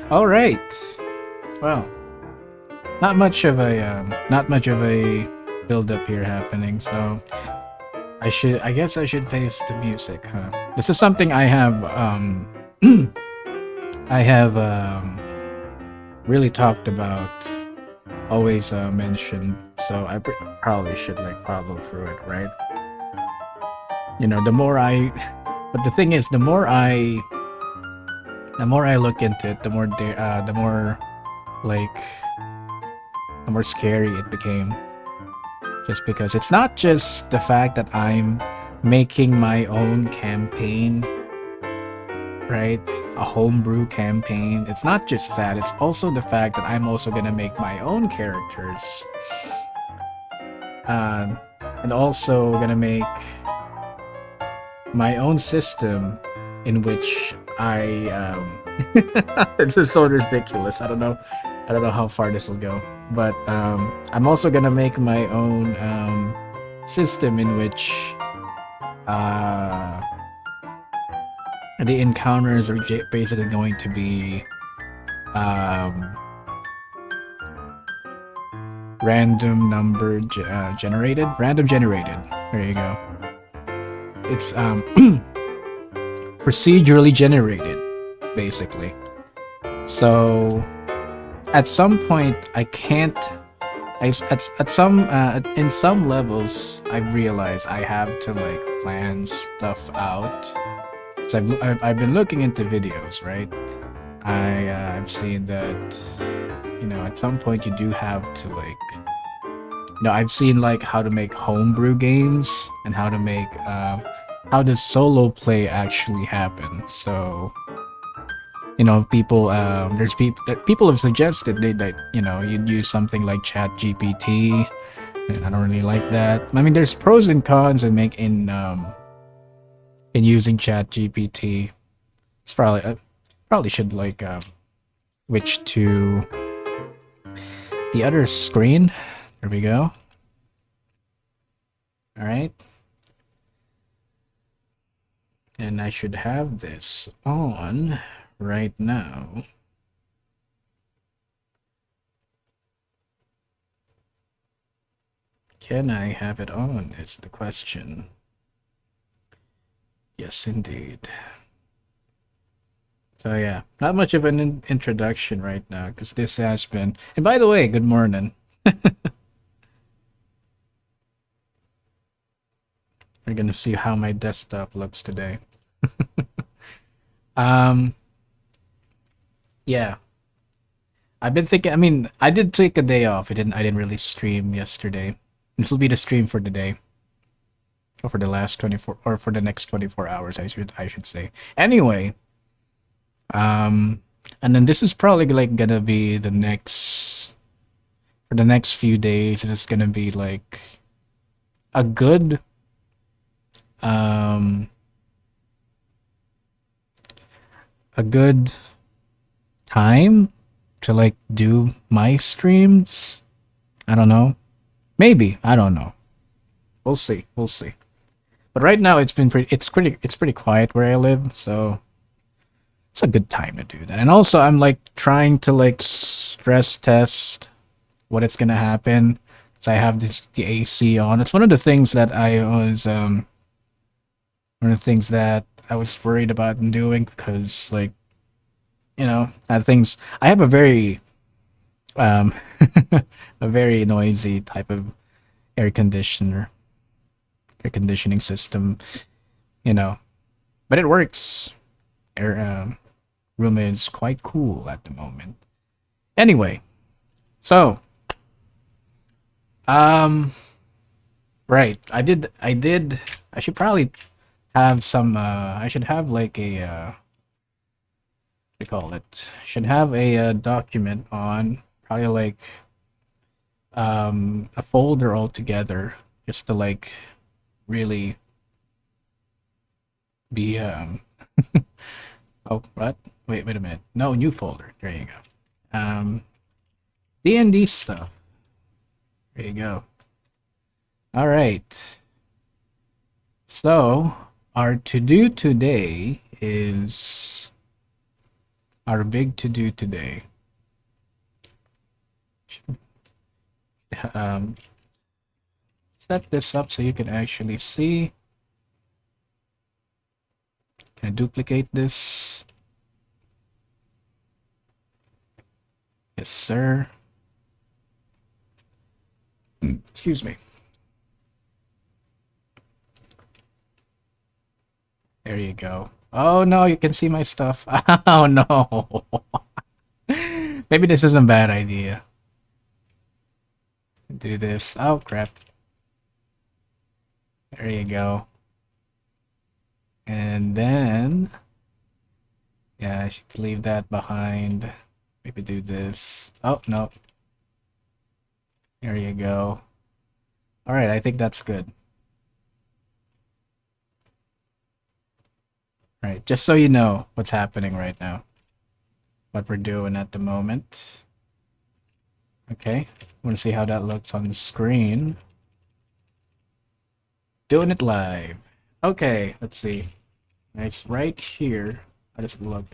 All right. Well, not much of a build up here happening. So I guess I should face the music, huh? This is something I have I have really talked about, always mentioned. So I probably should like follow through it, right? You know, the more I, but the thing is, the more I look into it, the more like the more scary it became. Just because it's not just the fact that I'm making my own campaign, right? A homebrew campaign. It's not just that, it's also the fact that I'm also gonna make my own characters. Uh, and also gonna make my own system in which this is so ridiculous. I don't know how far this will go. But I'm also gonna make my own system in which uh, the encounters are basically going to be um, random generated. There you go. It's procedurally generated, basically. So at some point, I can't. At some in some levels, I realize I have to like plan stuff out. So I've been looking into videos, right? I've seen that, you know, at some point you do have to like, you know, I've seen like how to make homebrew games and how to make how does solo play actually happen. So, you know, people have suggested that, you know, you'd use something like Chat GPT, and I don't really like that. I mean, there's pros and cons in using Chat GPT. It's probably probably should like switch to the other screen. There we go. All right, and I should have this on right now. Can I have it on is the question. Yes, indeed. So yeah, not much of an introduction right now because this has been. And by the way, good morning. We're gonna see how my desktop looks today. um, yeah, I've been thinking. I mean, I did take a day off. I didn't really stream yesterday. This will be the stream for today, or for the last 24, or for the next 24 hours. I should say. Anyway, um, and then this is probably like gonna be the next for the next few days. It's gonna be like a good um a good time to like do my streams. I don't know. Maybe. I don't know. We'll see. We'll see. But right now it's pretty quiet where I live, so it's a good time to do that. And also I'm like trying to like stress test what it's gonna happen. So I have the AC on. It's one of the things that one of the things that I was worried about doing because like, you know, I have a very um a very noisy type of air conditioner air conditioning system, you know, but it works. Air room is quite cool at the moment. Anyway, so um right, I should probably have some I should have like a what do you call it? Should have a document on probably like a folder altogether just to like really be oh what? Wait a minute. No, new folder. There you go. D&D stuff. There you go. All right. So, our to do today is Our big to do today. Um, set this up so you can actually see. Can I duplicate this? Yes, sir. Excuse me. There you go. Oh no, you can see my stuff. Oh no. Maybe this isn't a bad idea. Do this. Oh crap. There you go. And then, yeah, I should leave that behind. Maybe do this. Oh, no. There you go. All right, I think that's good. All right, just so you know what's happening right now. What we're doing at the moment. Okay, want to see how that looks on the screen. Doing it live. Okay, let's see. Nice, right here. How does it look?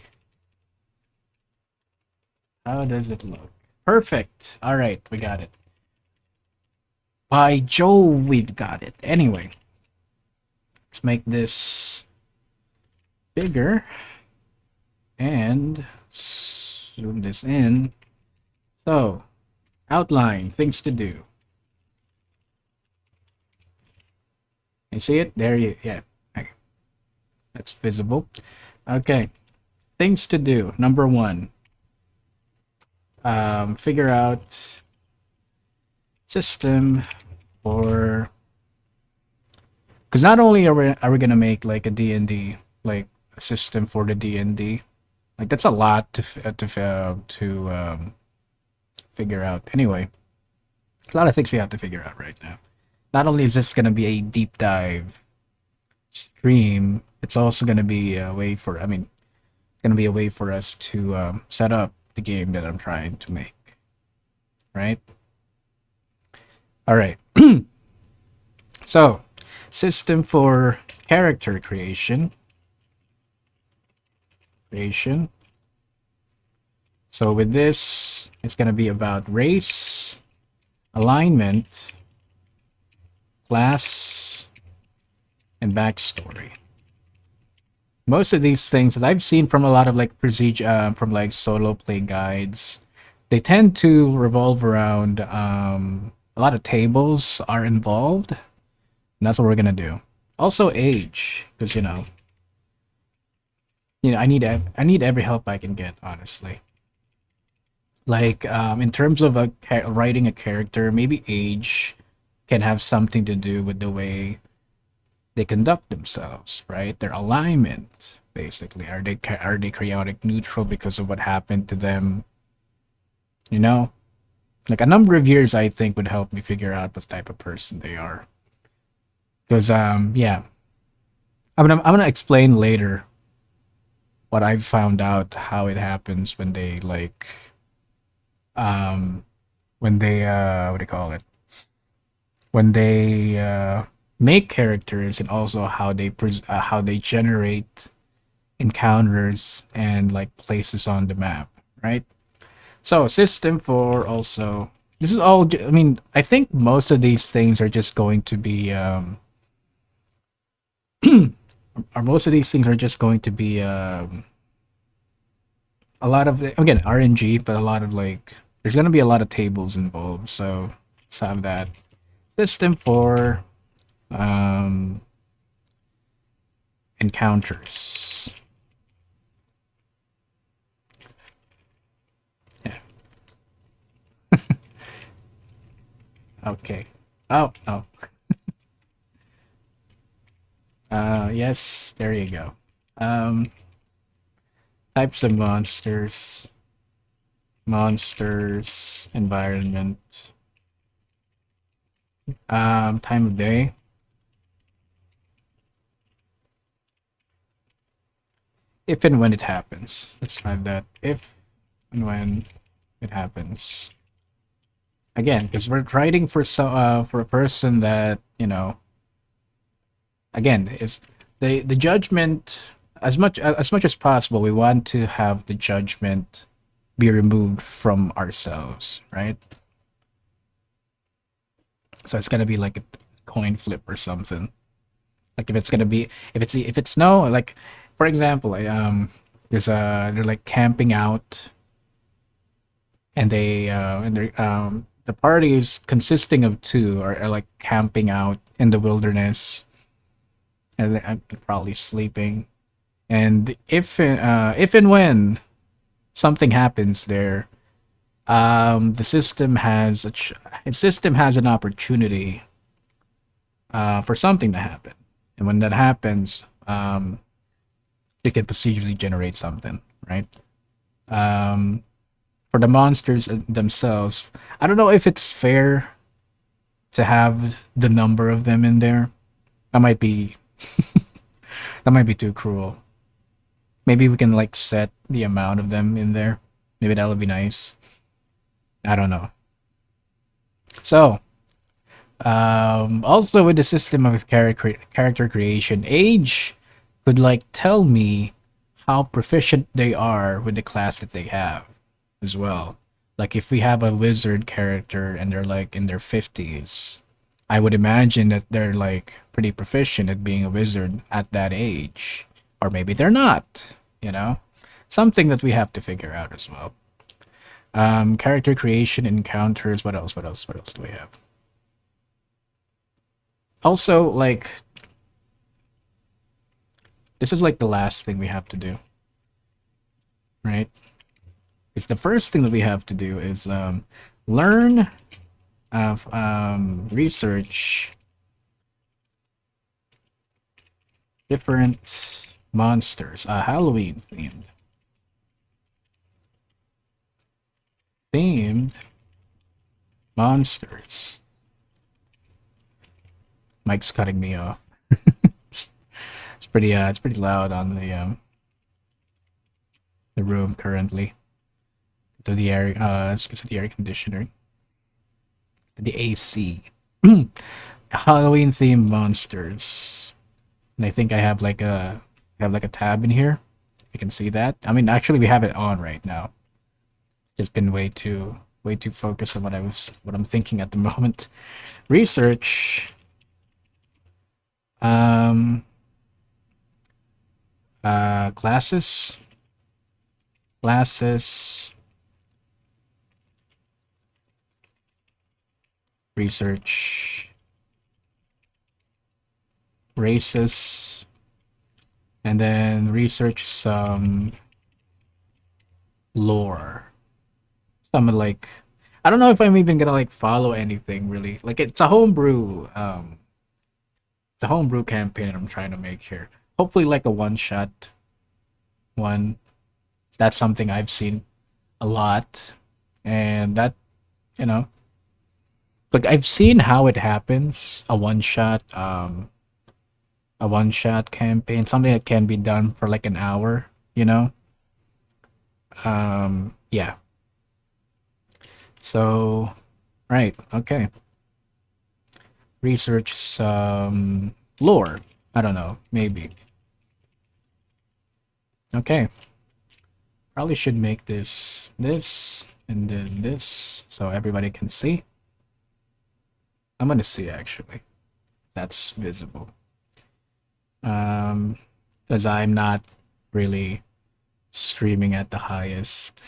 How does it look? Perfect. All right, we got it. By Jove, we've got it. Anyway, let's make this bigger and zoom this in. So, outline, things to do. You see it? There you, yeah. Okay. That's visible. Okay, things to do. Number one, figure out system for, because not only are we gonna make like a D&D, like a system for the D&D, like that's a lot to figure out. Anyway, a lot of things we have to figure out right now. Not only is this gonna be a deep dive stream, it's also gonna be a way for, I mean, it's gonna be a way for us to set up the game that I'm trying to make. Right? All right. So, system for character creation. So with this, it's going to be about race, alignment, class, and backstory. Most of these things that I've seen from a lot of like procedure, from like solo play guides, they tend to revolve around a lot of tables are involved, and that's what we're gonna do. Also age, because I need every help I can get, honestly. Like in terms of writing a character, maybe age can have something to do with the way they conduct themselves, right? Their alignment, basically. Are they chaotic neutral because of what happened to them? You know, like a number of years, I think would help me figure out what type of person they are. Because yeah, I'm gonna explain later what I've found out how it happens when they like um when they what do you call it, when they make characters, and also how they generate encounters and like places on the map, right? So system for also, this is all I mean, I think most of these things are just going to be or most of these things are just going to be a lot of, again, RNG, but a lot of like there's gonna be a lot of tables involved. So let's have that system for um, encounters. Yeah. Okay. Oh no. Yes. There you go. Um, types of monsters. Monsters. Environment. Time of day. If and when it happens. Let's add that. If and when it happens. Again, because we're writing for a person that, again, is the judgment as much as possible, we want to have the judgment be removed from ourselves, right? So it's gonna be like a coin flip or something. Like if it's no, like for example, they're like camping out, and the party is consisting of two are like camping out in the wilderness, and I'm probably sleeping. And if and when something happens there, the system has an opportunity for something to happen, and when that happens, it can procedurally generate something, right? Um, for the monsters themselves, I don't know if it's fair to have the number of them in there. That might be that might be too cruel. Maybe we can like set the amount of them in there. Maybe that would be nice. I don't know. So, also with the system of character creation, age could like tell me how proficient they are with the class that they have as well. Like if we have a wizard character and they're like in their 50s, I would imagine that they're like pretty proficient at being a wizard at that age. Or maybe they're not, you know? Something that we have to figure out as well. Character creation encounters. What else? What else? What else do we have? Also, like, this is like the last thing we have to do, right? It's the first thing that we have to do is learn of research different monsters. Halloween themed monsters. Mike's cutting me off. It's pretty loud on the room currently. So the air it's because of the air conditioner. The AC. Halloween themed monsters. And I think I have like a tab in here. You can see that. I mean actually we have it on right now. Just been way too focused on what I'm thinking at the moment. Research. Um classes. Classes. Research races, and then research some lore. Some like I don't know if I'm even gonna like follow anything really. Like it's a homebrew campaign I'm trying to make here. Hopefully like a one shot one. That's something I've seen a lot. And that you know like I've seen how it happens, a one shot campaign, something that can be done for like an hour, you know? Yeah. So, right, okay. Research some lore. I don't know, maybe. Okay. Probably should make this, and then this, so everybody can see. I'm gonna see actually. That's visible. Um, as I'm not really streaming at the highest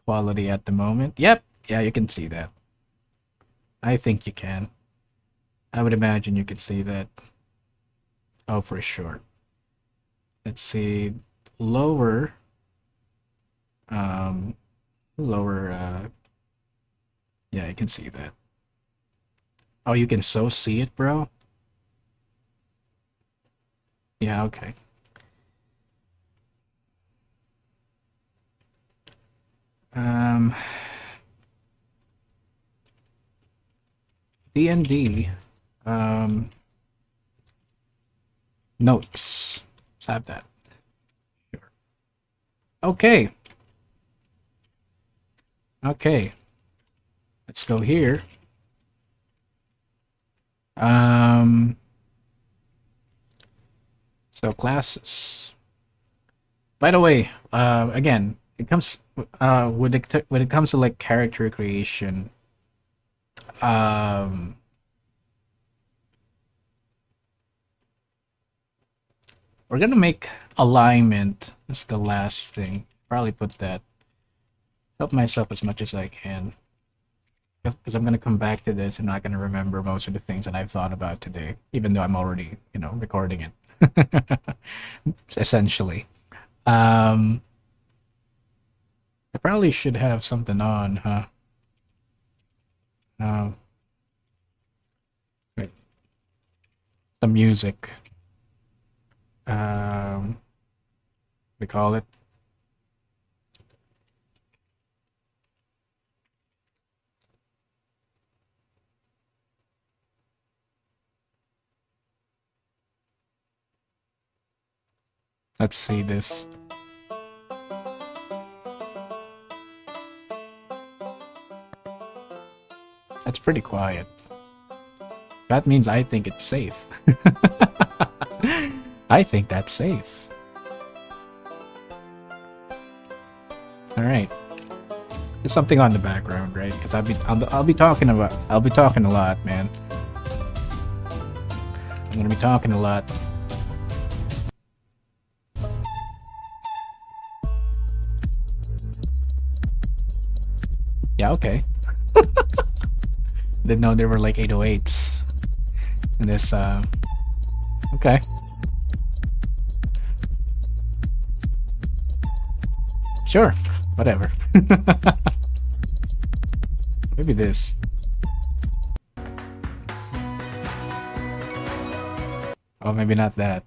quality at the moment. Yep, yeah, you can see that. I think you can. I would imagine you could see that. Oh, for sure. Let's see. Lower, um, lower, yeah, you can see that. Oh, you can so see it, bro? Yeah, okay. Um, D&D, um, notes. Let's have that. Sure. Okay. Okay. Let's go here. Um, so classes. By the way, again, it comes when it comes to like character creation. Um, we're gonna make alignment. That's the last thing. Probably put that. Help myself as much as I can. Because I'm gonna come back to this and not gonna remember most of the things that I've thought about today, even though I'm already, recording it. Essentially. I probably should have something on, huh? Wait. Some music. We call it. Let's see this. That's pretty quiet. That means I think it's safe. I think that's safe. All right. There's something on the background, right? Because I'll be talking a lot, man. I'm gonna be talking a lot. Yeah, okay. Didn't know there were like 808s in this. Okay. Sure. Whatever. Maybe this. Oh, maybe not that.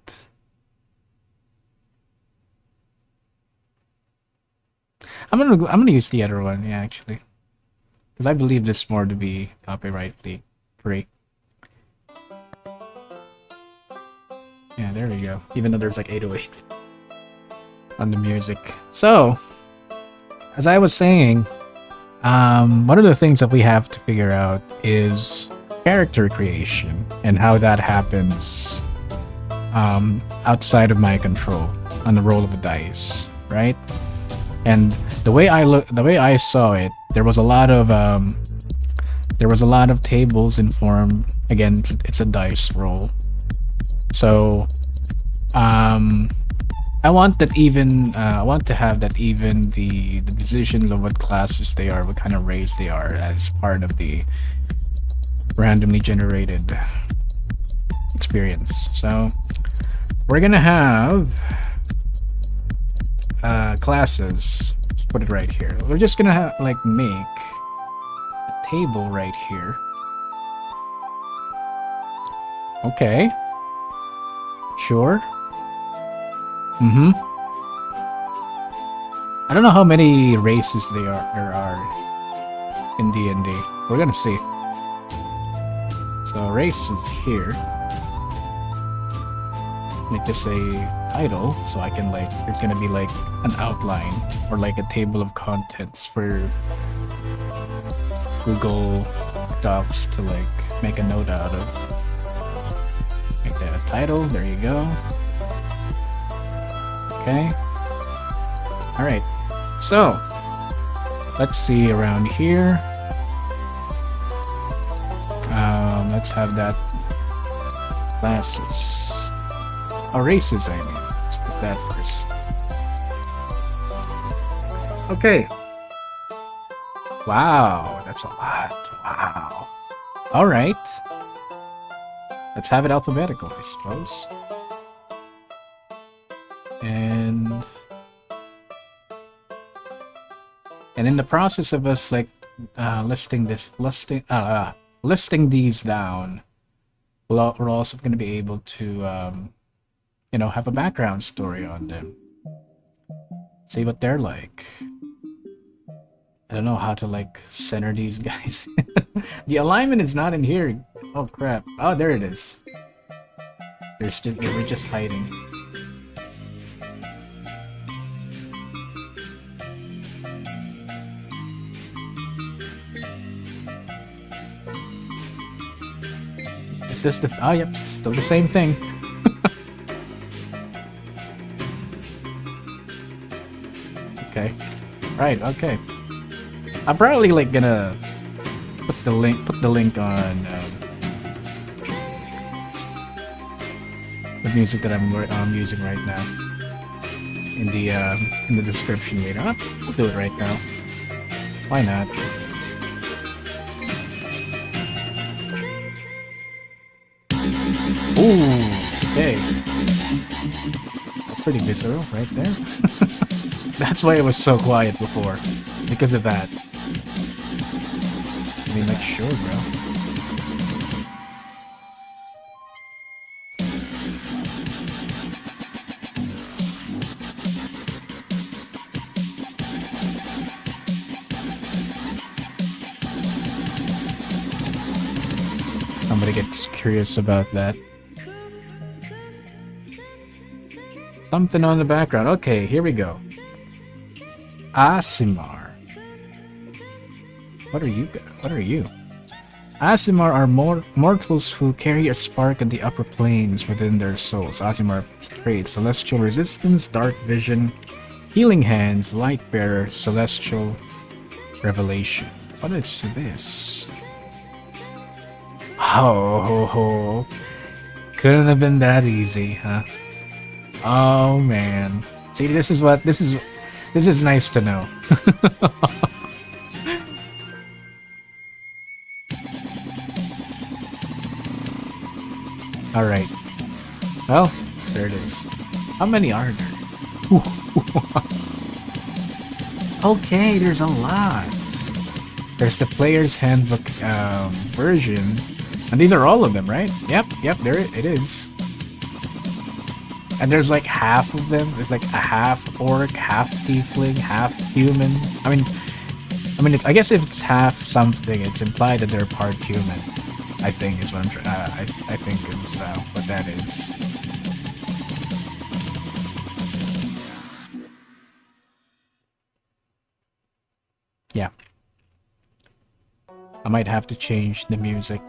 I'm gonna use the other one, yeah, actually. Because I believe this more to be copyright free. Yeah, there we go. Even though there's like 808 on the music. So, as I was saying, one of the things that we have to figure out is character creation and how that happens outside of my control on the roll of a dice, right? And the way I saw it, there was a lot of tables informed. Again, it's a dice roll, so I want that even I want to have that even the decisions of what classes they are, what kind of race they are, as part of the randomly generated experience. So we're gonna have classes. Let's put it right here. We're just gonna have make a table right here. Okay. Sure. I don't know how many races there are in D&D. We're gonna see. So races here. Make this a title, so I can there's gonna be like an outline or like a table of contents for Google Docs to make a note out of. Make that a title. There you go. Okay. All right. So let's see around here. Let's have that classes. Oh, races, I mean. Let's put that first. Okay. Wow, that's a lot. Wow. All right. Let's have it alphabetical, I suppose. And in the process of us listing these down, we're also going to be able to have a background story on them. See what they're like. I don't know how to center these guys. The alignment is not in here. Oh crap. Oh, there it is. We're just hiding. It's just oh yep, still the same thing. okay. Right, okay. I'm probably like gonna put the link on the music that I'm using right now in the description later. I'll do it right now. Why not? Ooh, okay. That's pretty visceral right there. That's why it was so quiet before. Because of that. Let me make sure, bro. Somebody gets curious about that. Something on the background. Okay, here we go. Aasimar. What are you? What are you? Aasimar are mortals who carry a spark in the upper planes within their souls. Aasimar traits: celestial resistance, dark vision, healing hands, light bearer, celestial revelation. What is this? Oh, couldn't have been that easy, huh? Oh man. See, this is nice to know. All right. Well, there it is. How many are there? Okay, there's a lot. There's the player's handbook version. And these are all of them, right? Yep, there it is. And there's like half of them. There's like a half orc, half tiefling, half human. I mean, I guess if it's half something, it's implied that they're part human. I think is what I think is what that is. Yeah. I might have to change the music.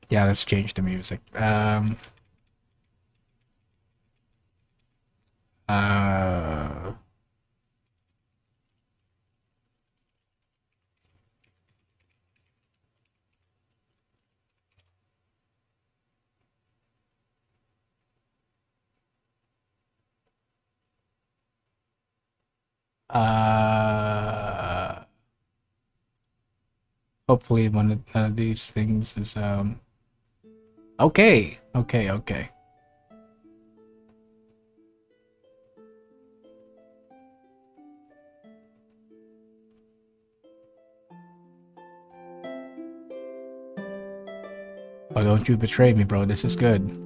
Yeah, let's change the music. Hopefully one of these things is okay. Oh, don't you betray me, bro. This is good.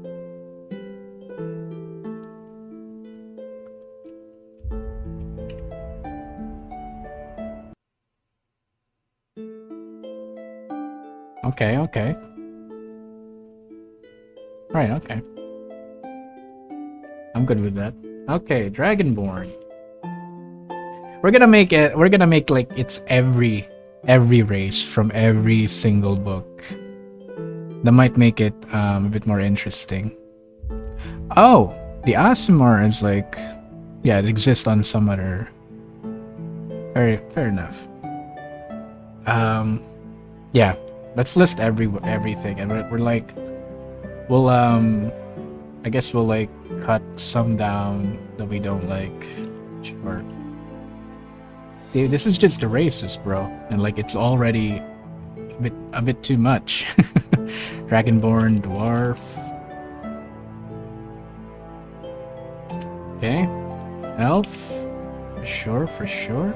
Okay. Right, okay. I'm good with that. Okay, Dragonborn. We're gonna make like it's every race from every single book. That might make it a bit more interesting. Oh, the Aasimar is like, yeah, it exists on some other. Fair enough. Yeah, let's list everything, and we're like, we'll I guess we'll like cut some down that we don't like. Sure. See, this is just the races, bro, and like it's already a bit too much. Dragonborn, dwarf. Okay, elf. For sure.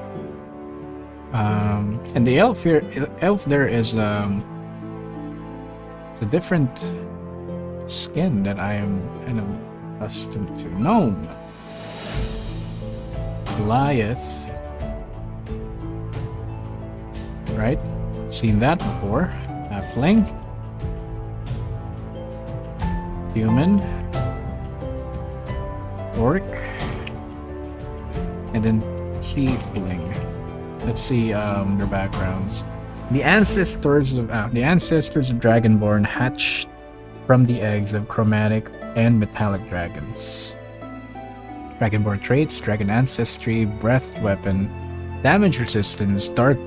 And the elf there is it's a different skin that I am kind of accustomed to. Gnome. Goliath. Right? Seen that before. Halfling. Human. Orc. And then Tiefling. Let's see their backgrounds. The ancestors of Dragonborn hatched from the eggs of chromatic and metallic dragons. Dragonborn traits: Dragon Ancestry, Breathed Weapon, Damage Resistance, Dark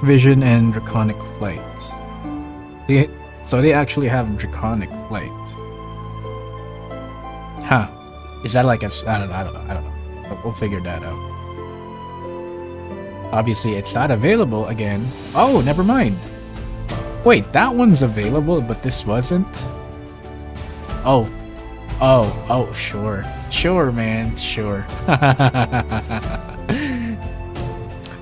Vision, and Draconic Flight. So they actually have Draconic Flight. Huh. Is that like a... I don't know. We'll figure that out. Obviously, it's not available again. Oh, never mind. Wait, that one's available, but this wasn't? Oh, sure. Sure, man, sure.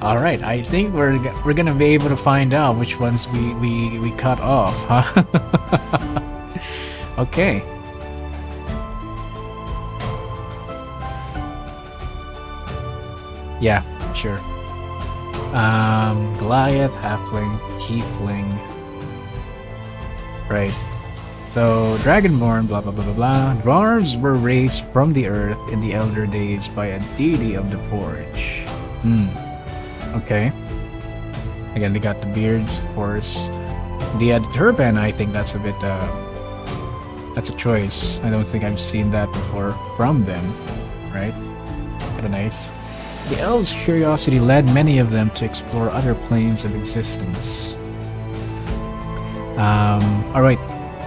Alright, I think we're gonna be able to find out which ones we cut off, huh? Okay. Yeah, sure. Goliath, Halfling, Tiefling. Right. So, Dragonborn, blah blah blah blah blah. Dwarves were raised from the earth in the elder days by a deity of the forge. Okay. Again, they got the beards, of course. The turban, I think that's a bit, that's a choice. I don't think I've seen that before from them, right? Kinda nice. The elves' curiosity led many of them to explore other planes of existence. Alright,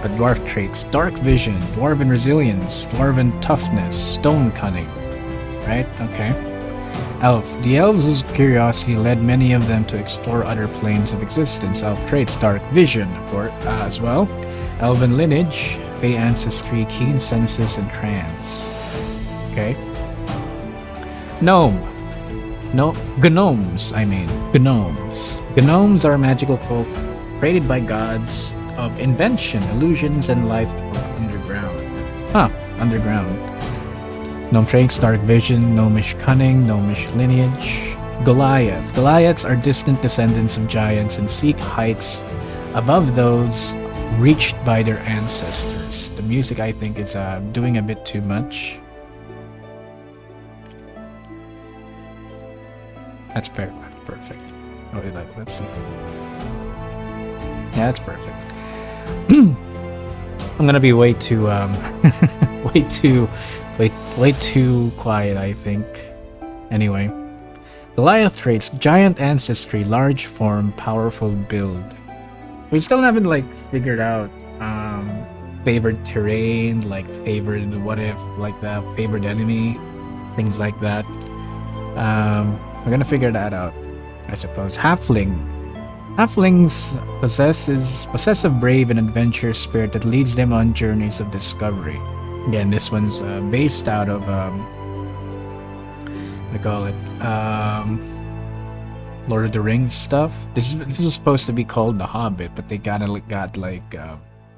the dwarf traits: Dark Vision, Dwarven Resilience, Dwarven Toughness, Stone Cunning. Right? Okay. Elf. The elves' curiosity led many of them to explore other planes of existence. Elf traits: Dark Vision, of course, as well. Elven Lineage, Fey Ancestry, Keen Senses, and Trance. Okay. Gnome. No, gnomes, I mean. Gnomes. Gnomes are magical folk created by gods of invention, illusions, and life underground. Underground. Gnome traits: Dark Vision, Gnomish Cunning, Gnomish Lineage. Goliath. Goliaths are distant descendants of giants and seek heights above those reached by their ancestors. The music, I think, is doing a bit too much. That's perfect. Oh, let's see. Yeah, that's perfect. I'm gonna be way too way too quiet, I think. Anyway, Goliath traits: Giant Ancestry, Large Form, Powerful Build. We still haven't figured out favored terrain, favored what if, the favored enemy, things like that. We're gonna figure that out, I suppose. Halfling. Halflings possess a brave and adventurous spirit that leads them on journeys of discovery. Again, this one's based out of what do you call it? Lord of the Rings stuff. This was supposed to be called The Hobbit, but they got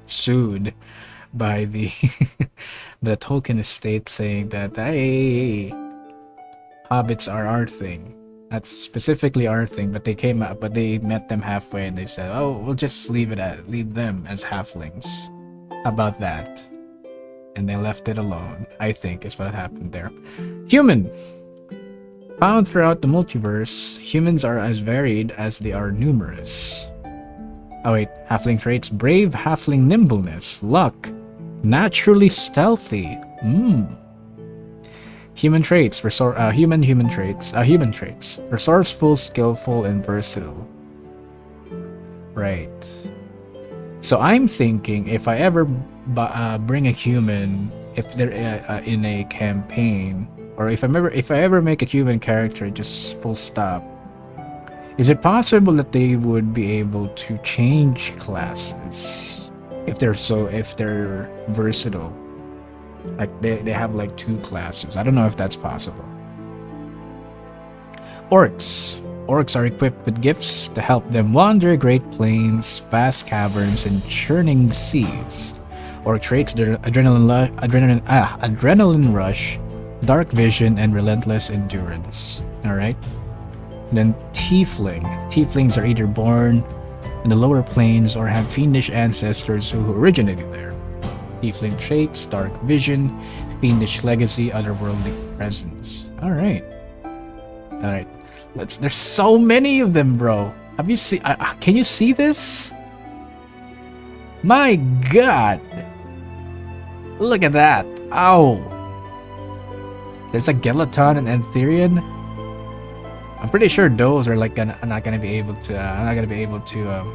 sued by the the Tolkien estate, saying that, hey, hobbits are our thing. That's specifically our thing, but they met them halfway and they said, oh, we'll just leave them as halflings. How about that? And they left it alone, I think, is what happened there. Human. Found throughout the multiverse, humans are as varied as they are numerous. Oh wait, halfling traits: Brave Halfling Nimbleness, Luck, Naturally Stealthy. Human traits: human traits: Resourceful, Skillful, and Versatile. Right. So I'm thinking, if I ever bring a human, if they're in a campaign, or if I ever make a human character, just full stop, is it possible that they would be able to change classes if they're versatile? They have 2 classes. I don't know if that's possible. Orcs. Orcs are equipped with gifts to help them wander great plains, vast caverns, and churning seas. Orc traits: Adrenaline Rush, Dark Vision, and Relentless Endurance. Alright. Then Tiefling. Tieflings are either born in the lower planes or have fiendish ancestors who originated there. Tiefling traits: Dark Vision, Fiendish Legacy, Otherworldly Presence. Alright. Alright. There's so many of them, bro. Have you seen... can you see this? My god! Look at that. Ow! There's a Gelaton and Antherian. I'm pretty sure those are like not gonna be able to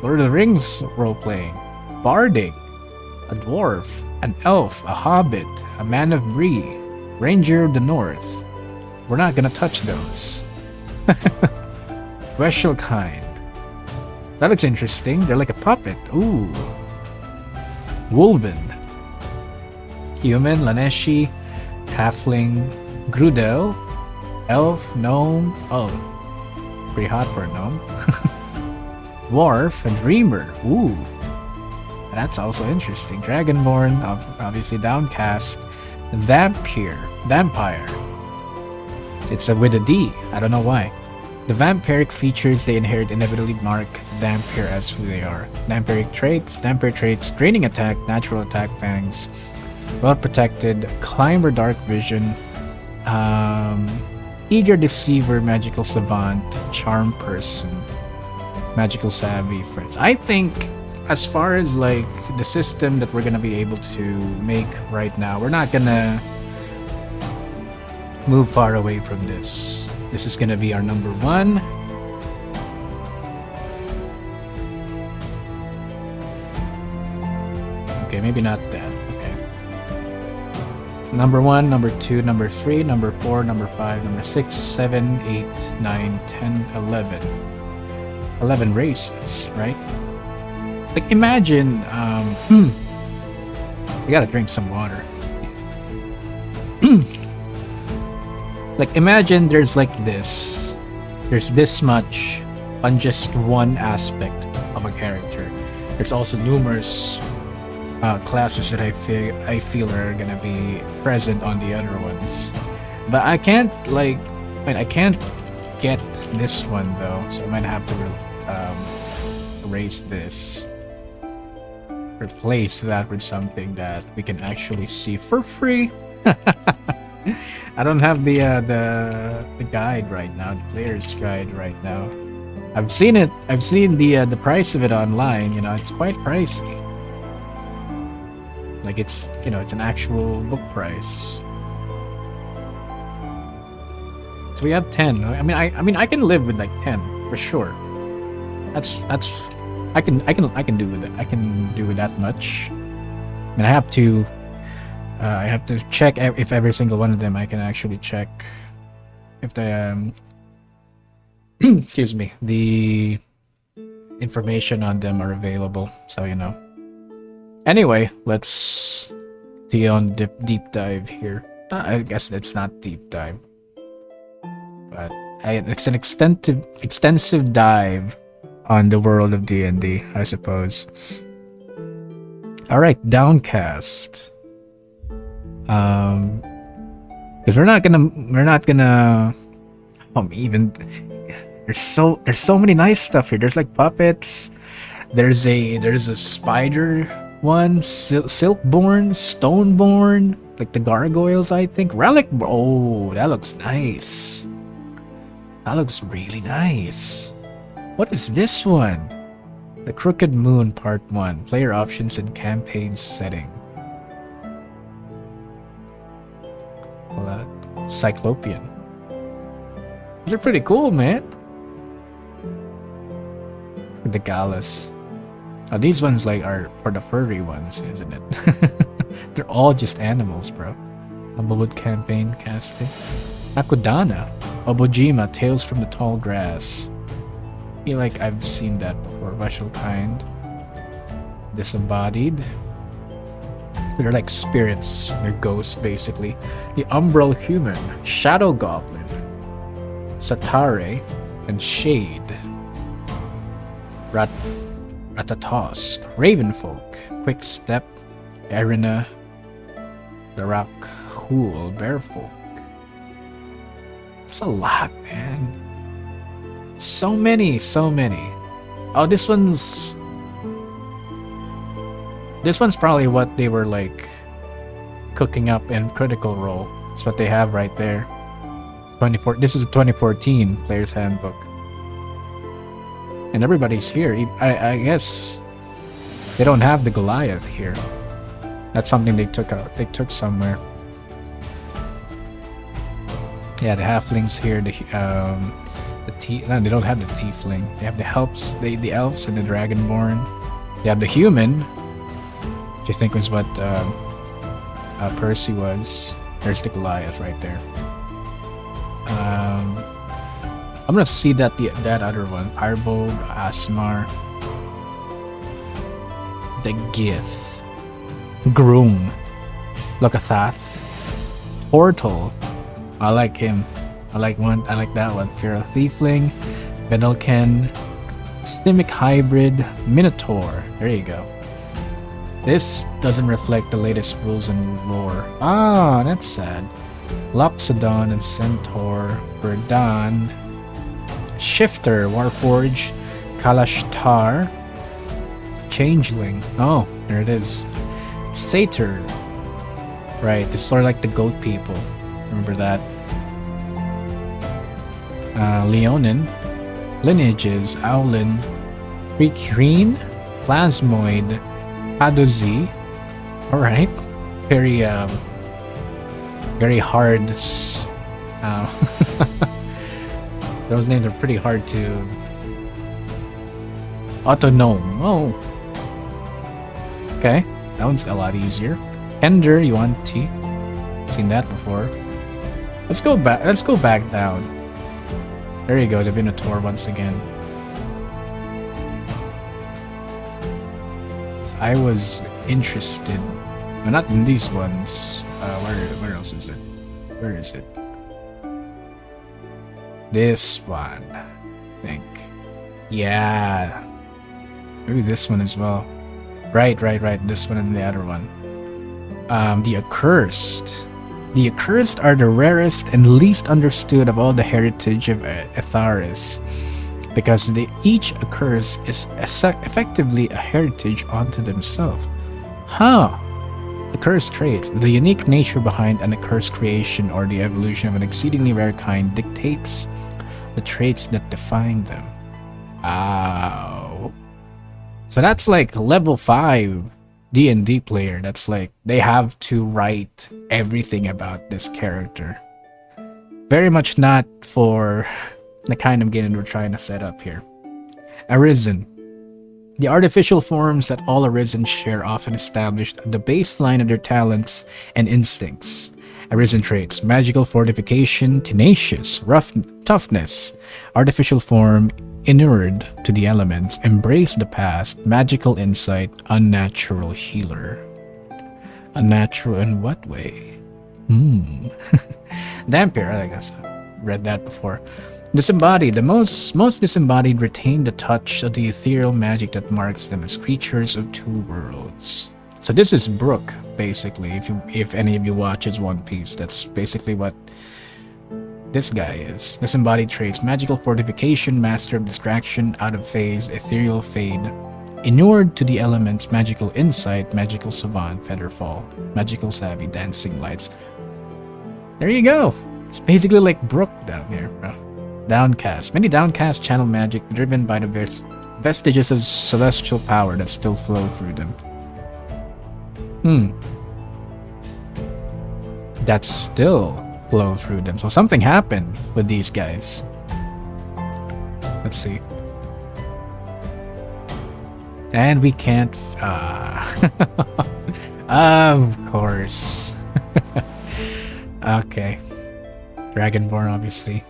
Lord of the Rings role playing. Bardic, a dwarf, an elf, a hobbit, a man of Bree, Ranger of the North. We're not gonna touch those. Special kind. That looks interesting. They're like a puppet. Ooh. Wolven. Human, Laneshi, Halfling, Grudel, Elf, Gnome. Oh, pretty hot for a gnome. Dwarf, a Dreamer. Ooh. That's also interesting. Dragonborn, obviously Downcast. Vampire. It's with a D. I don't know why. The vampiric features, they inherit inevitably mark vampire as who they are. Vampire traits, draining attack, natural attack, fangs, well protected, climber, dark vision, eager deceiver, magical savant, charm person, magical savvy, friends. I think as far as like the system that we're gonna be able to make right now, we're not gonna move far away from this. This is gonna be our number one. Okay, maybe not that. Okay. Number 1, number 2, number 3, number 4, number 5, number 6, 7, 8, 9, 10, 11. 11 races, right? Like imagine, I gotta drink some water. Like imagine there's like this. There's this much on just one aspect of a character. There's also numerous classes that I feel are gonna be present on the other ones. But I can't I can't get this one though, so I might have to erase this. Replace that with something that we can actually see for free. I don't have the guide right now, the player's guide right now. I've seen it. I've seen the price of it online. You know, it's quite pricey. Like it's it's an actual book price. So we have 10. I mean I can live with like 10 for sure. That's I can do with it. I can do with that much. I mean I have to check if every single one of them I can actually check if the excuse me, the information on them are available, so you know. Anyway, let's do on deep dive here. I guess it's not deep dive, but it's an extensive dive on the world of D&D, I suppose. All right, Downcast. Because we're not gonna even there's so many nice stuff here. There's like puppets. There's a spider one, silkborn, stoneborn, like the gargoyles, I think. Relic. Oh, that looks nice. That looks really nice. What is this one? The Crooked Moon Part 1. Player options and campaign setting. Cyclopean. These are pretty cool, man. The Gallus. Oh, these ones like are for the furry ones, isn't it? They're all just animals, bro. Humblewood campaign casting. Nakudana. Obojima, Tales from the Tall Grass. I feel like I've seen that before. Special kind. Disembodied. They're like spirits. They're ghosts, basically. The Umbral Human. Shadow Goblin. Satare. And Shade. Ratatosk. Ravenfolk. Quick Step. Arena. The Rock Hool. Bearfolk. It's a lot, man. So many. Oh, this one's probably what they were like cooking up in Critical Role. It's what they have right there. 24. This is a 2014 Player's Handbook, and everybody's here. I guess they don't have the Goliath here. That's something they took out. They took somewhere. Yeah, the halflings here. No, they don't have the tiefling. They have the helps. The elves and the dragonborn. They have the human, which I think was what Percy was. There's the Goliath right there. I'm gonna see that other one, Firebolt, Asmar, the Gith, Groom, Lokathath, Portal. I like him. I like that one. Feral Thiefling, Benelken, Simic Hybrid, Minotaur. There you go. This doesn't reflect the latest rules and lore. Ah, that's sad. Loxodon and Centaur, Verdan, Shifter, Warforge, Kalashtar, Changeling. Oh, there it is. Satyr. Right, it's sort of like the goat people. Remember that? Leonin, Lineages, Owlin, Freakreen, Plasmoid, Adozi. Alright. Very hard. Those names are pretty hard to. Autonome. Oh. Okay. That one's a lot easier. Ender, Yuan-Ti. Seen that before. Let's go back down. There you go, the Minotaur once again. I was interested, but not in these ones. Where else is it? Where is it? This one, I think. Yeah. Maybe this one as well. Right. This one and the other one. The Accursed. The Accursed are the rarest and least understood of all the heritage of Etharis, because each Accursed is effectively a heritage unto themselves. Huh. Accursed traits. The unique nature behind an accursed creation or the evolution of an exceedingly rare kind dictates the traits that define them. Wow. So that's like level 5 D&D player. That's like they have to write everything about this character. Very much not for the kind of game we're trying to set up here. Arisen. The artificial forms that all Arisen share often established the baseline of their talents and instincts. Arisen traits: magical fortification, tenacious, toughness, artificial form, inured to the elements, embrace the past, magical insight, unnatural healer. Unnatural in what way? Dampier, I guess I read that before. Disembodied. The most disembodied retain the touch of the ethereal magic that marks them as creatures of two worlds. So this is Brook, basically. If any of you watches One Piece, that's basically what this guy is. Disembodied traits: magical fortification, master of distraction, out of phase, ethereal fade, inured to the elements, magical insight, magical savant, featherfall, magical savvy, dancing lights. There you go. It's basically like Brook down here, bro. Downcast. Many downcast channel magic driven by the vestiges of celestial power that still flow through them. That still flow through them. So something happened with these guys. Let's see. And we can't. Of course. Okay. Dragonborn, obviously.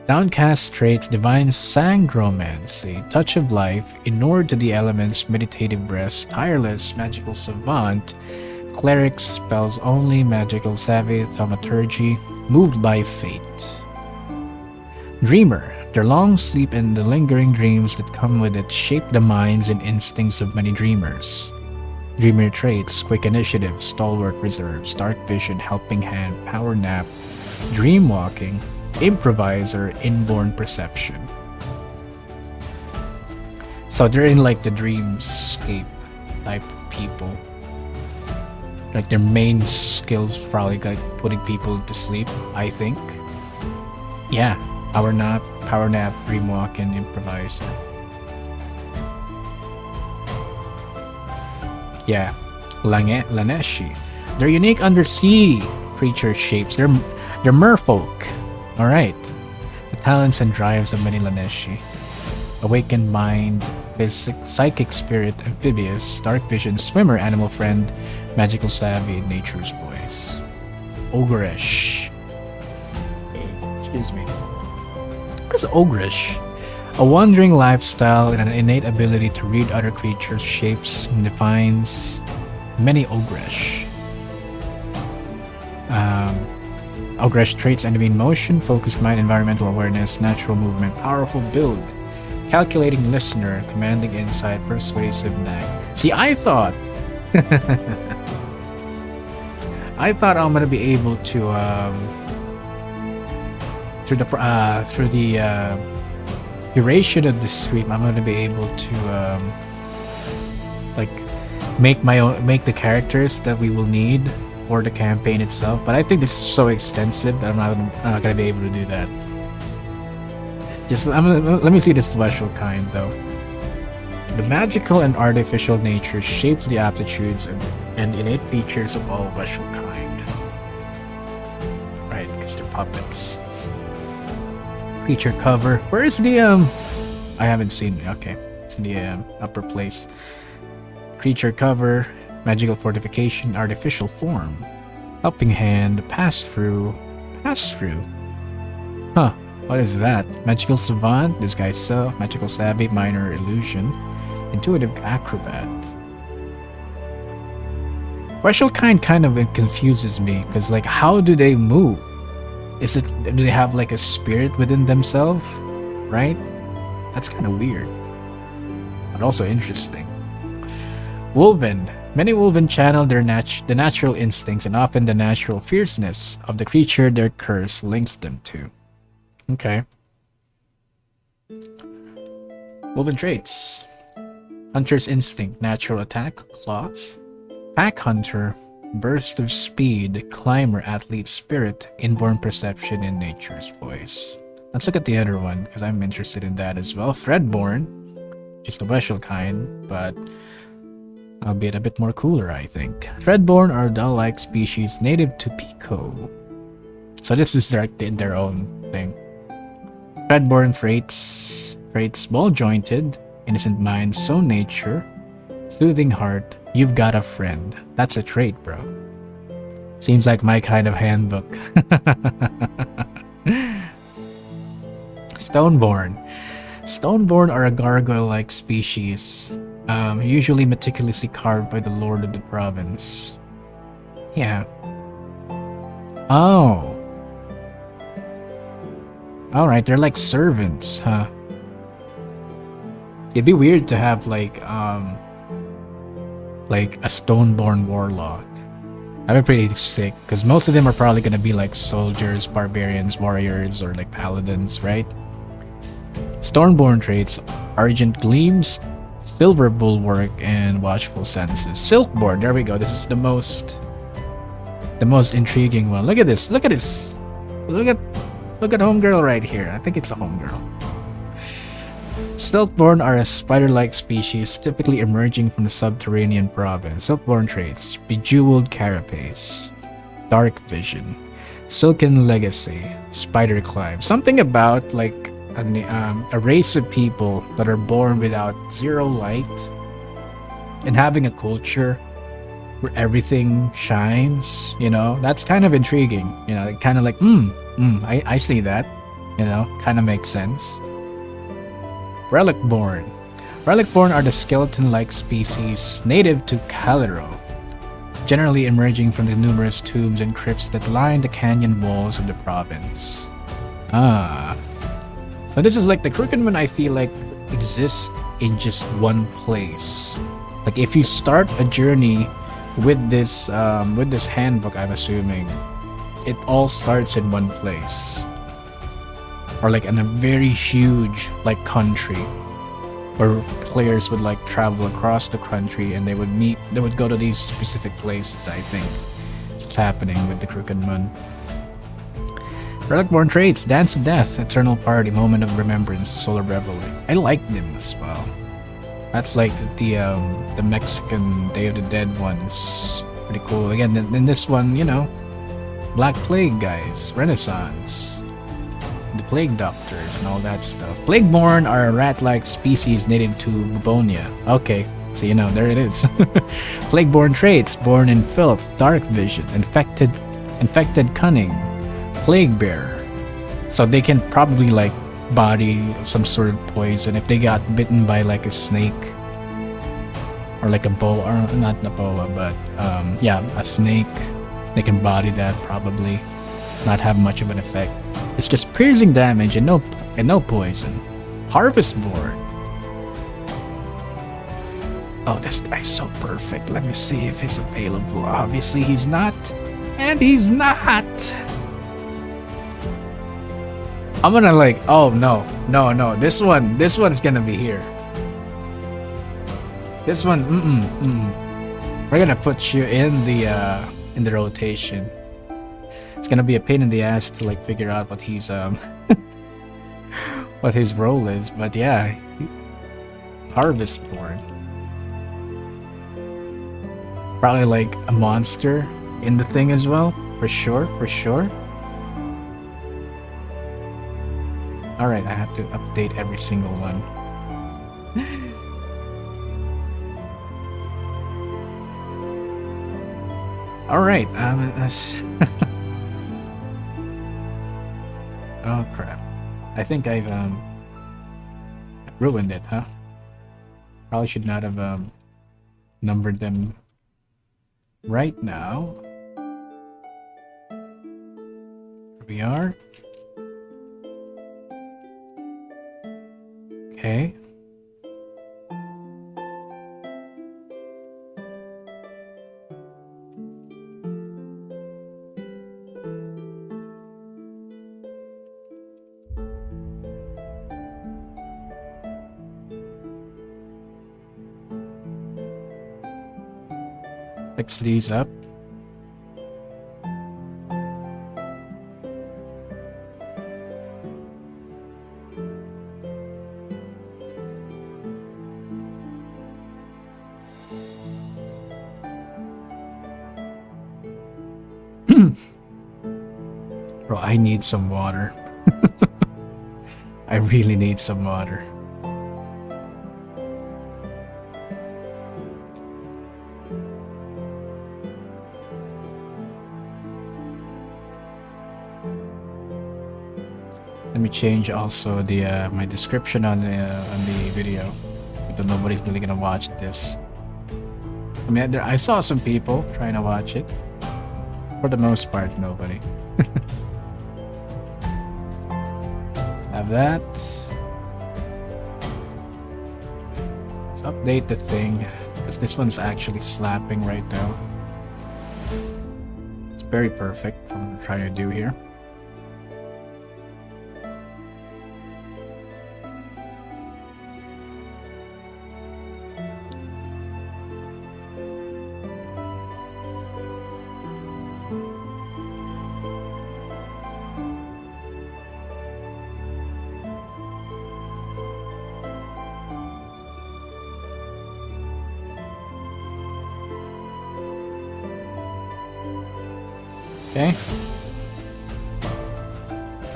Downcast traits: divine sangromancy, touch of life, inured to the elements, meditative rest, tireless, magical savant, cleric, spells only, magical savvy, thaumaturgy, moved by fate. Dreamer: their long sleep and the lingering dreams that come with it shape the minds and instincts of many dreamers. Dreamer traits: quick initiative, stalwart reserves, dark vision, helping hand, power nap, dream walking, improviser, inborn perception. So they're in like the dreamscape type of people. Like their main skills probably like putting people to sleep, I think. Yeah, power nap, dream walk, and improvise. Yeah, Laneshi. They're unique undersea creature shapes. They're merfolk. All right. The talents and drives of many Laneshi. Awakened mind, psychic spirit, amphibious, dark vision, swimmer, animal friend, magical savvy, nature's voice. Ogreish. Excuse me. What is Ogreish? A wandering lifestyle and an innate ability to read other creatures' shapes and defines many Ogreish. Ogreish traits: enemy motion, focused mind, environmental awareness, natural movement, powerful build, calculating listener, commanding insight, persuasive nag. See, I thought I'm gonna be able to through the duration of the stream, I'm gonna be able to like make the characters that we will need for the campaign itself. But I think this is so extensive that I'm not gonna be able to do that. Let me see the special kind though. The magical and artificial nature shapes the aptitudes and innate features of all special kind. Right, because they're puppets. Creature cover. Where is the I haven't seen it. Okay, it's in the upper place. Creature cover, magical fortification, artificial form, helping hand, pass through. Huh? What is that? Magical savant, disguise self, magical savvy, minor illusion, intuitive acrobat. Special kind of confuses me because like, how do they move? Do they have like a spirit within themselves? Right? That's kind of weird, but also interesting. Wolven. Many Wolven channel the natural instincts and often the natural fierceness of the creature their curse links them to. Okay. Wolven traits. Hunter's instinct, natural attack, claws. Pack hunter, burst of speed, climber, athlete spirit, inborn perception, and nature's voice. Let's look at the other one, because I'm interested in that as well. Threadborn, just a special kind, but albeit a bit more cooler, I think. Threadborn are doll-like species native to Pico. So this is their own thing. Threadborn traits ball-jointed, innocent mind, so nature, soothing heart, you've got a friend. That's a trait, bro. Seems like my kind of handbook. Stoneborn. Stoneborn are a gargoyle-like species, usually meticulously carved by the lord of the province. Yeah. Oh. Alright, they're like servants, huh? It'd be weird to have like a Stoneborn warlock. That'd be pretty sick, because most of them are probably gonna be like soldiers, barbarians, warriors, or like paladins, right? Stoneborn traits: Argent Gleams, Silver Bulwark, and Watchful Senses. Silkborn, there we go. This is the most intriguing one. Look at this. Look at this. Look at Homegirl right here. I think it's a Homegirl. Silkborn are a spider-like species typically emerging from the subterranean province. Silkborn traits: Bejeweled Carapace, Dark Vision, Silken Legacy, Spider Climb. Something about like a race of people that are born without zero light and having a culture where everything shines, you know? That's kind of intriguing, you know? Kind of like, I see that, you know? Kind of makes sense. Relicborn. Relicborn are the skeleton-like species native to Calero, generally emerging from the numerous tombs and crypts that line the canyon walls of the province. So this is like the Crooked-Man, I feel like exists in just one place. Like if you start a journey with this handbook, I'm assuming it all starts in one place, or like in a very huge like country, where players would like travel across the country and they would go to these specific places. I think it's what's happening with the Crooked-Man. Relicborn traits: Dance of Death, Eternal Party, Moment of Remembrance, Solar Revelry. I like them as well. That's like the Mexican Day of the Dead ones. Pretty cool. Again, then this one, you know, Black Plague guys, Renaissance, the Plague Doctors, and all that stuff. Plagueborn are a rat-like species native to Bubonia. Okay, so you know, there it is. Plagueborn traits: Born in Filth, Dark Vision, Infected Cunning, Plague Bearer. So they can probably like body some sort of poison if they got bitten by like a snake or like a boa, or not a boa, but yeah, a snake. They can body that, probably not have much of an effect. It's just piercing damage and no poison. Harvestborn. Oh, this guy's so perfect. Let me see if he's available. Obviously he's not, and he's not. I'm gonna like, oh no, this one's gonna be here. This one, we're gonna put you in the rotation. It's gonna be a pain in the ass to like figure out what he's what his role is, but yeah, Harvestborn. Probably like a monster in the thing as well, for sure. Alright, I have to update every single one. Alright, oh crap. I think I've ruined it, huh? Probably should not have numbered them right now. Here we are. Okay. Fix these up. Bro, I need some water. I really need some water. Let me change also the my description on the video, because nobody's really gonna watch this. I mean, I saw some people trying to watch it. For the most part, nobody. Let's have that. Let's update the thing, because this one's actually slapping right now. It's very perfect for what I'm trying to do here. Okay.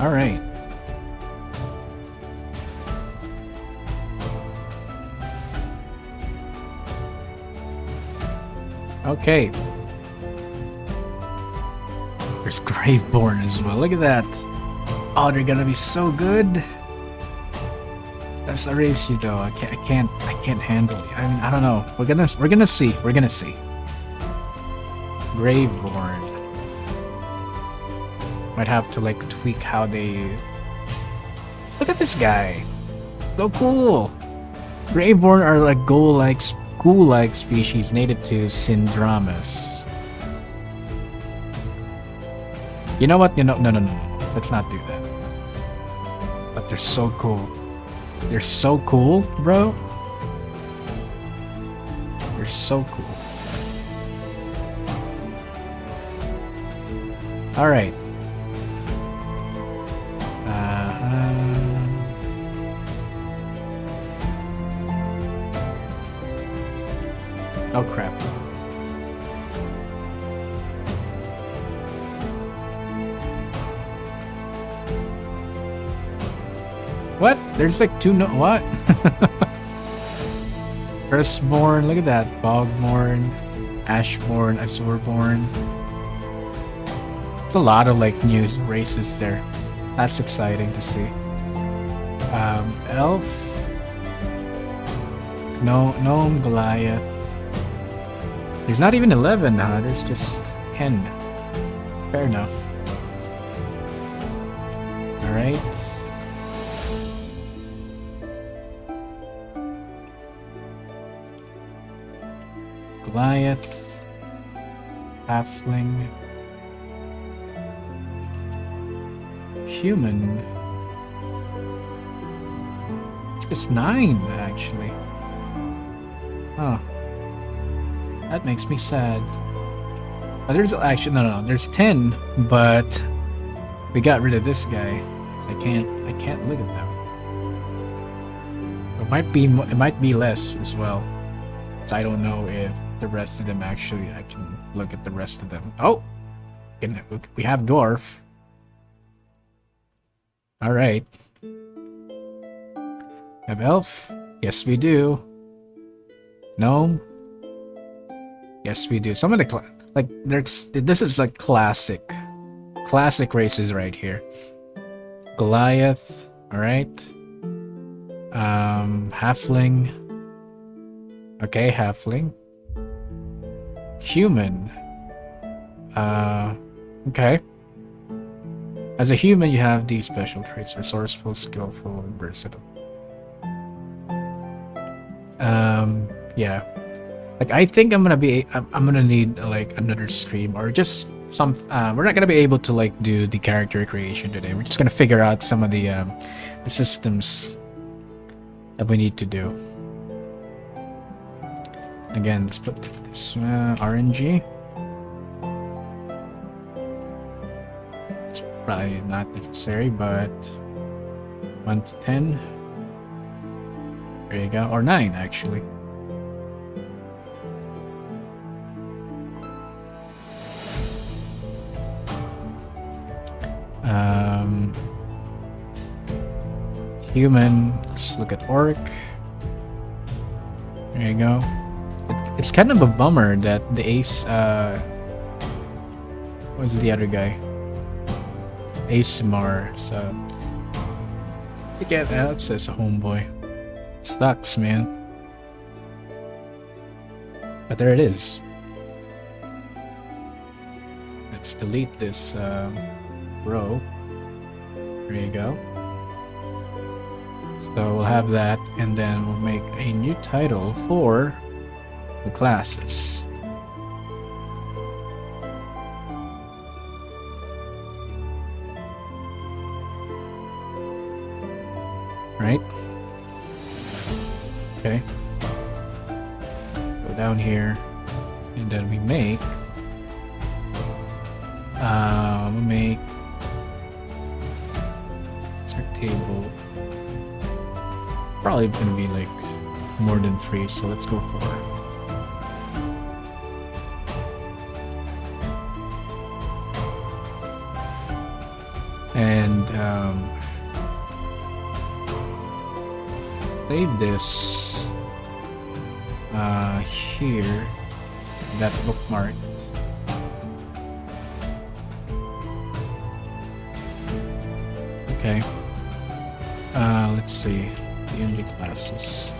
All right. Okay. There's Graveborn as well. Look at that. Oh, they're gonna be so good. That's a ratio though. I can't handle it. I mean, I don't know. We're gonna see. We're gonna see. Graveborn. Might have to like tweak how they. Look at this guy. So cool. Graveborn are like ghoul-like species native to Syndramus. You know what? No. Let's not do that. But they're so cool. They're so cool, bro. They're so cool. All right. Oh crap. What? There's like two no what? Firstborn, look at that. Bogborn, Ashborn, Azurborn. It's a lot of like new races there. That's exciting to see. Elf, Gnome, Goliath. There's not even 11, huh? There's just 10. Fair enough. Alright. Goliath. Halfling. Human. It's just 9, actually. Oh. That makes me sad. Oh, there's actually no, there's 10, but we got rid of this guy. So I can't look at them. It might be less as well. So I don't know if the rest of them actually I can look at the rest of them. Oh, we have dwarf. All right. Have elf? Yes, we do. Gnome? Yes, we do. Some of the this is like classic races right here. Goliath. All right. Halfling. Okay, halfling. Human. Okay. As a human, you have these special traits: resourceful, skillful, and versatile. Yeah. Like, I think I'm gonna need like another stream or just some. We're not gonna be able to like do the character creation today. We're just gonna figure out some of the systems that we need to do. Again, let's put this RNG. It's probably not necessary, but 1 to 10. There you go, or 9 actually. Human. Let's look at orc. There you go. It's kind of a bummer that the ace. What was the other guy? Asimar. So again, Alex says a homeboy. It sucks, man. But there it is. Let's delete this row. There you go. So we'll have that, and then we'll make a new title for the classes. Right? Okay. Go down here, and then we make insert table. Probably gonna be like more than 3, so let's go 4. And save this here, that bookmark. Okay. Let's see. The classes.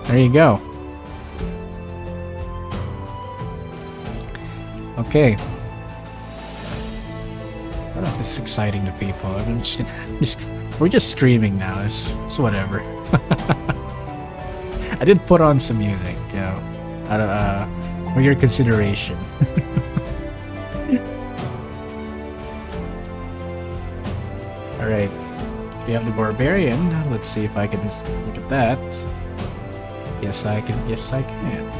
There you go. Okay. I don't know if this is exciting to people. We're just streaming now. It's whatever. I did put on some music, you know, for your consideration. Alright, we have the barbarian. Let's see if I can look at that. Yes, I can. Yes, I can.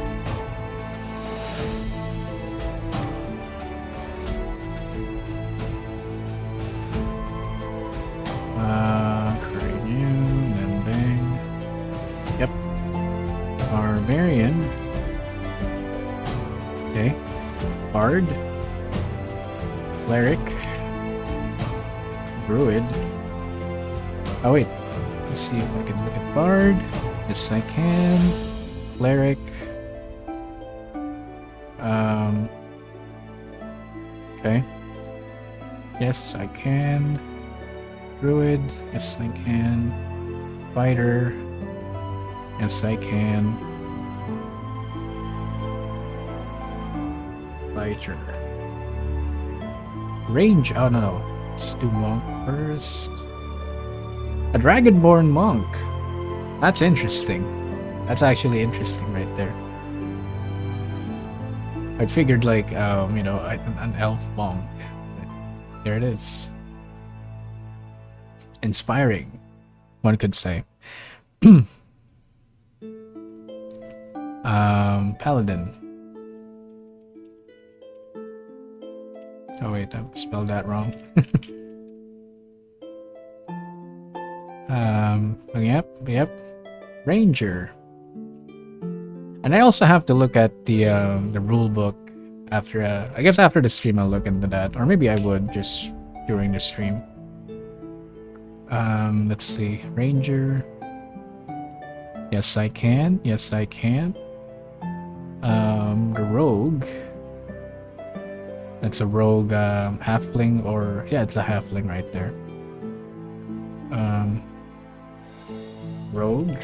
Create new, then bang. Yep. Barbarian. Okay. Bard. Cleric. Druid. Oh wait. Let's see if I can look at Bard. Yes, I can. Cleric. Okay. Yes, I can. Druid. Yes, I can. Fighter. Yes, I can. Fighter. Range. Oh no. Let's do monk first. A dragonborn monk. That's interesting. That's actually interesting right there. I figured like, you know, an elf monk. But there it is. Inspiring, one could say. Paladin. Oh wait, I spelled that wrong. Yep. Ranger. And I also have to look at the rule book after, I guess after the stream I'll look into that. Or maybe I would just during the stream. Let's see. Ranger. Yes, I can. Yes, I can. The rogue. That's a rogue halfling, or yeah, it's a halfling right there. Rogue.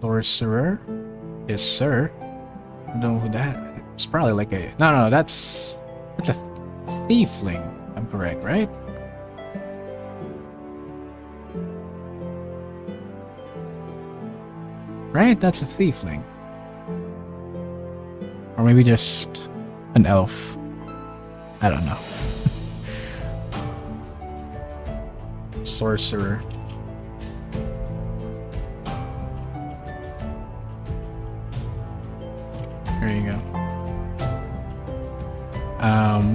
Sorcerer. Yes, sir. I don't know who that. It's probably like a no. That's a thiefling. I'm correct, right? Right, that's a thiefling. Or maybe just an elf. I don't know. Sorcerer. There you go.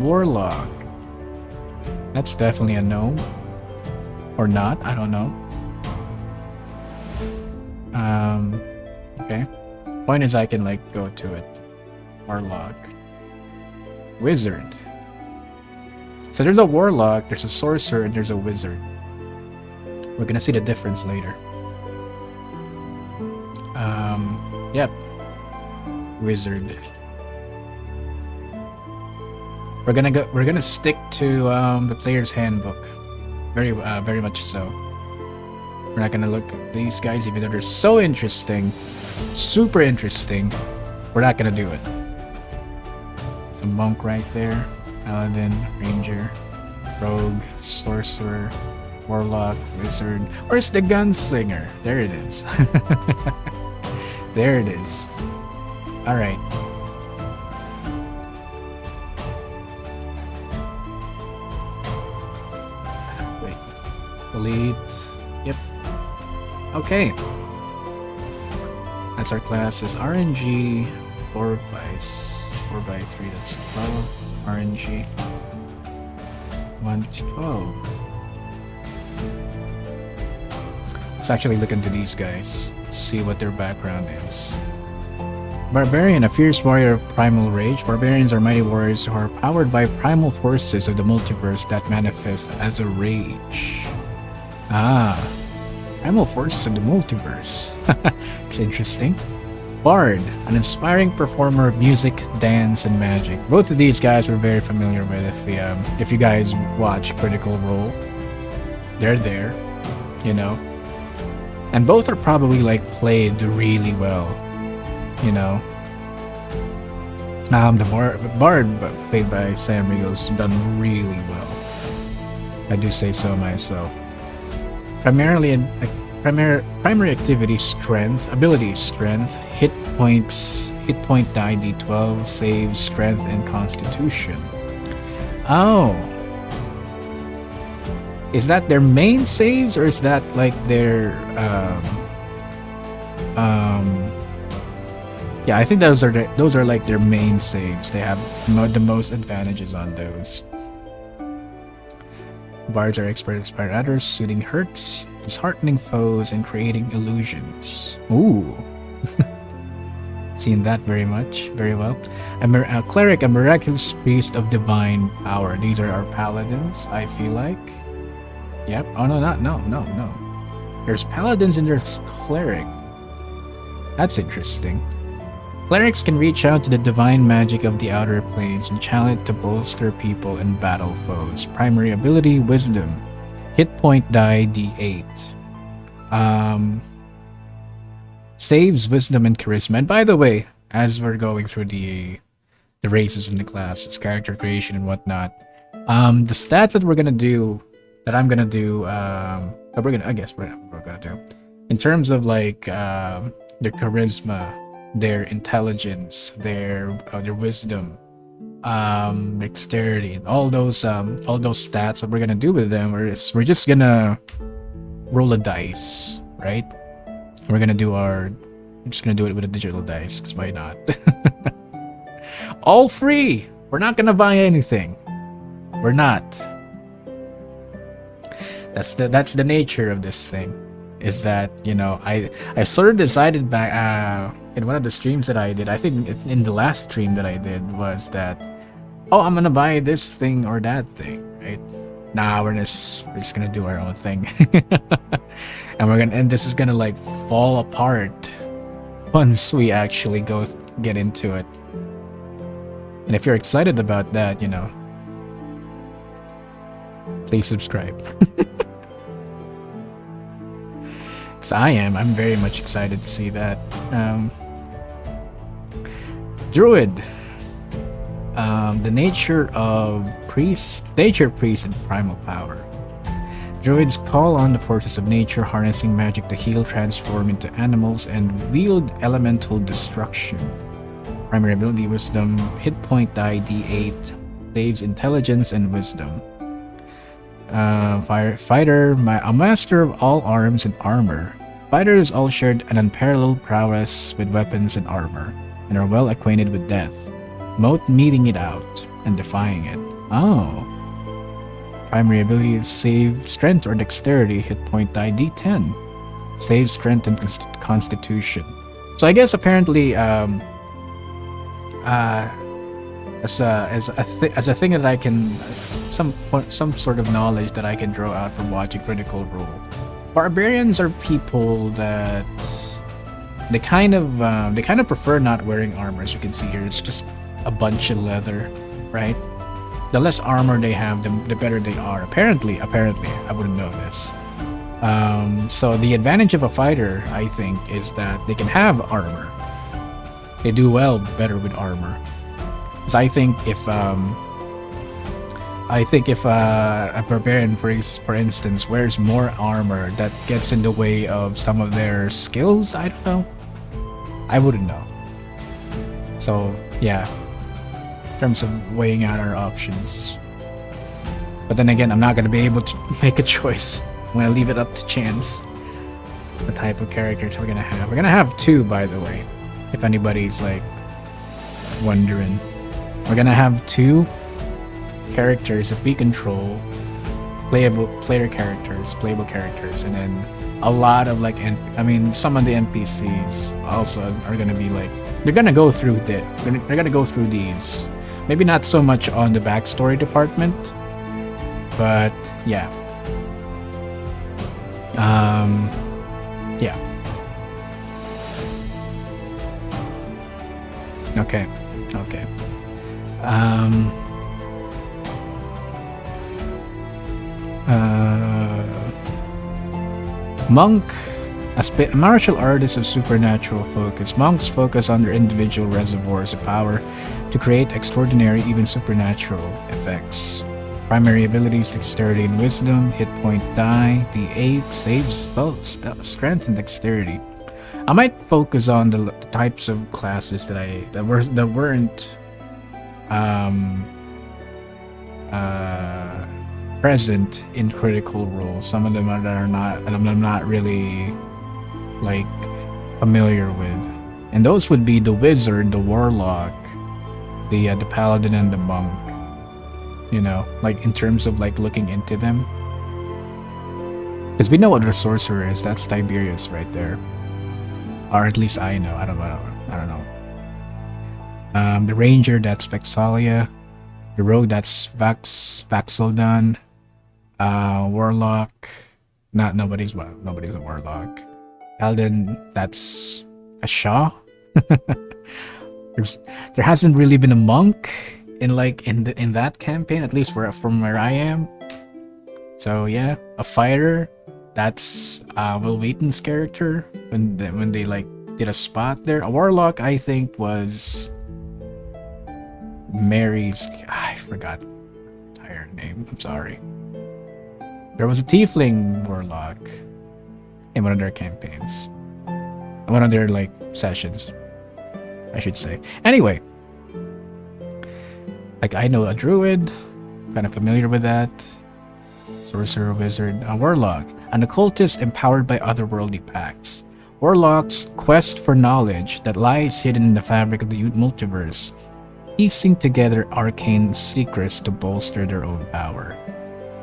Warlock. That's definitely a gnome. Or not, I don't know. Okay. Point is I can like go to it. Warlock. Wizard. So there's a warlock, there's a sorcerer, and there's a wizard. We're gonna see the difference later. Yep. Wizard. We're gonna stick to the player's handbook. Very much so. We're not gonna look at these guys, even though they're so interesting, super interesting. We're not gonna do it. It's a monk right there. Paladin, ranger, rogue, sorcerer, warlock, wizard. Where's the gunslinger? There it is. There it is. Alright. Wait. Delete. Yep. Okay. That's our classes. RNG 4x3, that's 12. RNG 1 to 12. Let's actually look into these guys, see what their background is. Barbarian, a fierce warrior of primal rage. Barbarians are mighty warriors who are powered by primal forces of the multiverse that manifest as a rage. Ah, primal forces of the multiverse. It's interesting. Bard, an inspiring performer of music, dance, and magic. Both of these guys we're very familiar with if you guys watch Critical Role. They're there, you know. And both are probably like played really well, you know. The Bard played by Sam Riegel's done really well. I do say so myself. Primarily in primary activity strength, ability strength, hit point die d12, saves, strength, and constitution. Oh. Is that their main saves, or is that like their yeah, I think those are like their main saves. They have the most advantages on those. Bards are expert at others, soothing hurts, disheartening foes, and creating illusions. Ooh. Seen that very well. A cleric, a miraculous priest of divine power. These are our paladins, I feel like. Yep. Oh no, no. There's paladins and there's clerics. That's interesting. Clerics can reach out to the divine magic of the outer planes and channel it to bolster people and battle foes. Primary ability, Wisdom. Hit point die, D8. Saves, Wisdom, and Charisma. And by the way, as we're going through the races and the classes, character creation and whatnot, the stats that we're gonna do, in terms of like their charisma, their intelligence, their wisdom, dexterity, and all those stats. What we're gonna do with them is we're just gonna roll a dice, right? We're gonna do I'm just gonna do it with a digital dice, because why not? All free. We're not gonna buy anything. We're not. That's the nature of this thing. Is that, you know, I sort of decided back in one of the streams that I did. I think it's in the last stream that I did, was that, oh, I'm gonna buy this thing or that thing, right? Nah, we're just gonna do our own thing. and this is gonna like fall apart once we actually get into it. And if you're excited about that, you know, please subscribe. Because I'm very much excited to see that. Druid. The nature priest and primal power. Druids call on the forces of nature, harnessing magic to heal, transform into animals, and wield elemental destruction. Primary ability, Wisdom. Hit point die, D8. Saves, Intelligence, and Wisdom. Fighter, a master of all arms and armor. Fighters all shared an unparalleled prowess with weapons and armor, and are well acquainted with death, both meeting it out and defying it. Oh. Primary ability is Save, Strength, or Dexterity. Hit point die, D10. Save, Strength, and Constitution. So I guess apparently, as a thing that I can, some sort of knowledge that I can draw out from watching Critical Role. Barbarians are people that they kind of prefer not wearing armor. As you can see here, it's just a bunch of leather, right? The less armor they have, the better they are. Apparently, I wouldn't know this. So the advantage of a fighter, I think, is that they can have armor. They do better with armor. Because I think if a barbarian, for instance, wears more armor, that gets in the way of some of their skills. I don't know. I wouldn't know. So yeah, in terms of weighing out our options. But then again, I'm not gonna be able to make a choice. I'm gonna leave it up to chance. The type of characters we're gonna have. We're gonna have two, by the way. If anybody's like wondering, we're gonna have two characters that we control, playable characters, and then a lot of like some of the NPCs also are gonna be like, they're gonna go through these. Maybe not so much on the backstory department, but yeah. Yeah. Okay. Monk, a martial artist of supernatural focus. Monks focus on their individual reservoirs of power to create extraordinary, even supernatural effects. Primary abilities, Dexterity and Wisdom. Hit point die, D8. Saves, Strength, and Dexterity. I might focus on the types of classes that weren't present in Critical Role. Some of them are not, and I'm not really like familiar with. And those would be the Wizard, the Warlock, the Paladin, and the Monk. you know, like in terms of like looking into them. Because we know what the sorcerer is. That's Tiberius right there, or at least I know. I don't know. The ranger, that's Vexalia. The rogue, that's Vaxildan. Warlock, nobody's a warlock. Paladin, that's a Shaw. There hasn't really been a monk in that campaign, at least from where I am. So yeah, a fighter, that's Will Wheaton's character when they like did a spot there. A warlock, I think, was Mary's. I forgot her name. I'm sorry. There was a tiefling warlock in one of their campaigns, one of their like sessions, I should say. Anyway, like I know a druid, kind of familiar with that. Sorcerer, wizard, a warlock, an occultist empowered by otherworldly pacts. Warlocks quest for knowledge that lies hidden in the fabric of the multiverse, piecing together arcane secrets to bolster their own power.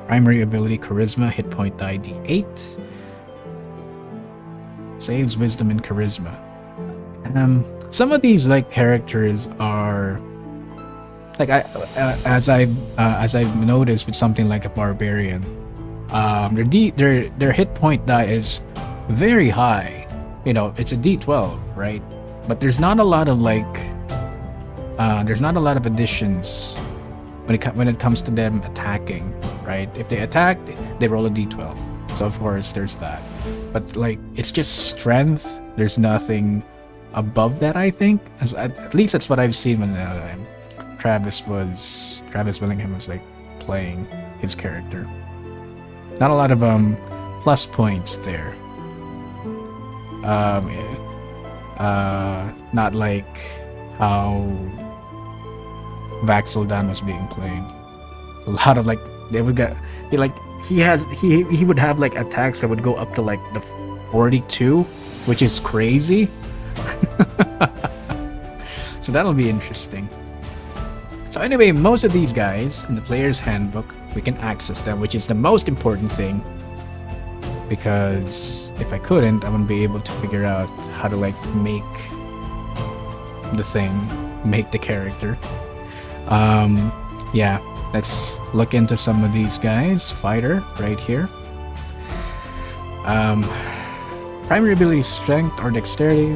Primary ability charisma, hit point die d8. Saves wisdom and charisma. Some of these like characters are like as I've noticed with something like a barbarian, their hit point die is very high. You know, it's a d12, right? But there's not a lot of additions when it comes to them attacking, right? If they attack, they roll a d12. So of course there's that. But like it's just strength. There's nothing above that, I think. At least that's what I've seen when Travis Willingham was like playing his character. Not a lot of plus points there. Not like how Vaxildan was being played. A lot of like he would have like attacks that would go up to like the 42, which is crazy. So that'll be interesting. So anyway, most of these guys in the player's handbook, we can access them, which is the most important thing. Because if I couldn't, I wouldn't be able to figure out how to like make the character. Yeah, let's look into some of these guys. Fighter, right here. Primary ability, strength or dexterity.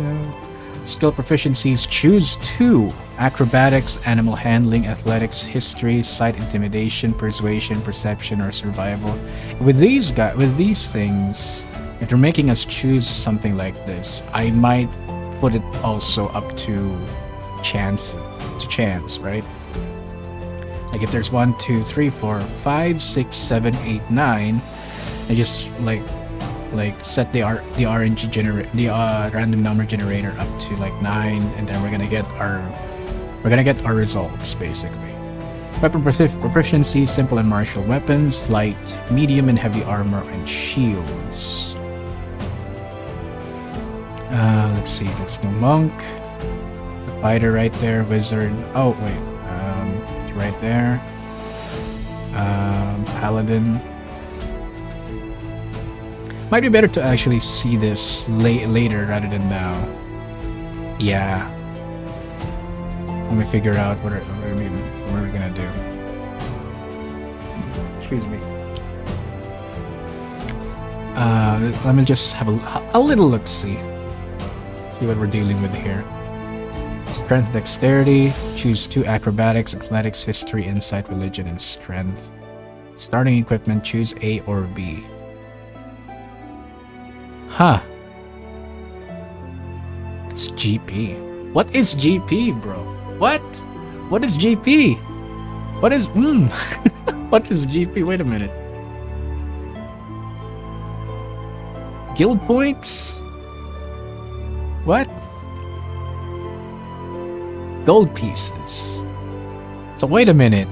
Skill proficiencies, choose 2. Acrobatics, animal handling, athletics, history, sight, intimidation, persuasion, perception, or survival. With these things, if they're making us choose something like this, I might put it also up to chance, right? Like if there's 1, 2, 3, 4, 5, 6, 7, 8, 9, I just like set the RNG random number generator up to like 9, and then we're gonna get our results basically. Weapon proficiency, simple and martial weapons, light, medium, and heavy armor and shields. Let's see. Let's go monk, the fighter right there, wizard. Oh wait, right there. Paladin. Might be better to actually see this later rather than now. Yeah. Let me figure out what we're gonna do. Excuse me. Let me just have a little look-see. See what we're dealing with here. Strength, dexterity. Choose 2 acrobatics, athletics, history, insight, religion, and strength. Starting equipment. Choose A or B. Huh. It's GP. What is GP, bro? What? What is GP? What is what is GP? Wait a minute. Guild points? What? Gold pieces. So wait a minute.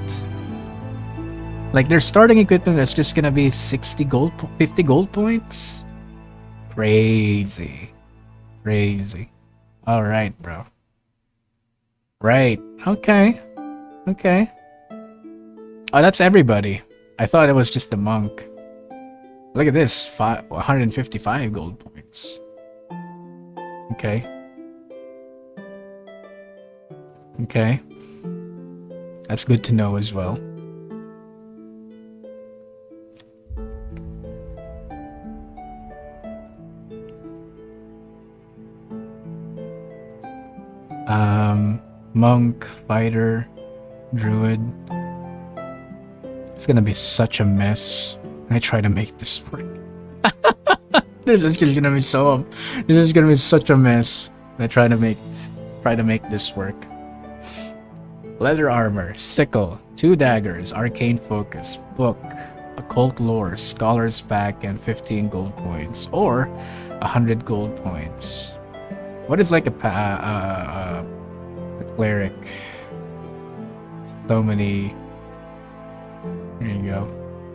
Like their starting equipment is just gonna be 50 gold points? Crazy. Alright, bro. Right. Okay. Oh, that's everybody. I thought it was just the monk. Look at this, 155 gold points. Okay. Okay. That's good to know as well. Monk, fighter, druid. It's gonna be such a mess. I try to make this work. This is just gonna be so. This is gonna be such a mess. I try to make this work. Leather armor, sickle, 2 daggers, arcane focus, book, occult lore, scholar's pack, and 15 gold points, or 100 gold points. What is like a cleric? So many. There you go.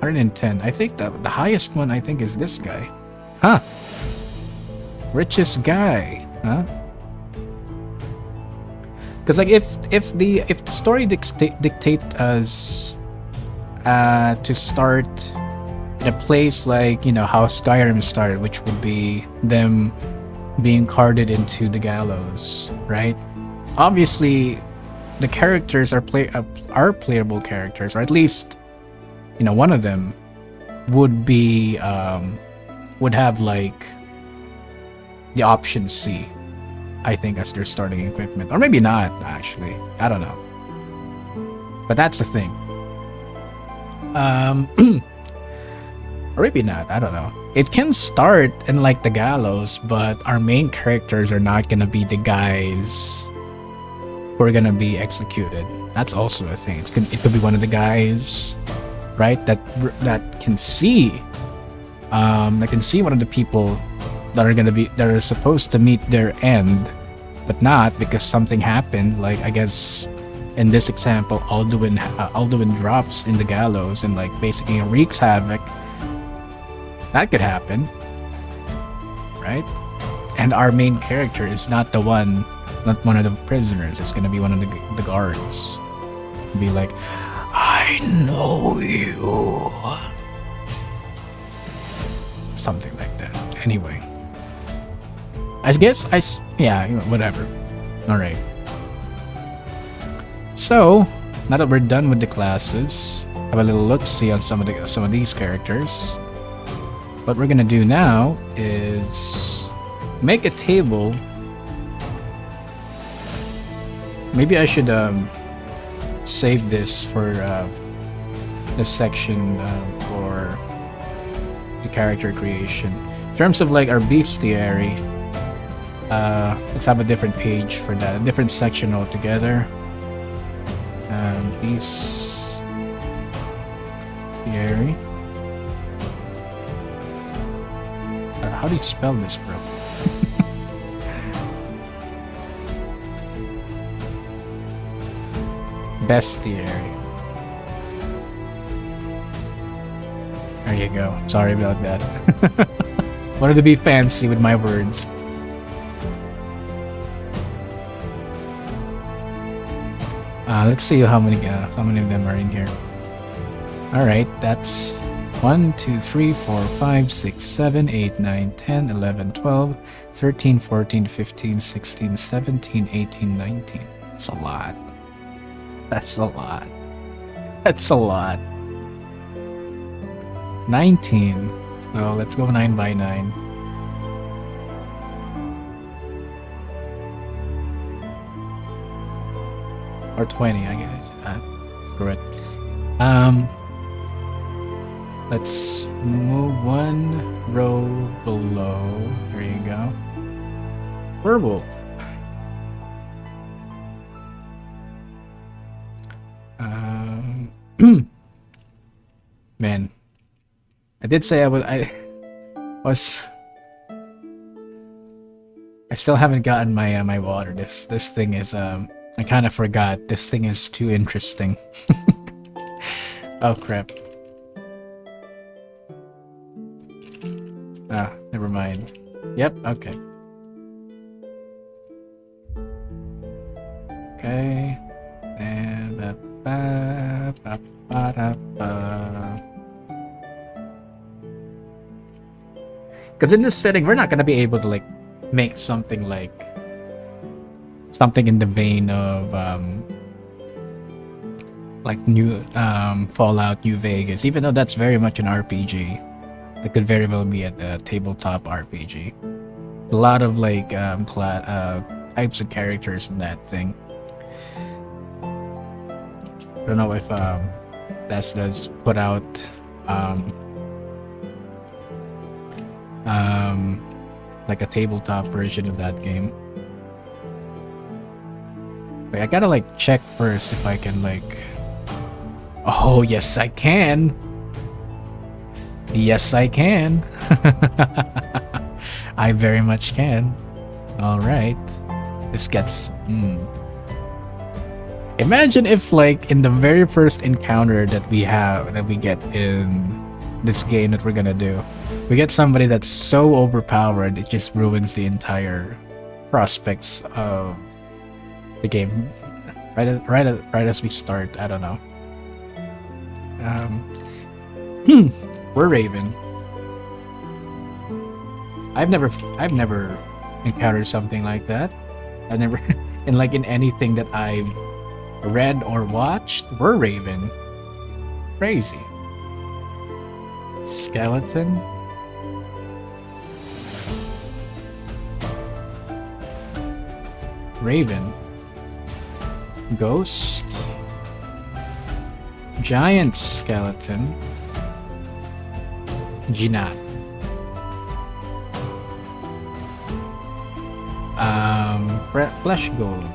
110. I think the highest one I think is this guy. Huh. Richest guy. Huh? Because like if the story dictate us to start in a place like, you know, how Skyrim started, which would be them being carted into the gallows, right? Obviously, the characters are playable characters, or at least, you know, one of them would be would have like the option C, I think, as their starting equipment, or maybe not actually. I don't know, but that's the thing. Or maybe not. I don't know. It can start in like the gallows, but our main characters are not gonna be the guys who are gonna be executed. That's also a thing. It could be one of the guys, right? That can see, one of the people that are supposed to meet their end, but not because something happened. Like, I guess in this example, Alduin drops in the gallows and like basically wreaks havoc. That could happen, right? And our main character is not one of the prisoners. It's gonna be one of the guards. Be like, I know you. Something like that. Anyway. I guess yeah, whatever. Alright. So, now that we're done with the classes, have a little look-see on some of these characters. What we're gonna do now is make a table. Maybe I should save this for this section for the character creation. In terms of like our bestiary, let's have a different page for that, a different section altogether. Bestiary. How do you spell this, bro? Bestiary. There you go. Sorry about that. Wanted to be fancy with my words. Let's see how many of them are in here. All right, that's 1, 2, 3, 4, 5, 6, 7, 8, 9, 10, 11, 12, 13, 14, 15, 16, 17, 18, 19. That's a lot. That's a lot. That's a lot. 19. So let's go 9 by 9. Or 20, I guess. Screw it. Let's move 1 row below. There you go. Werewolf. Man, I did say I still haven't gotten my my water. This thing is I kind of forgot. This thing is too interesting. Oh crap. Ah, never mind. Yep, okay. Okay. And that Ba, ba, ba, da, ba. Because in this setting, we're not gonna be able to like make something like something in the vein of like new Fallout New Vegas, even though that's very much an RPG. It could very well be a tabletop RPG. A lot of like types of characters in that thing. I don't know if Bethesda's put out like a tabletop version of that game. Wait, I gotta like check first if I can like. Oh yes, I can. Yes, I can. I very much can. All right. This gets. Imagine if, like, in the very first encounter that we get in this game that we're gonna do, we get somebody that's so overpowered it just ruins the entire prospects of the game. Right as we start. I don't know. We're Raven. I've never encountered something like that. I've never in anything that I've read or watched. We're Raven. Crazy. Skeleton. Raven. Ghost. Giant skeleton. Jinat. Flesh golem.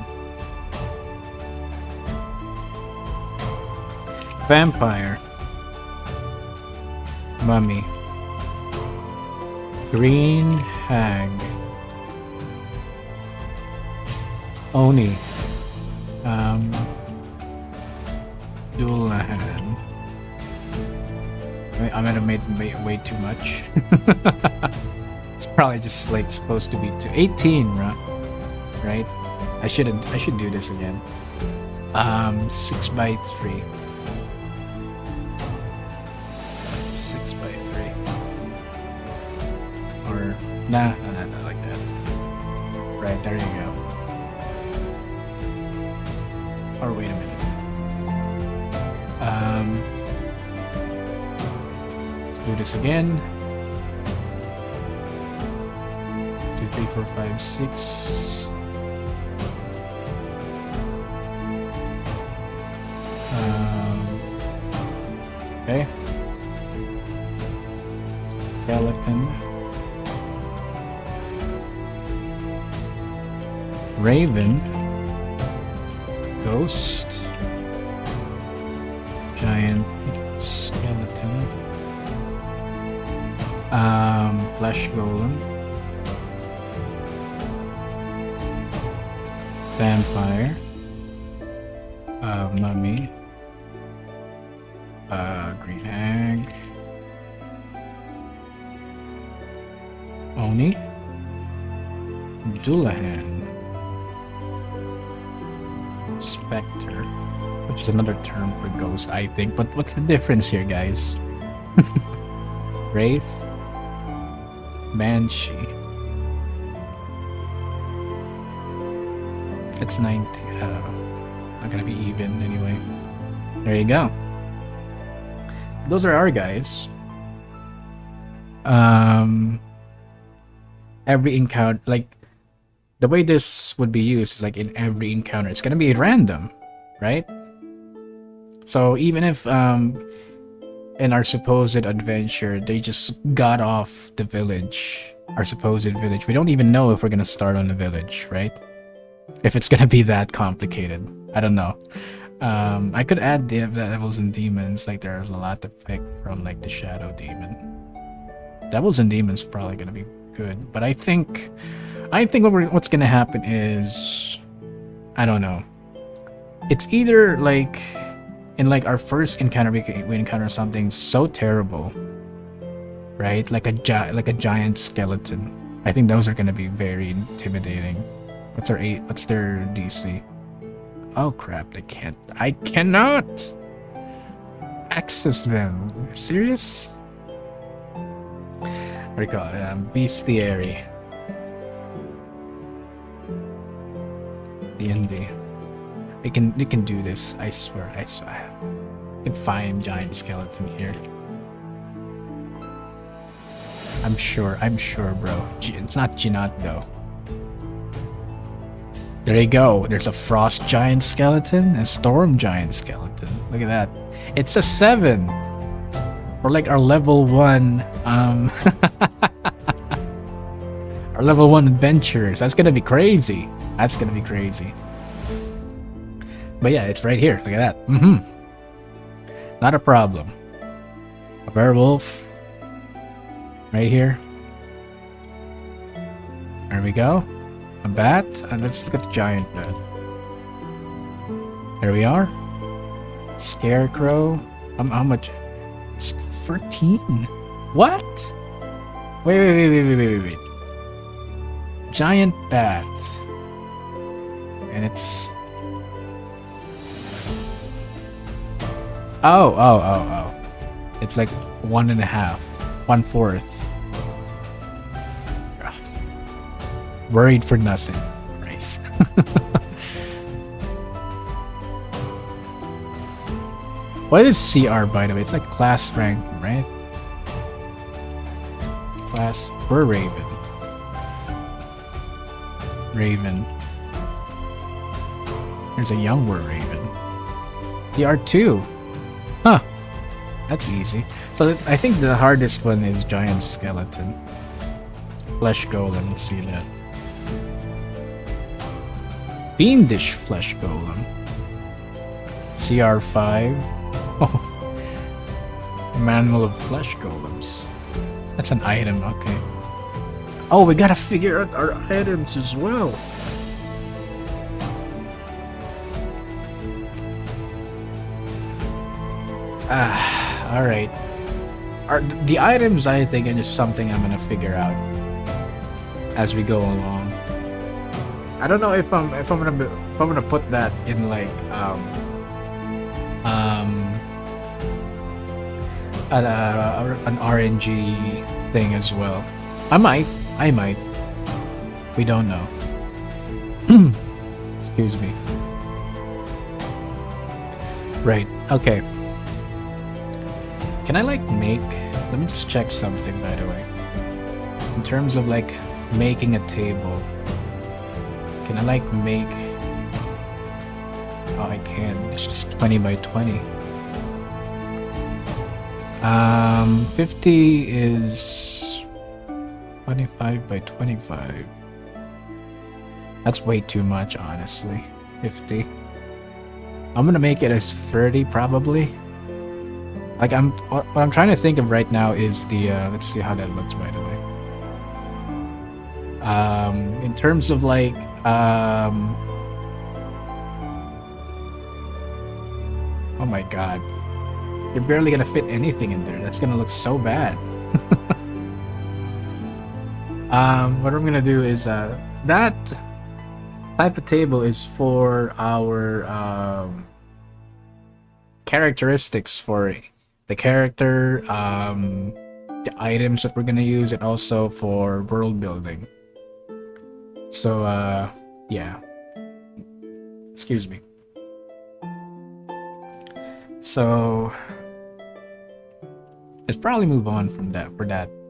Vampire. Mummy. Green hag. Oni. Dullahan. I might have made way too much. It's probably just like supposed to be 18, right? I should do this again. 6x3. 6x3. Or not like that. Right, there you go. Or wait a minute. Let's do this again. 2, 3, 4, 5, 6. Okay. Skeleton. Raven. Ghost. Giant skeleton. Flesh golem. Vampire. Mummy. Green hag. Oni. Dullahan. Spectre, which is another term for ghost, I think. But what's the difference here, guys? Wraith. Banshee. It's 90. Not gonna be even anyway. There you go. Those are our guys. Every encounter, like the way this would be used is like in every encounter, it's gonna be random, right? So even if in our supposed adventure they just got off the village, our supposed village, we don't even know if we're gonna start on the village, right? If it's gonna be that complicated, I don't know. I could add the devils and demons. Like there's a lot to pick from, like the shadow demon. Devils and demons probably gonna be good, but I think what's gonna happen is, I don't know. It's either like in like our first encounter we encounter something so terrible, right? Like a giant skeleton. I think those are gonna be very intimidating. What's their DC? Oh crap, I cannot access them. Serious? What do you call it? Bestiary. D&D. You can do this. I swear. You can find giant skeleton here. I'm sure, bro. It's not Ginat though. There you go. There's a frost giant skeleton, a storm giant skeleton. Look at that. It's a 7 for like our level 1 our level 1 adventurers. That's gonna be crazy. That's gonna be crazy. But yeah, it's right here. Look at that. Not a problem. A werewolf. Right here. There we go. A bat. And let's look at the giant bat. There we are. Scarecrow. How much? 13. What? Wait. Giant bat. And it's... Oh. It's like 1.5. 1/4. Worried for nothing. Nice. What is CR, by the way? It's like class ranking, right? Class. We're Raven. There's a young Were Raven. CR2. Huh. That's easy. So I think the hardest one is giant skeleton. Flesh golem. Let's see that. Fiendish flesh golem. CR5. Oh. Manual of flesh golems. That's an item, okay. Oh, we gotta figure out our items as well. Alright. The items, I think, are just something I'm gonna figure out as we go along. I don't know if I'm gonna put that in like an RNG thing as well. I might. We don't know. Excuse me. Right. Okay. Can I like make? Let me just check something, by the way. In terms of like making a table. Can I like make... Oh, I can. It's just 20 by 20. 50 is 25 by 25. That's way too much, honestly. 50. I'm gonna make it as 30, probably. Like what I'm trying to think of right now is the let's see how that looks, by the way. In terms of like oh my god, you're barely gonna fit anything in there. That's gonna look so bad. What I'm gonna do is that type of table is for our characteristics for the character, the items that we're gonna use, and also for world building. So yeah, excuse me. So let's probably move on from that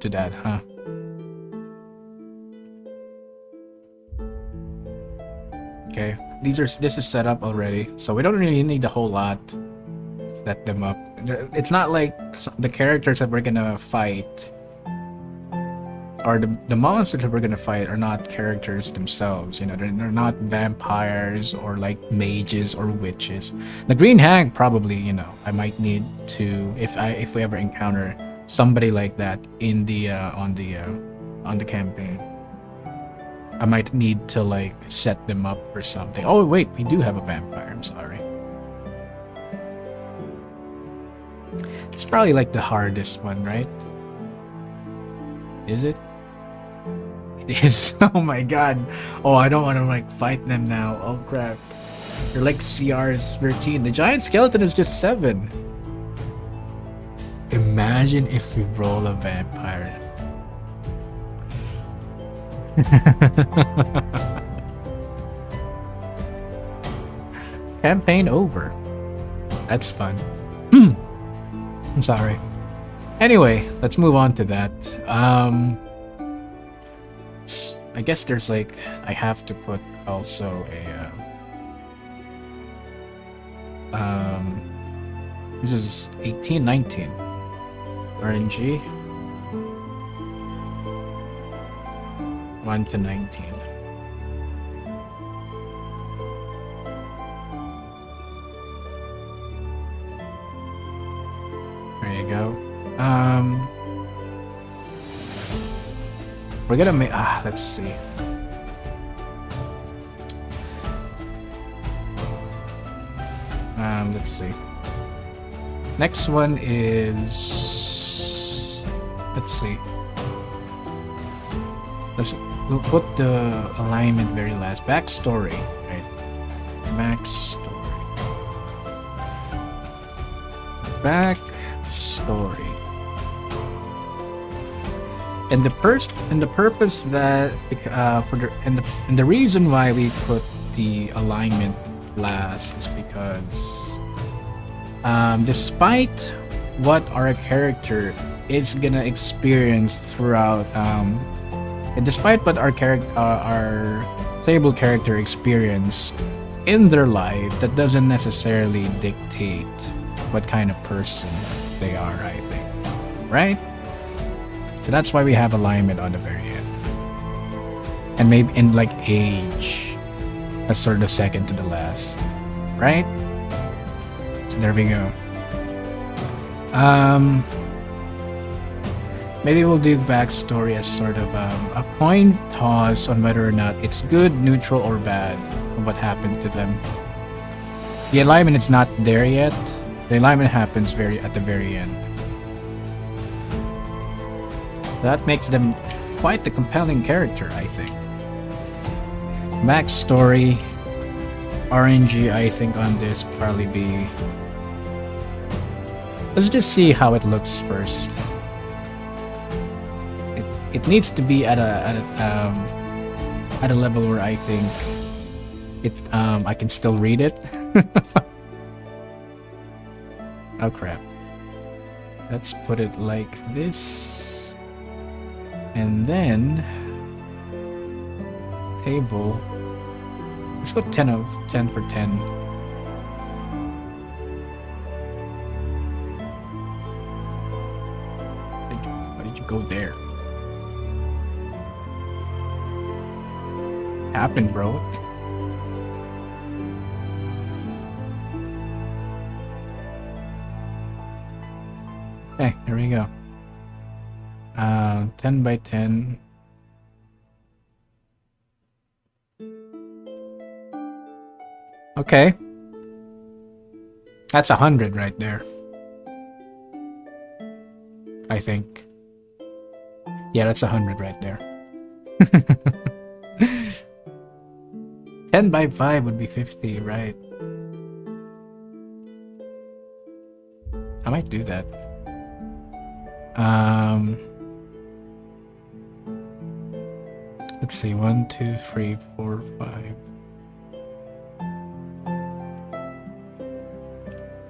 to that, huh? Okay, this is set up already, so we don't really need a whole lot. Set them up. It's not like the characters that we're gonna fight, or the monsters that we're gonna fight are not characters themselves. You know, they're not vampires or like mages or witches. The Green Hag probably, you know, I might need to, if we ever encounter somebody like that in the on the campaign, I might need to like set them up or something. Oh wait, we do have a vampire. I'm sorry. It's probably like the hardest one, right? Is it? It is. Oh my god. Oh, I don't want to like fight them now. Oh crap. You're like CR is 13. The giant skeleton is just 7. Imagine if we roll a vampire. Campaign over. That's fun. I'm sorry. Anyway, let's move on to that. I guess there's like, I have to put also a this is 18, 19 RNG 1 to 19. There you go. We're gonna make, let's see. Let's see. Next one is, let's see. We'll put the alignment very last. Backstory, right? Backstory. And the purpose that and the reason why we put the alignment last is because despite what our character is gonna experience throughout and despite what our playable character experience in their life, that doesn't necessarily dictate what kind of person they are, I think. Right? So that's why we have alignment on the very end. And maybe in like age, that's sort of the second to the last. Right? So there we go. Maybe we'll do backstory as sort of a coin toss on whether or not it's good, neutral, or bad of what happened to them. The alignment is not there yet. The alignment happens at the very end. That makes them quite the compelling character, I think. Backstory, RNG, I think on this probably be. Let's just see how it looks first. It needs to be at a level where I think I can still read it. Oh crap. Let's put it like this. And then table. Let's go 10 for 10. Why did you go there? Happened, bro. Okay, here we go. 10 by 10. Okay. That's 100 right there. I think. Yeah, that's 100 right there. 10 by 5 would be 50, right? I might do that. Let's see, 1, 2, 3, 4, 5.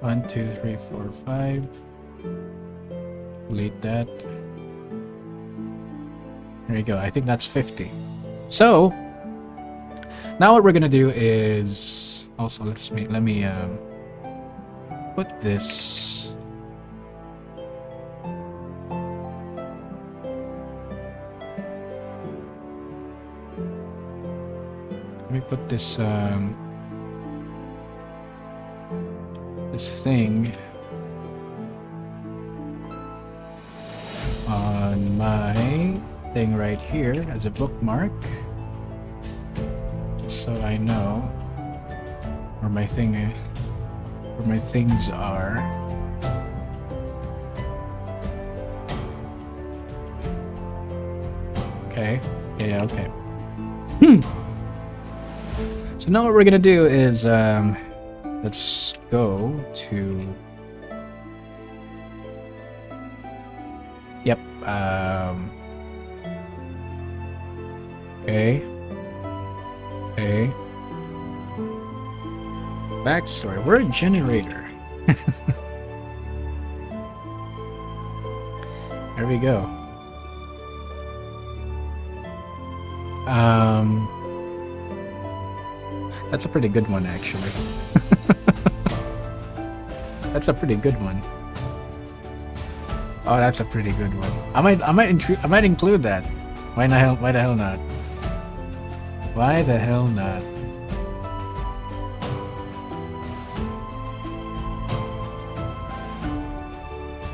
1, 2, 3, 4, 5. Delete that. There you go. I think that's 50. So now what we're gonna do is also let me put this. Let me put this this thing on my thing right here as a bookmark, just so I know where my things are. Okay. Yeah, okay. So So now what we're gonna do is let's go to yep okay backstory. We're a generator. There we go. That's a pretty good one, actually. That's a pretty good one. Oh, that's a pretty good one. I might include that. Why the hell not? Why the hell not?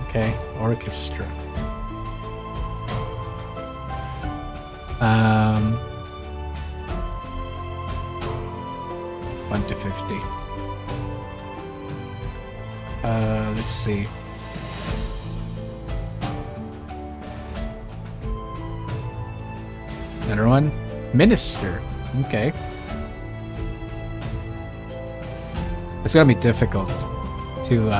Okay, orchestra. 1 to 50. Let's see. Another one. Minister. Okay. It's gonna be difficult to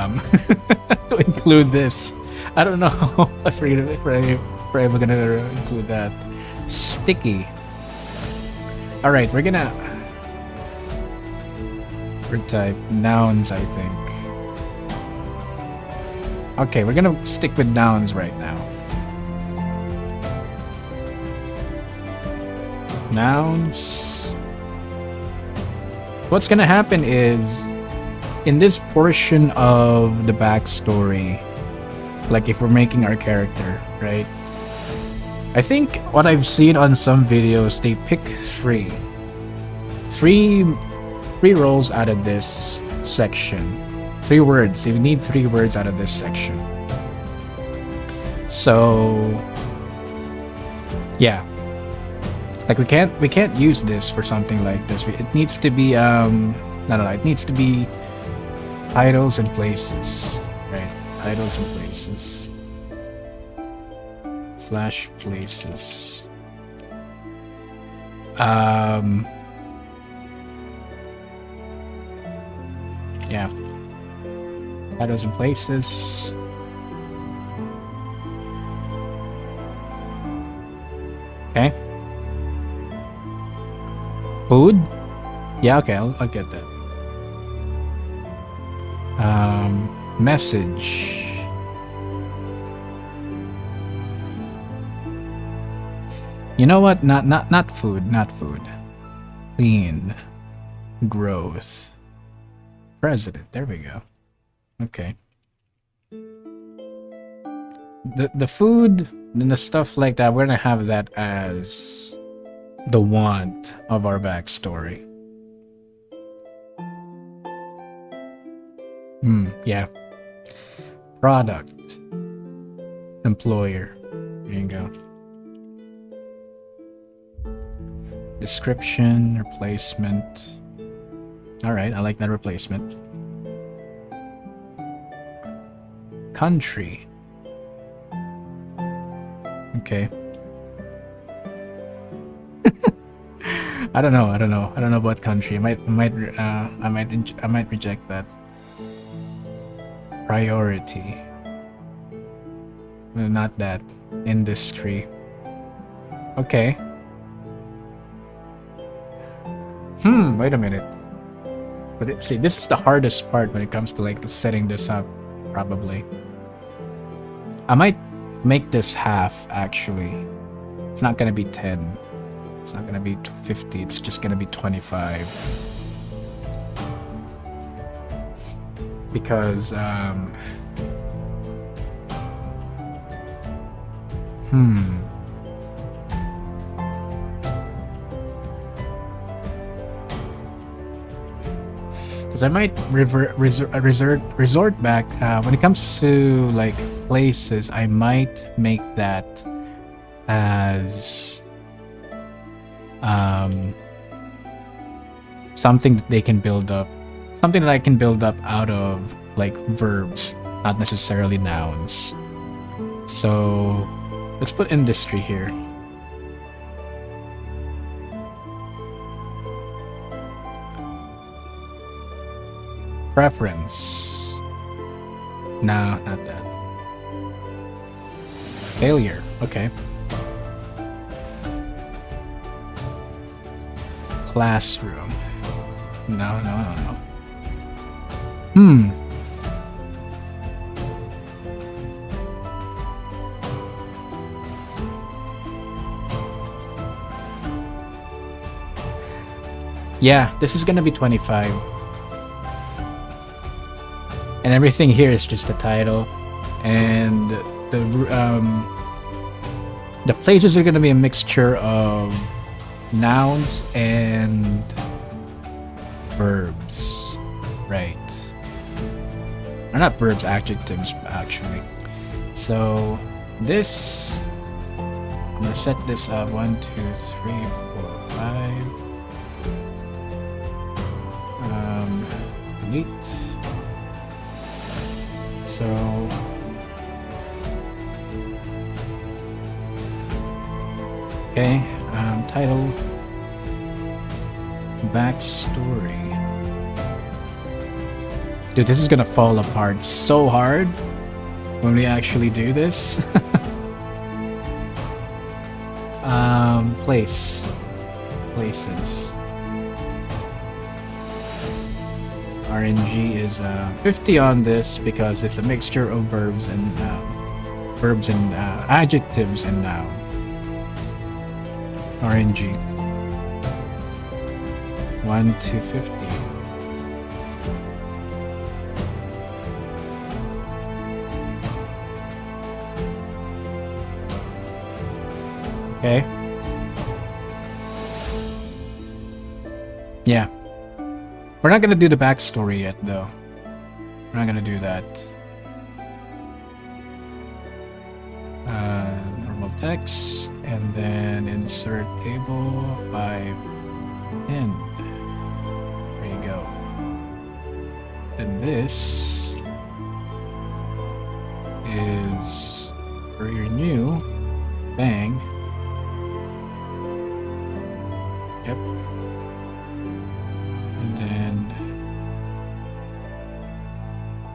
to include this. I don't know if we're ever gonna include that. Sticky. Alright, we're gonna type nouns, I think. Okay, we're gonna stick with nouns right now. Nouns. What's gonna happen is, in this portion of the backstory, like if we're making our character, right? I think what I've seen on some videos, they pick three roles out of this section. 3 words. You need 3 words out of this section. So yeah. Like we can't use this for something like this. It needs to be no, it needs to be titles and places. Right? Titles and places. / places. Yeah. Titles and places. Okay. Food? Yeah, okay, I'll get that. Message. You know what? Not food. Clean. Growth. President. There we go. Okay. The food and the stuff like that, we're gonna have that as the want of our backstory. Yeah. Product. Employer. There you go. Description, replacement. Alright, I like that replacement. Country. Okay. I don't know about country. I might reject that. Priority. Well, not that. Industry. Okay. Wait a minute. But see, this is the hardest part when it comes to like setting this up, probably. I might make this half, actually. It's not gonna be 10. It's not gonna be 50. It's just gonna be 25. Because, because I might resort back when it comes to like places. I might make that as something that they can build up, something that I can build up out of like verbs, not necessarily nouns. So let's put industry here. Preference. No, not that. Failure. Okay. Classroom. No. Yeah, this is gonna be 25. And everything here is just the title. And the places are gonna be a mixture of nouns and verbs. Right. Or not verbs, adjectives, actually. So this, I'm gonna set this up 1, 2, 3, 4, 5. Delete. So okay, title, backstory. Dude, this is gonna fall apart so hard when we actually do this. Places. RNG is 50 on this because it's a mixture of verbs and adjectives and noun. RNG 1 to 50. Okay. Yeah. We're not gonna do the backstory yet, though. We're not gonna do that. Normal text, and then insert table 5 in. There you go. And this is for your new bang. Yep. And then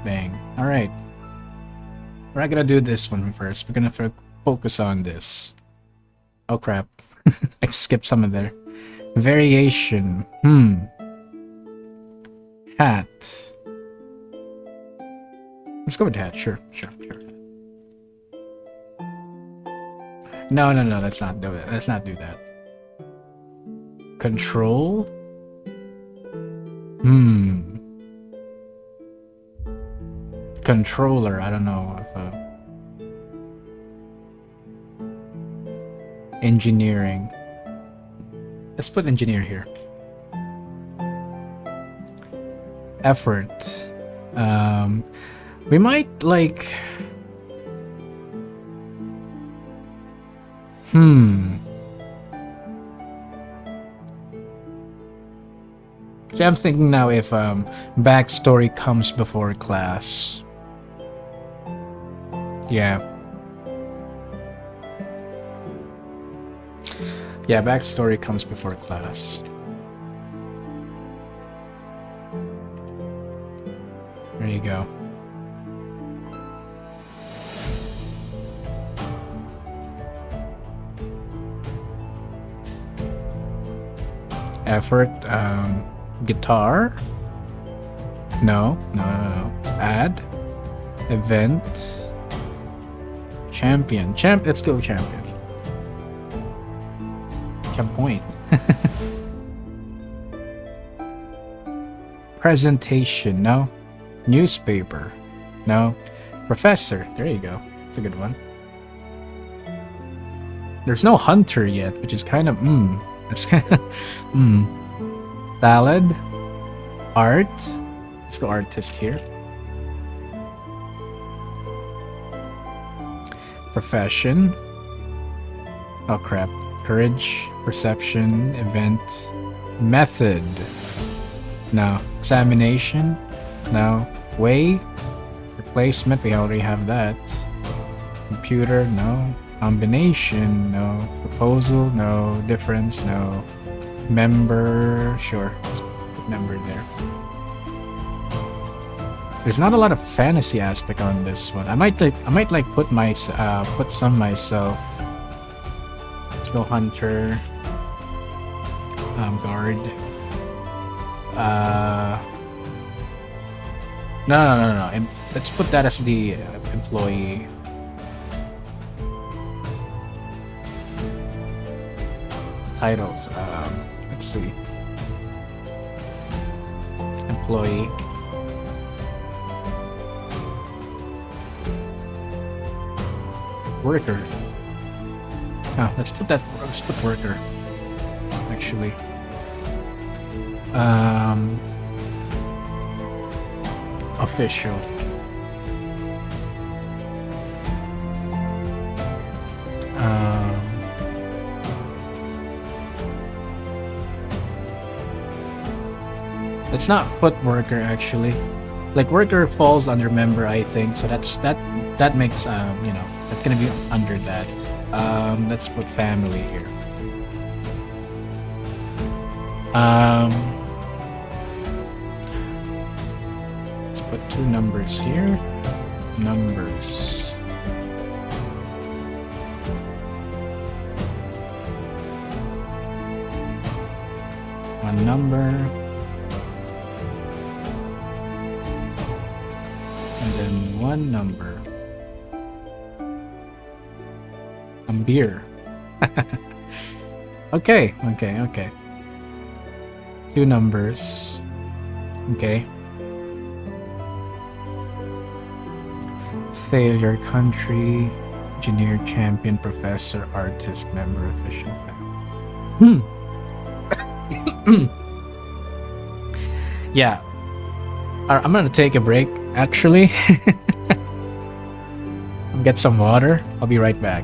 bang. All right. We're not gonna do this one first. We're gonna focus on this. Oh crap. I skipped some of there. Variation. Hat. Let's go with hat. Sure. No. Let's not do it. Let's not do that. Control. Controller. I don't know if engineering. Let's put engineer here. Effort. We might like. So I'm thinking now if backstory comes before class. Yeah. Yeah, backstory comes before class. There you go. Effort, guitar. No. Add. Event. Champion. Let's go champion. Point. Presentation. No. Newspaper. No. Professor. There you go. It's a good one. There's no hunter yet, which is kind of That's kind of Ballad. Art. Let's go artist here. Profession. Oh crap. Courage. Perception. Event. Method. No. Examination. No. Way. Replacement. We already have that. Computer. No. Combination. No. Proposal. No. Difference. No. Member. Sure. Let's put member there. There's not a lot of fantasy aspect on this one. I might like put some myself. Let's go hunter. Guard. No. Let's put that as the employee. Titles. Let's see. Employee. Worker. Let's put worker. Actually. Official. Let's not put worker actually. Like worker falls under member, I think. So that makes that's gonna be under that. Let's put family here. Let's put 2 numbers here. Numbers. One number. And then 1 number. Beer. Okay. 2 numbers. Okay. Failure, country, engineer, champion, professor, artist, member, official, family. Yeah. I'm gonna take a break, actually. Get some water. I'll be right back.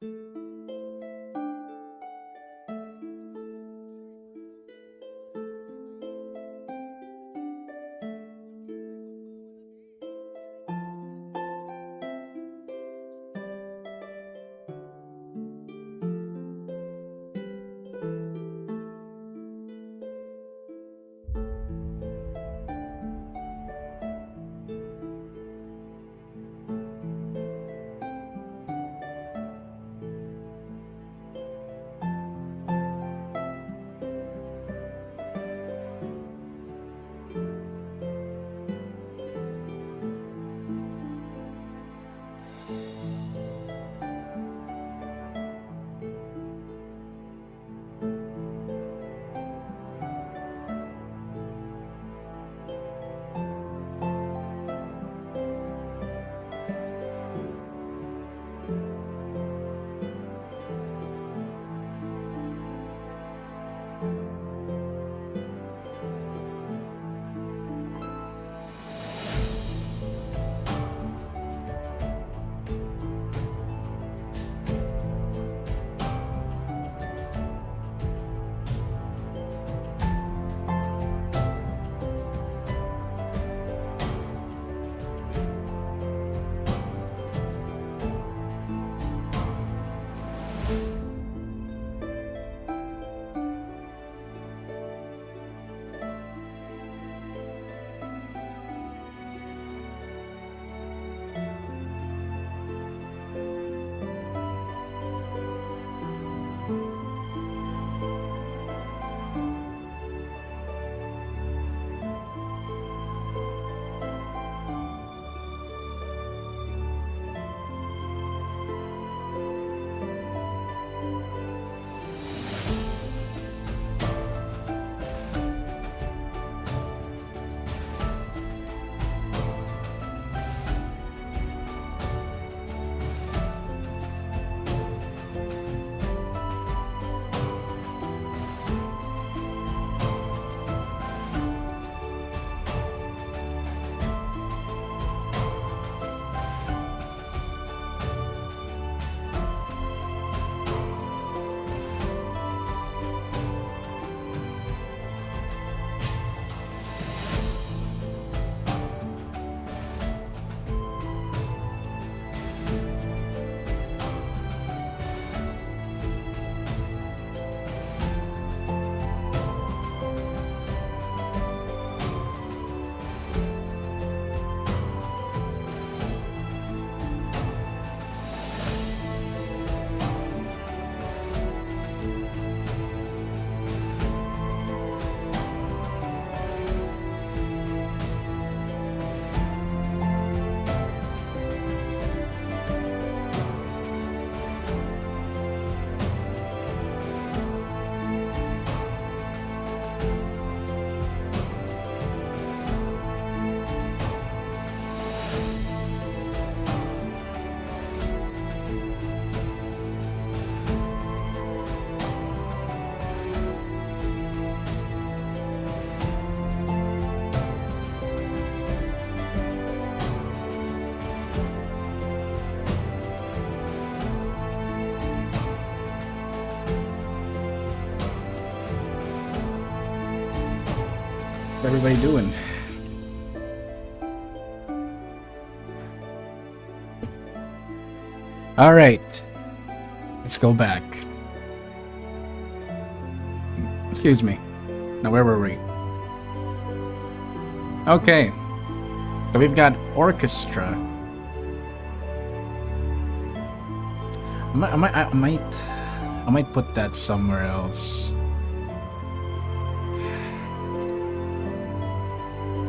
What's everybody doing? All right, let's go back. Excuse me. Now where were we? Okay, so we've got orchestra. I might put that somewhere else.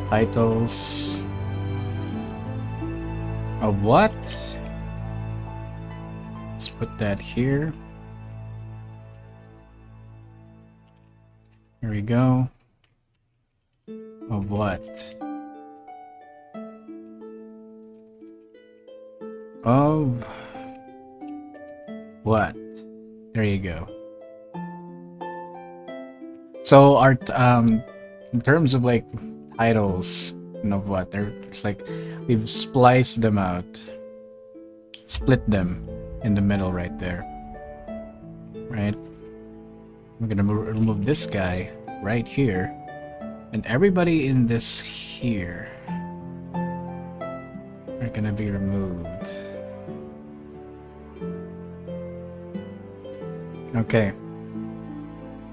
Titles of what? Let's put that here. Here we go. Of what? Of what? There you go. So our in terms of like titles and of what, they're it's like we've spliced them out, split them in the middle right there. Right? We're gonna remove this guy right here. And everybody in this here are gonna be removed. Okay.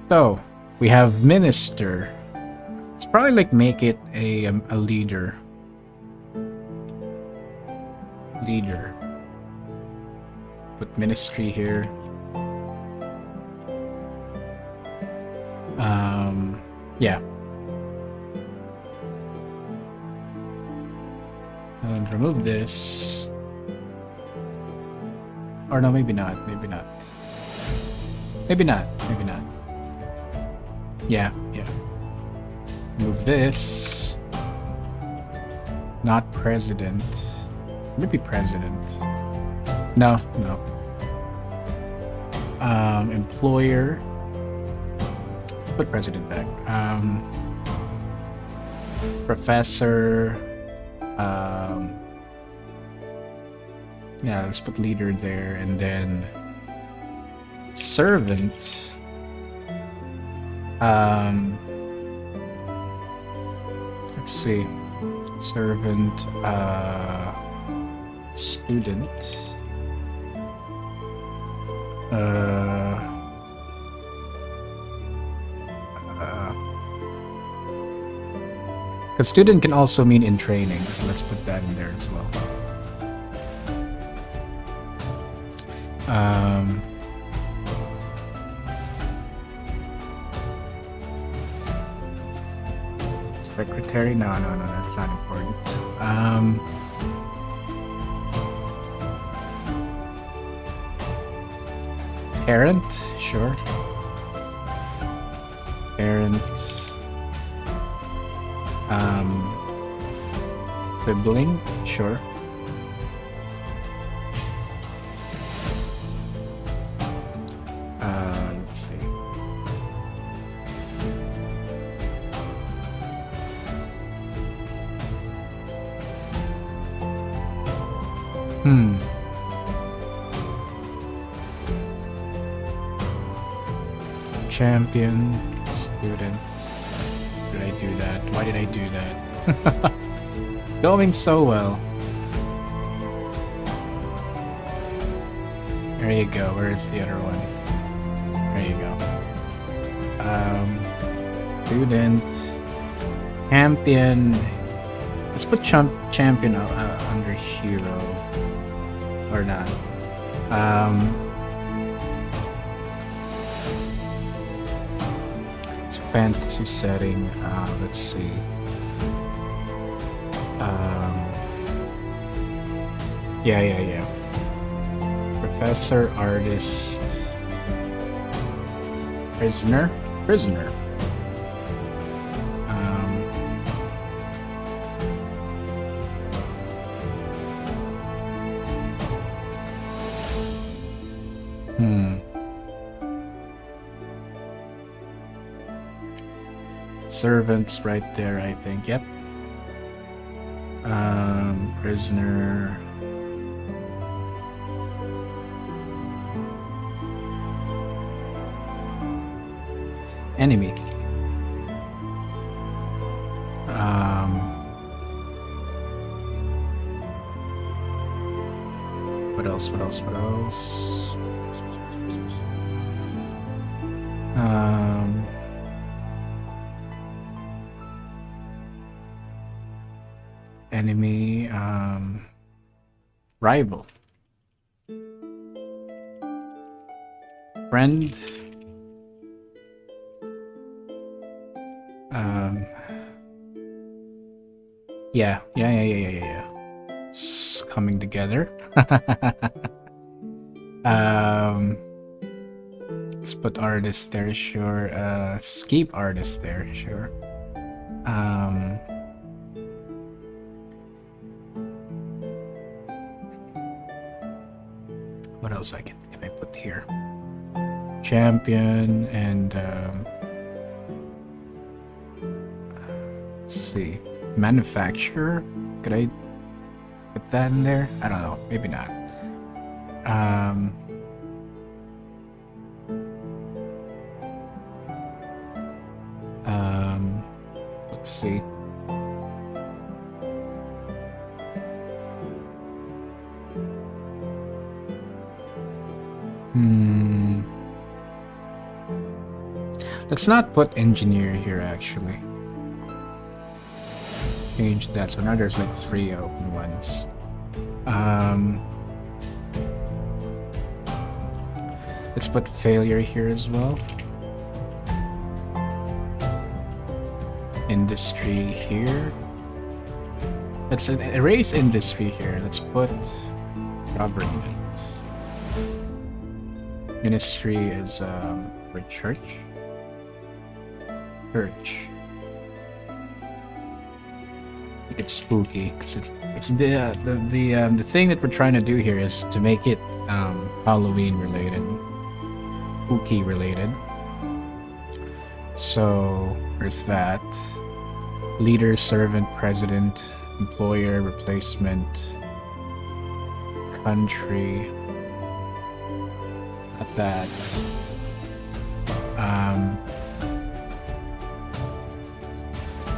So, we have Minister. Let's probably like make it a leader. Leader. Put Ministry here. Yeah. And remove this. Or no, maybe not. Maybe not. Maybe not. Maybe not. Yeah, yeah. Move this. Not president. Maybe president. No, no. Employer. Put president back. Professor. Yeah, let's put leader there, and then servant. Let's see. Servant, student. Because student can also mean in training, so let's put that in there as well. Secretary? No, that's not important. Parent? Sure. Parent. Sibling? Sure. Let's see. Champion, student. Did I do that? Why did I do that? Going so well. There you go. Where's the other one? There you go. Student. Champion. Let's put champion under hero. Or not. It's fantasy setting. Let's see. Yeah. Professor, artist, prisoner. Servants right there, I think. Yep. Prisoner. Enemy. What else? Enemy, rival. Friend. Yeah. It's coming together. Let's put artist there, sure. Keep artist there, sure. What else can I put here? Champion and let's see, manufacturer. Could I put that in there? I don't know. Maybe not. Um, let's see. Let's not put engineer here, actually. Change that, so now there's like 3 open ones. Let's put failure here as well. Industry here. Let's erase industry here. Let's put government. Ministry is for church. Church. It's spooky because it's the thing that we're trying to do here is to make it Halloween related, spooky related. So there's that. Leader, servant, president, employer, replacement, country. Not that.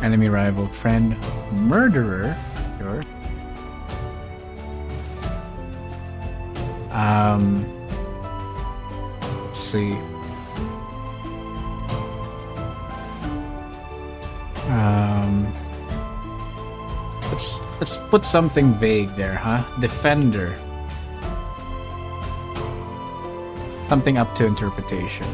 Enemy, rival, friend, murderer. Sure. Let's see. Let's put something vague there, huh? Defender. Something up to interpretation.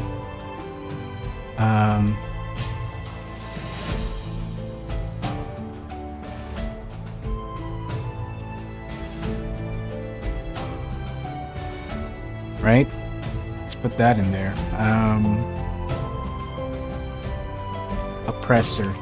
Right? Let's put that in there. Oppressor.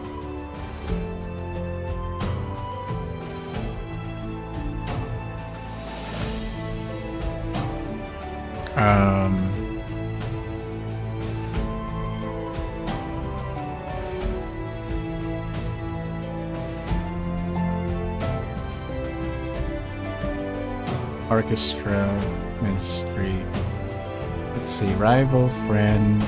Orchestra, ministry. Let's see, rival, friend.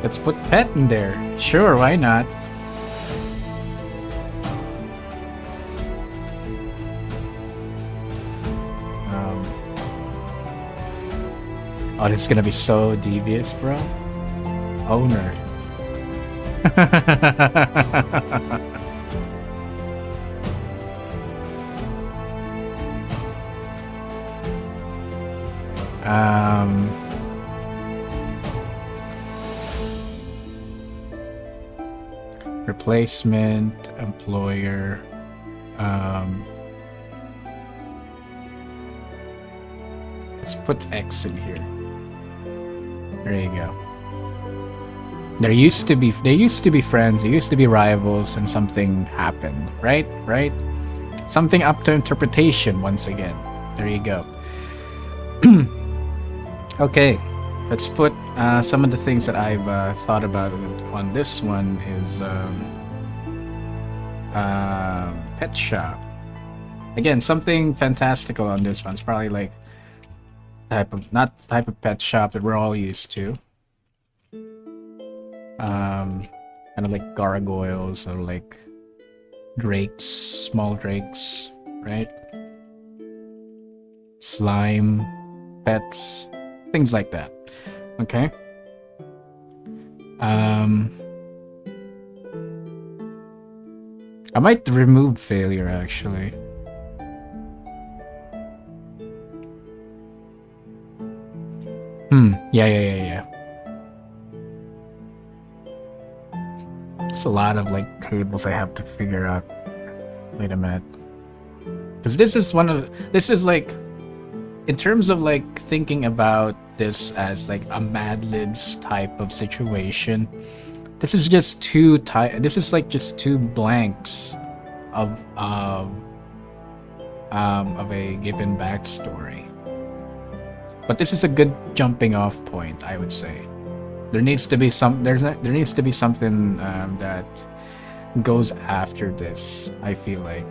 Let's put pet in there. Sure, why not? Oh, this is gonna be so devious, bro. Owner. Replacement, employer, let's put X in here. There you go. They used to be friends, they used to be rivals, and something happened, right? Right? Something up to interpretation once again. There you go. Okay, let's put some of the things that I've thought about on this one is pet shop. Again, something fantastical on this one. It's probably like not type of pet shop that we're all used to. Kind of like gargoyles or like drakes, small drakes, right? Slime, pets, things like that. Okay. I might remove failure actually. Yeah. It's a lot of like tables I have to figure out. Wait a minute. Because this is like, in terms of like thinking about this as like a Mad Libs type of situation, this is just this is like just two blanks of a given backstory. But this is a good jumping off point, I would say. There needs to be something that goes after this, I feel like.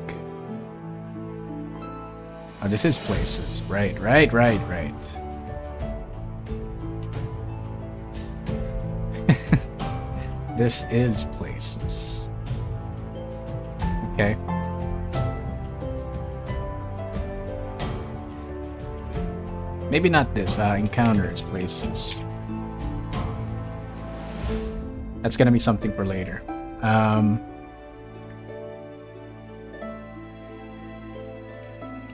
Oh, this is places. Right, right, right, right. This is places. Okay. Maybe not this. Encounters places. That's gonna be something for later.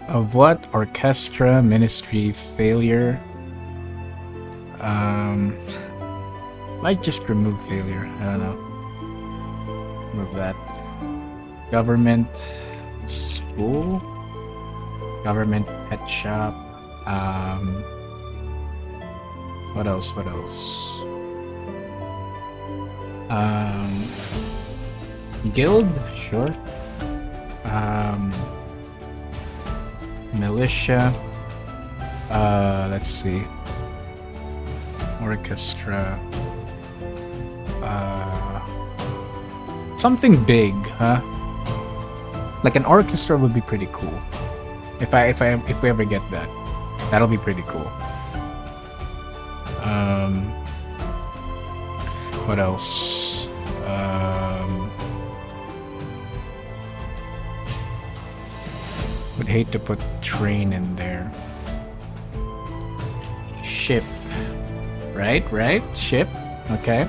Of what orchestra, ministry, failure? Might just remove failure. I don't know. Remove that. Government, school, government, pet shop. What else? What else? Guild, sure. Militia. Let's see. Orchestra. Something big, huh? Like an orchestra would be pretty cool. If we ever get that, that'll be pretty cool. What else? Would hate to put train in there. Ship. Right, right. Ship. Okay.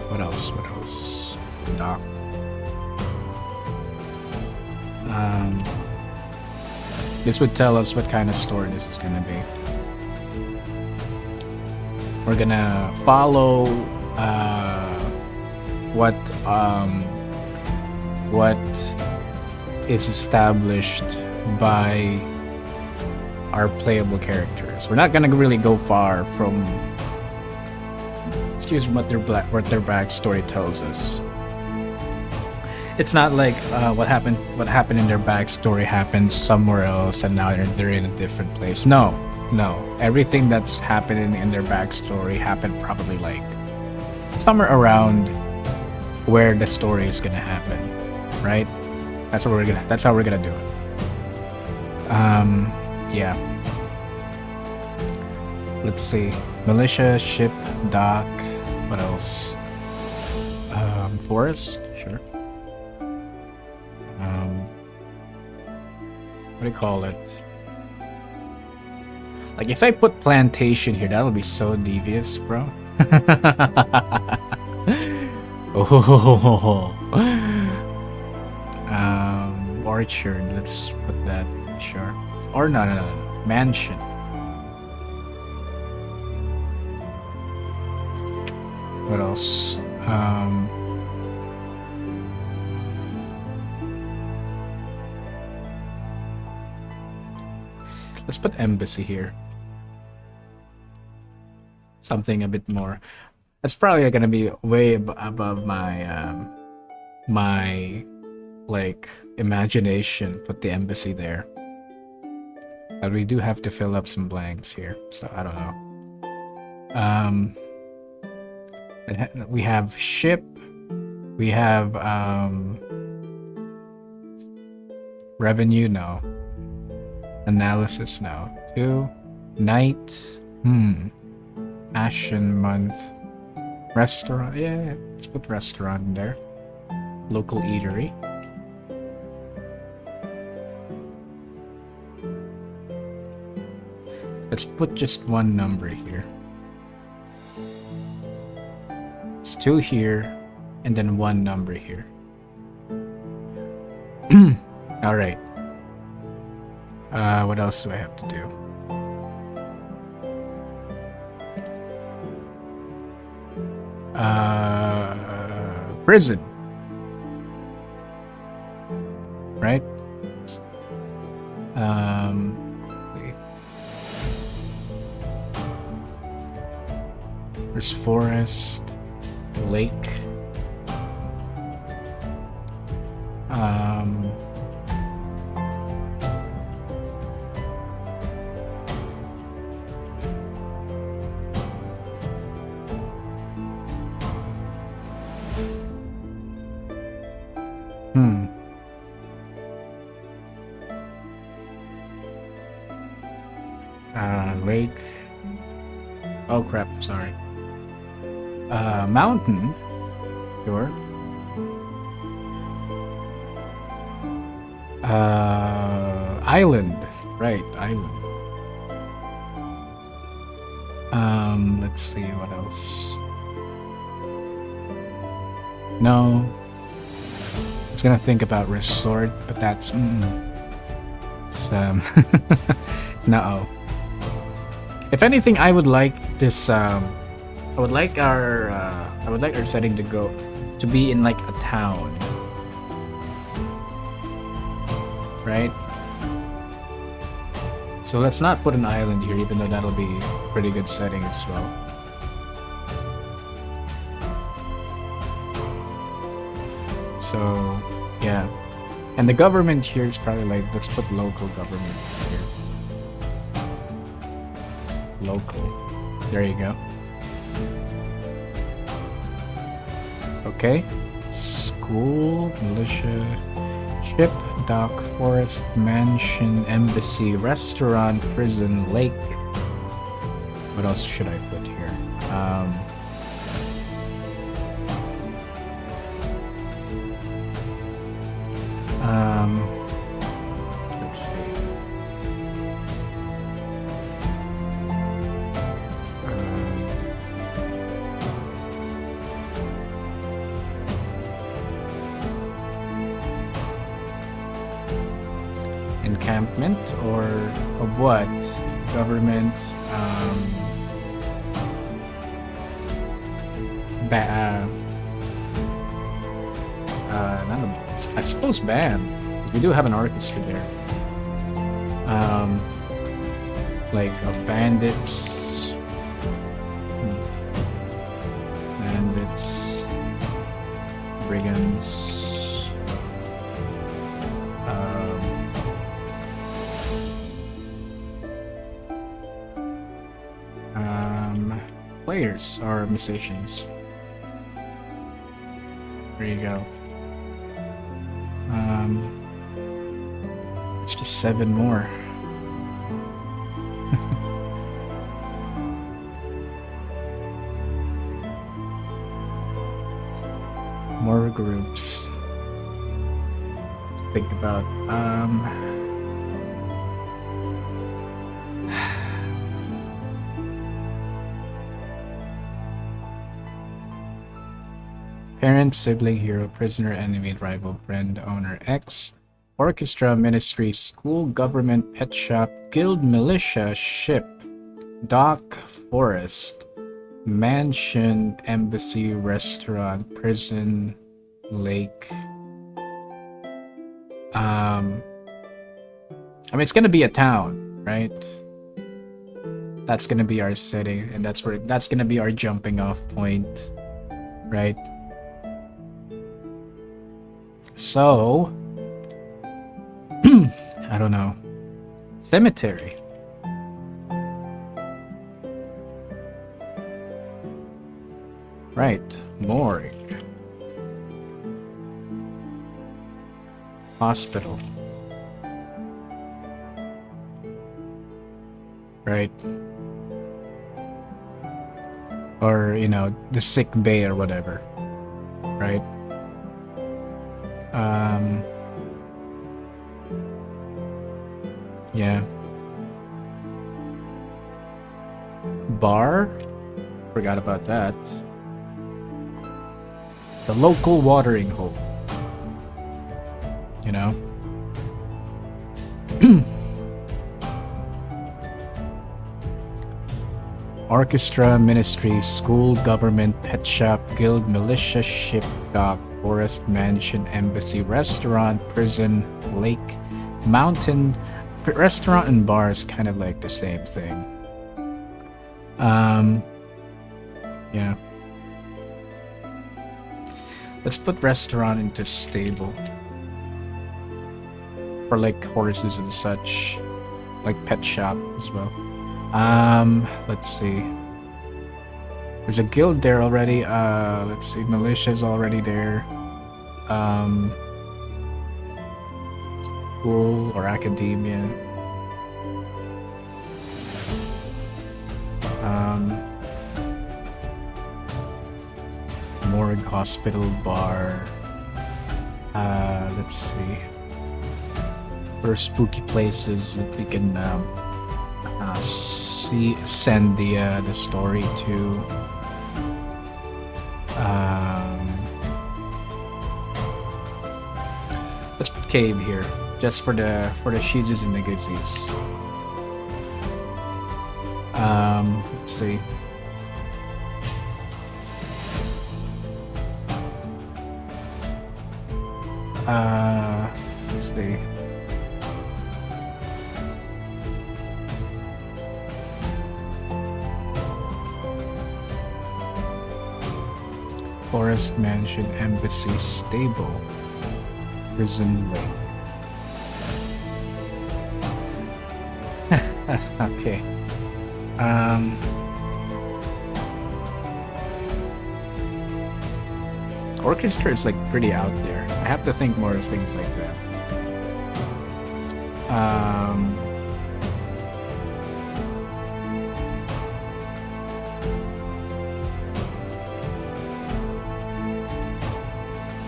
What else? What else? Dock. This would tell us what kind of store this is gonna be. We're gonna follow what is established by our playable characters. We're not gonna really go far from what their backstory tells us. It's not like what happened in their backstory happened somewhere else and now they're in a different place. No. Everything that's happening in their backstory happened probably like somewhere around where the story is gonna happen, right? That's how we're gonna do it. Yeah. Let's see. Militia, ship, dock. What else? Forest, sure. What do you call it? Like if I put plantation here, that'll be so devious, bro. Oh. Orchard. Let's put that. Sure. Or no. Mansion. What else? Let's put embassy here. Something a bit more. That's probably gonna be way above my my like imagination. Put the embassy there. But we do have to fill up some blanks here, so I don't know. We have ship. We have revenue. No. Analysis. No. 2. Night. Ashen month. Restaurant. Yeah, let's put restaurant in there. Local eatery. Let's put just one number here. It's 2 here, and then 1 number here. Alright. What else do I have to do? Prison. Right? There's forest, lake. Hmm. Lake. Oh crap, sorry. Mountain. Sure. Island. Right, island. Let's see what else. No. I was gonna think about resort, but that's it's, no. If anything, I would like this. I would like our setting to be in like a town, right? So let's not put an island here, even though that'll be a pretty good setting as well. So yeah, and the government here is probably like, let's put local government here. Local. There you go. Okay. School, militia, ship, dock, forest, mansion, embassy, restaurant, prison, lake. What else should I put here? Let's see. Encampment or of what? Government, not a, I suppose band. We do have an orchestra there. Like of bandits. Bandits. Brigands. Players or musicians. There you go. It's just 7 more. More groups. Think about parent, sibling, hero, prisoner, enemy, rival, friend, owner, ex, orchestra, ministry, school, government, pet shop, guild, militia, ship, dock, forest, mansion, embassy, restaurant, prison, lake. I mean, it's gonna be a town, right? That's gonna be our setting, and that's gonna be our jumping off point, right? So, I don't know. Cemetery. Right. Morgue. Hospital. Right. Or, you know, the sick bay or whatever. Right. Yeah. Bar? Forgot about that. The local watering hole. You know? Orchestra, ministry, school, government, pet shop, guild, militia, ship, dock, forest, mansion, embassy, restaurant, prison, lake, mountain. Restaurant and bar is kind of like the same thing. Yeah. Let's put restaurant into stable. For like horses and such. Like pet shop as well. Let's see. There's a guild there already. Let's see. Militia's already there. school or academia. Morgue, hospital, bar. Let's see. For spooky places that we can send the story to. Let's put cave here, just for the shizus and the gazis. Let's see. Let's see. Forest mansion, embassy, stable, prison wing. Okay. Orchestra is like pretty out there. I have to think more of things like that.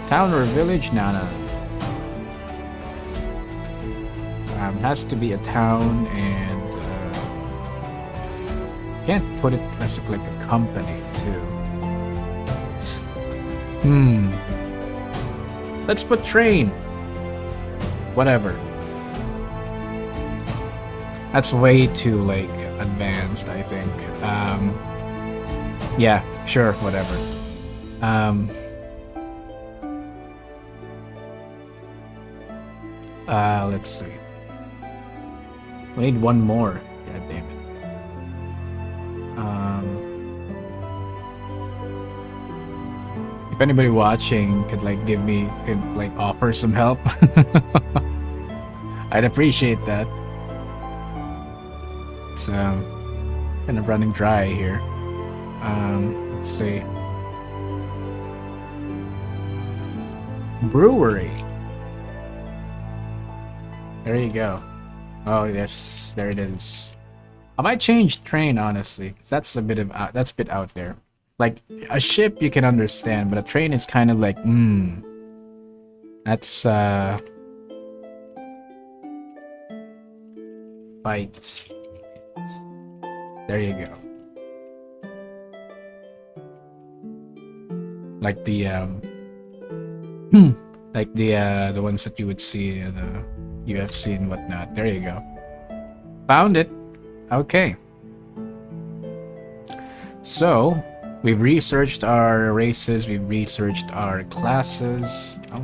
Town or village? No. Has to be a town, and can't put it as like a company too. Let's put train. Whatever. That's way too like advanced, I think. Yeah, sure, whatever. Let's see. We need one more. God damn it. If anybody watching could like offer some help, I'd appreciate that. It's kind of running dry here. Let's see. Brewery. There you go. Oh yes, there it is. I might change train, honestly. That's a bit out there. Like a ship you can understand, but a train is kind of like that's fight. There you go. Like the the ones that you would see in the UFC and whatnot. There you go. Found it. Okay. So we've researched our races. We've researched our classes. How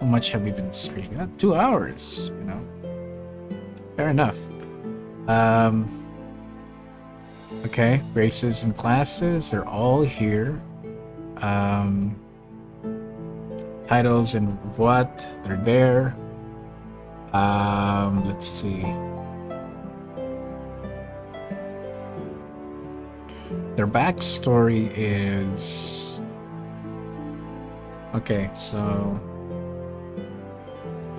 much have we been streaming? 2 hours. You know. Fair enough. Okay. Races and classes. They're all here. Titles and what? They're there. Let's see. Their backstory is... Okay, so...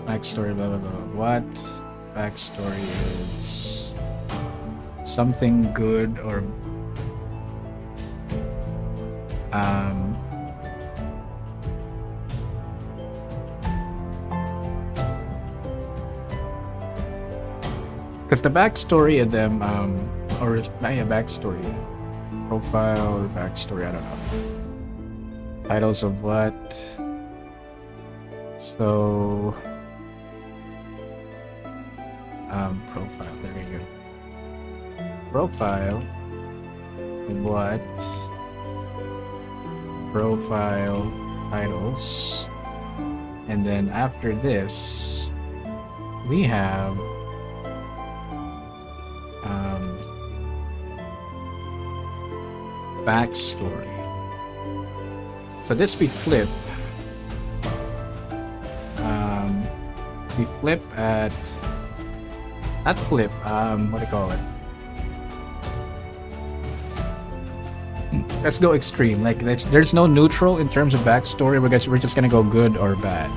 Backstory, blah, blah, blah. What? Backstory is... Something good or... Because the backstory of them, or backstory, profile or backstory, I don't know. Titles of what? So, profile. There you go. Profile. What? Profile. Titles. And then after this, we have. Backstory. So this we flip. We flip at not flip. What do you call it? Let's go extreme. Like there's no neutral in terms of backstory. We're just gonna go good or bad,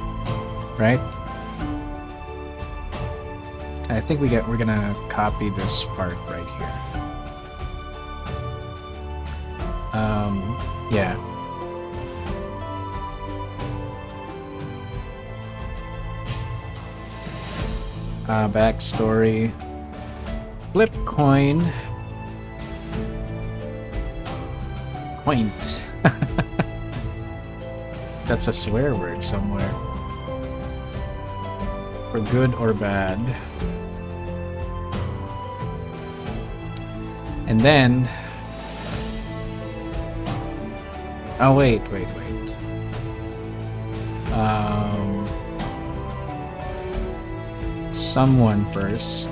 right? I think we're gonna copy this part right here. Yeah. Backstory. Flip coin. Quaint. That's a swear word somewhere. For good or bad. And then... Oh, wait. Someone first.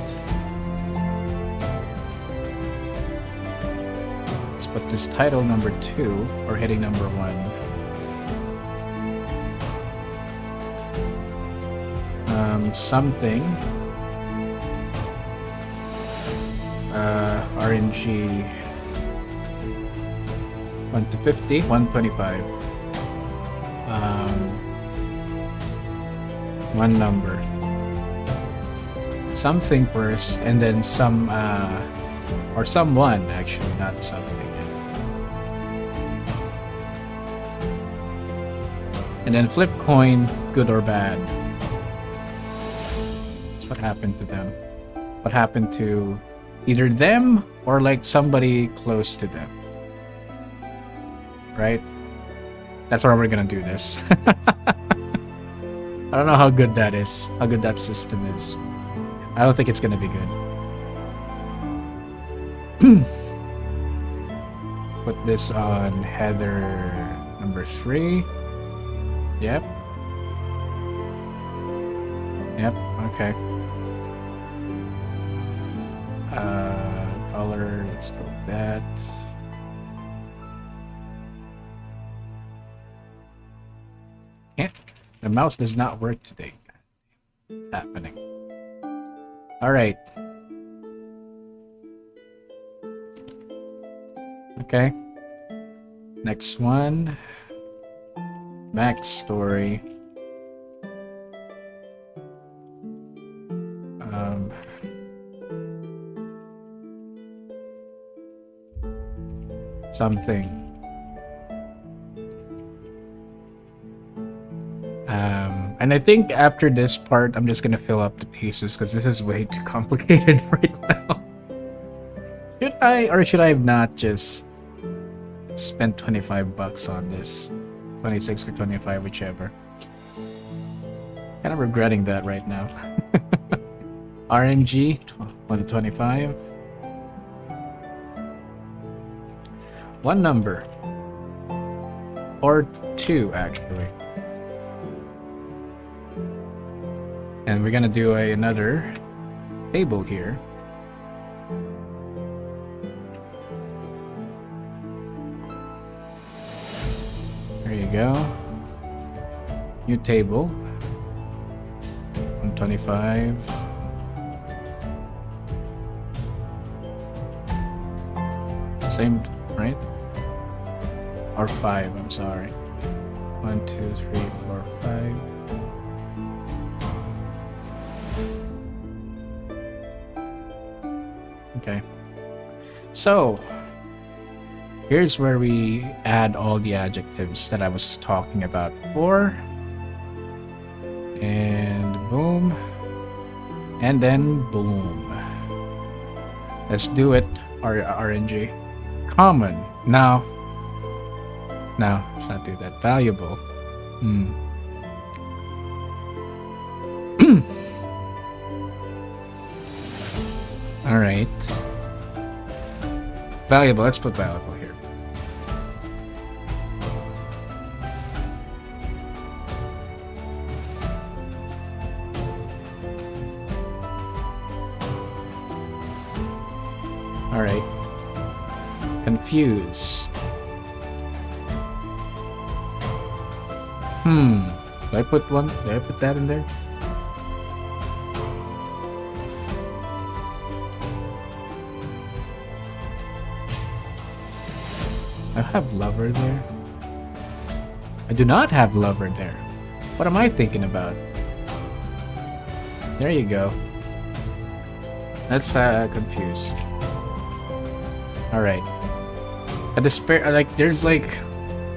Let's put this title number 2 or heading number 1. Something. RNG 1 to 50, 125. One number. Something first, and then some, or someone actually, not something. And then flip coin, good or bad. That's what happened to them. What happened to either them or like somebody close to them. Right? That's why we're gonna do this. I don't know how good that is, how good that system is. I don't think it's gonna be good. Put this on header number 3. Yep. Okay. Color, let's go with that. Yeah, the mouse does not work today. What's happening? Alright. Okay. Next one. Backstory. Something. And I think after this part, I'm just gonna fill up the pieces because this is way too complicated right now. Should I, or should I have not just spent $25 on this? 26 or 25, whichever. Kind of regretting that right now. RNG 1 to 25. One number. Or 2, actually. And we're gonna do another table here. There you go. New table. 125. Same, right? Or 5, I'm sorry. 1, 2, 3, 4, 5. Okay. So, here's where we add all the adjectives that I was talking about before. And boom. And then boom. Let's do it, RNG. Common. No, let's not do that. Valuable. Alright. Valuable. Let's put valuable here. Alright. Confused. Did I put one? Did I put that in there? I have lover there. I do not have lover there. What am I thinking about? There you go. That's confused. All right. A despair, like there's like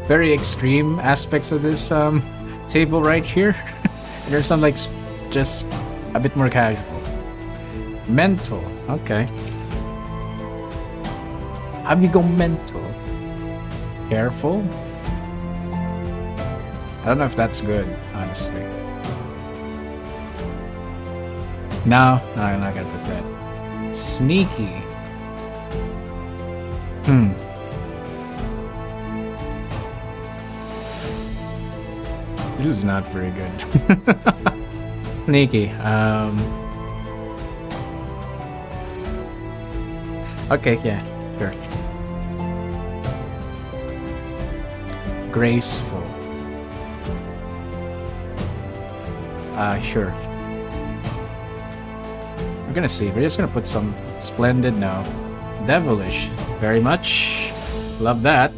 very extreme aspects of this table right here. And there's some like just a bit more casual. Mental, okay. How do you go mental? Careful. I don't know if that's good, honestly. No, I'm not gonna put that. Sneaky. This is not very good. Sneaky. Okay, yeah, sure. Graceful. Sure. We're gonna see. We're just gonna put some splendid now. Devilish. Very much. Love that.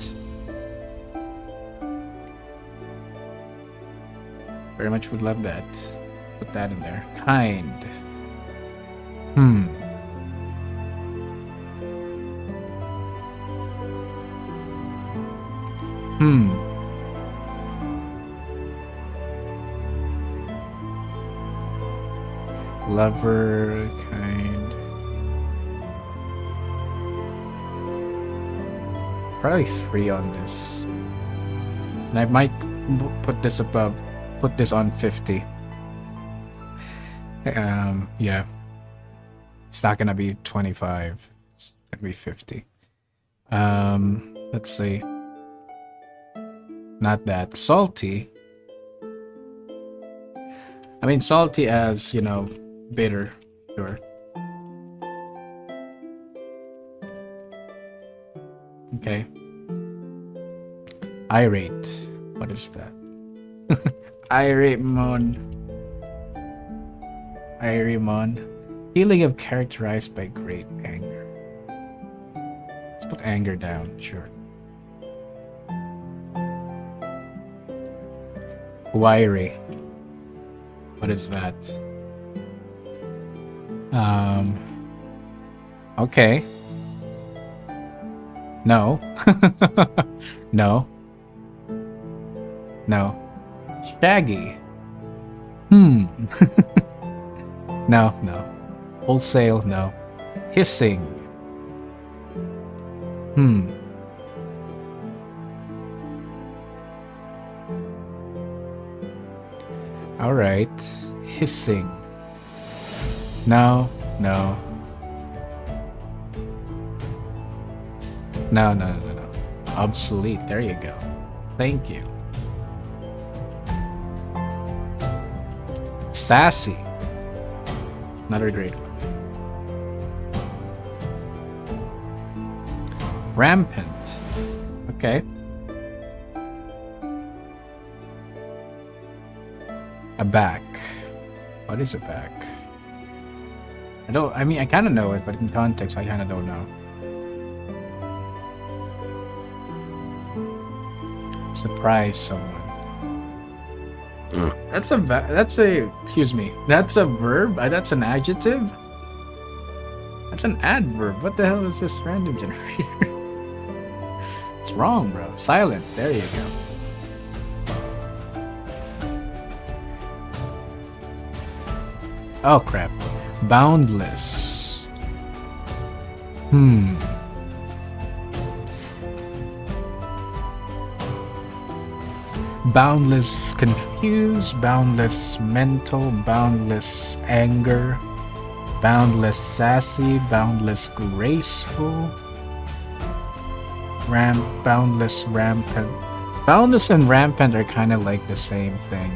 Very much would love that. Put that in there. Kind. Lover, kind. Probably 3 on this. And I might put this above, put this on 50. Yeah. It's not gonna be 25. It's gonna be 50. Let's see. Not that. Salty. I mean, salty as, you know, bitter. Sure. Okay. Irate. What is that? Irate mon. Irimon. Feeling of characterized by great anger. Let's put anger down, sure. Wiry. What is that? Okay. No. No. No. Shaggy. No, no. Wholesale, no. Hissing. Alright. Hissing. No, no. No, no, no, no. Obsolete. There you go. Thank you. Sassy. Another great one. Rampant. Okay. Aback. What is aback? I mean, I kind of know it, but in context, I kind of don't know. Surprise someone. That's a excuse me. That's a verb. That's an adjective. That's an adverb. What the hell is this random generator? It's wrong, bro. Silent. There you go. Oh crap. Boundless. Boundless confused, boundless mental, boundless anger, boundless sassy, boundless graceful, boundless rampant. Boundless and rampant are kind of like the same thing.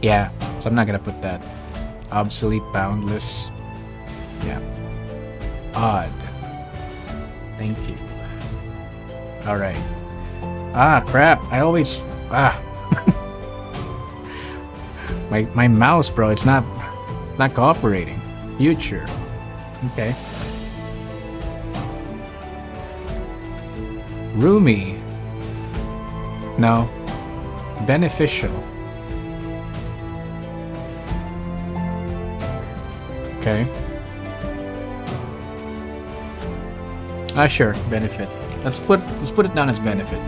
Yeah, so I'm not gonna put that. Obsolete, boundless. Yeah. Odd. Thank you. Alright. Ah, crap. I always... my mouse, bro, it's not cooperating. Future. Okay. Roomy. No. Beneficial. Okay. Ah, sure. Benefit. Let's put it down as benefit.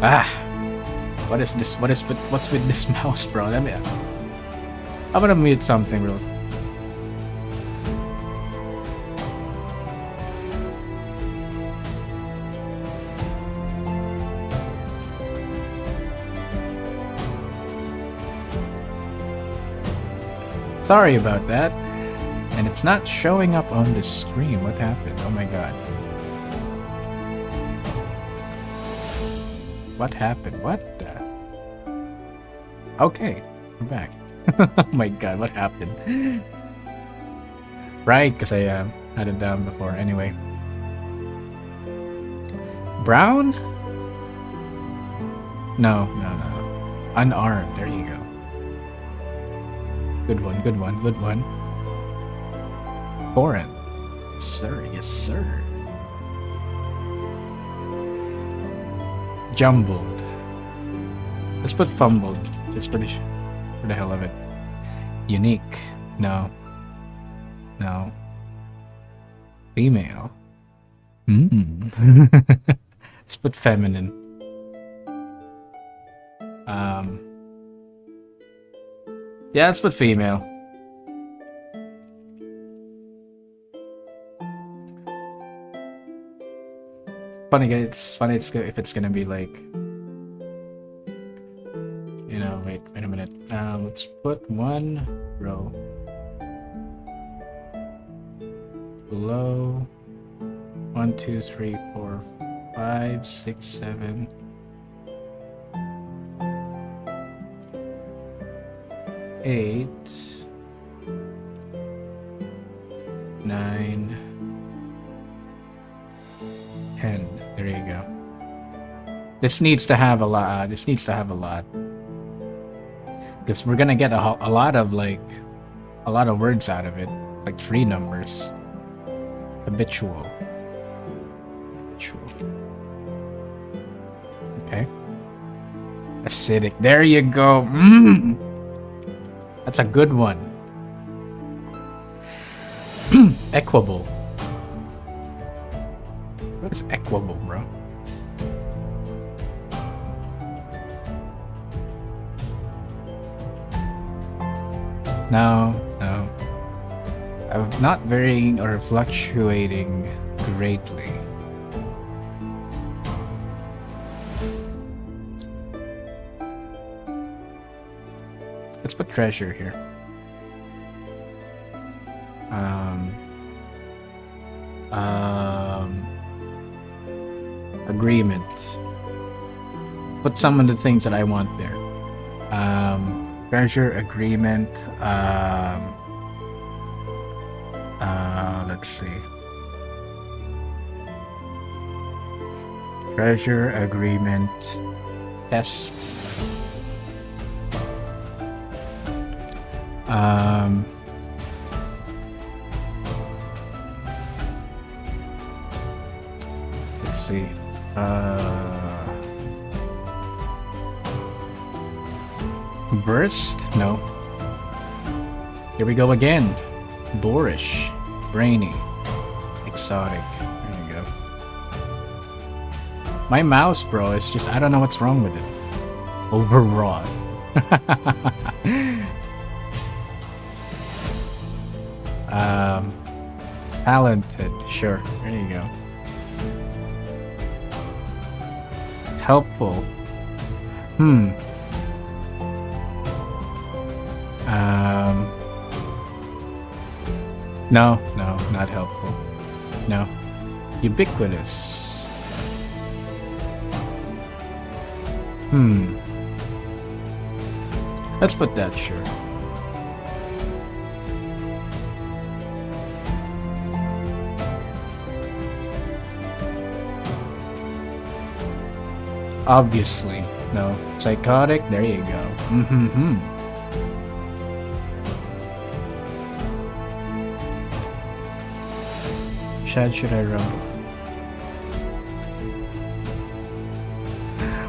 Ah. What is this? What's with this mouse, bro? Let me. I'm gonna mute something real. Sorry about that. And it's not showing up on the screen. What happened? Oh my god. What happened? What the? Okay, we're back. Oh my god, what happened? Right, because I had it down before. Anyway. Brown? No. Unarmed. There you go. Good one. Foreign. Yes, sir. Yes, sir. Jumbled. Let's put fumbled. Just for the hell of it. Unique. No. Female. Let's put feminine. Yeah, let's put female. It's funny if it's gonna be like, you know, wait a minute. Let's put one row below 1, 2, 3, 4, 5, 6, 7, 8, 9, 10. There you go. This needs to have a lot. Because we're gonna get a lot of words out of it, like 3 numbers. Habitual. Okay. Acidic. There you go. That's a good one. Equable. What is equable, bro? No. Not varying or fluctuating greatly. Let's put treasure here. Agreement. Put some of the things that I want there. Treasure, agreement. Let's see. Treasure, agreement, test. Let's see. Burst? No. Here we go again. Boorish, brainy, exotic. There you go. My mouse, bro, is just, I don't know what's wrong with it. Overwrought. Talented, sure. There you go. Helpful. No, not helpful. No. Ubiquitous. Let's put that, sure. Obviously. No. Psychotic, there you go. Should I rumble?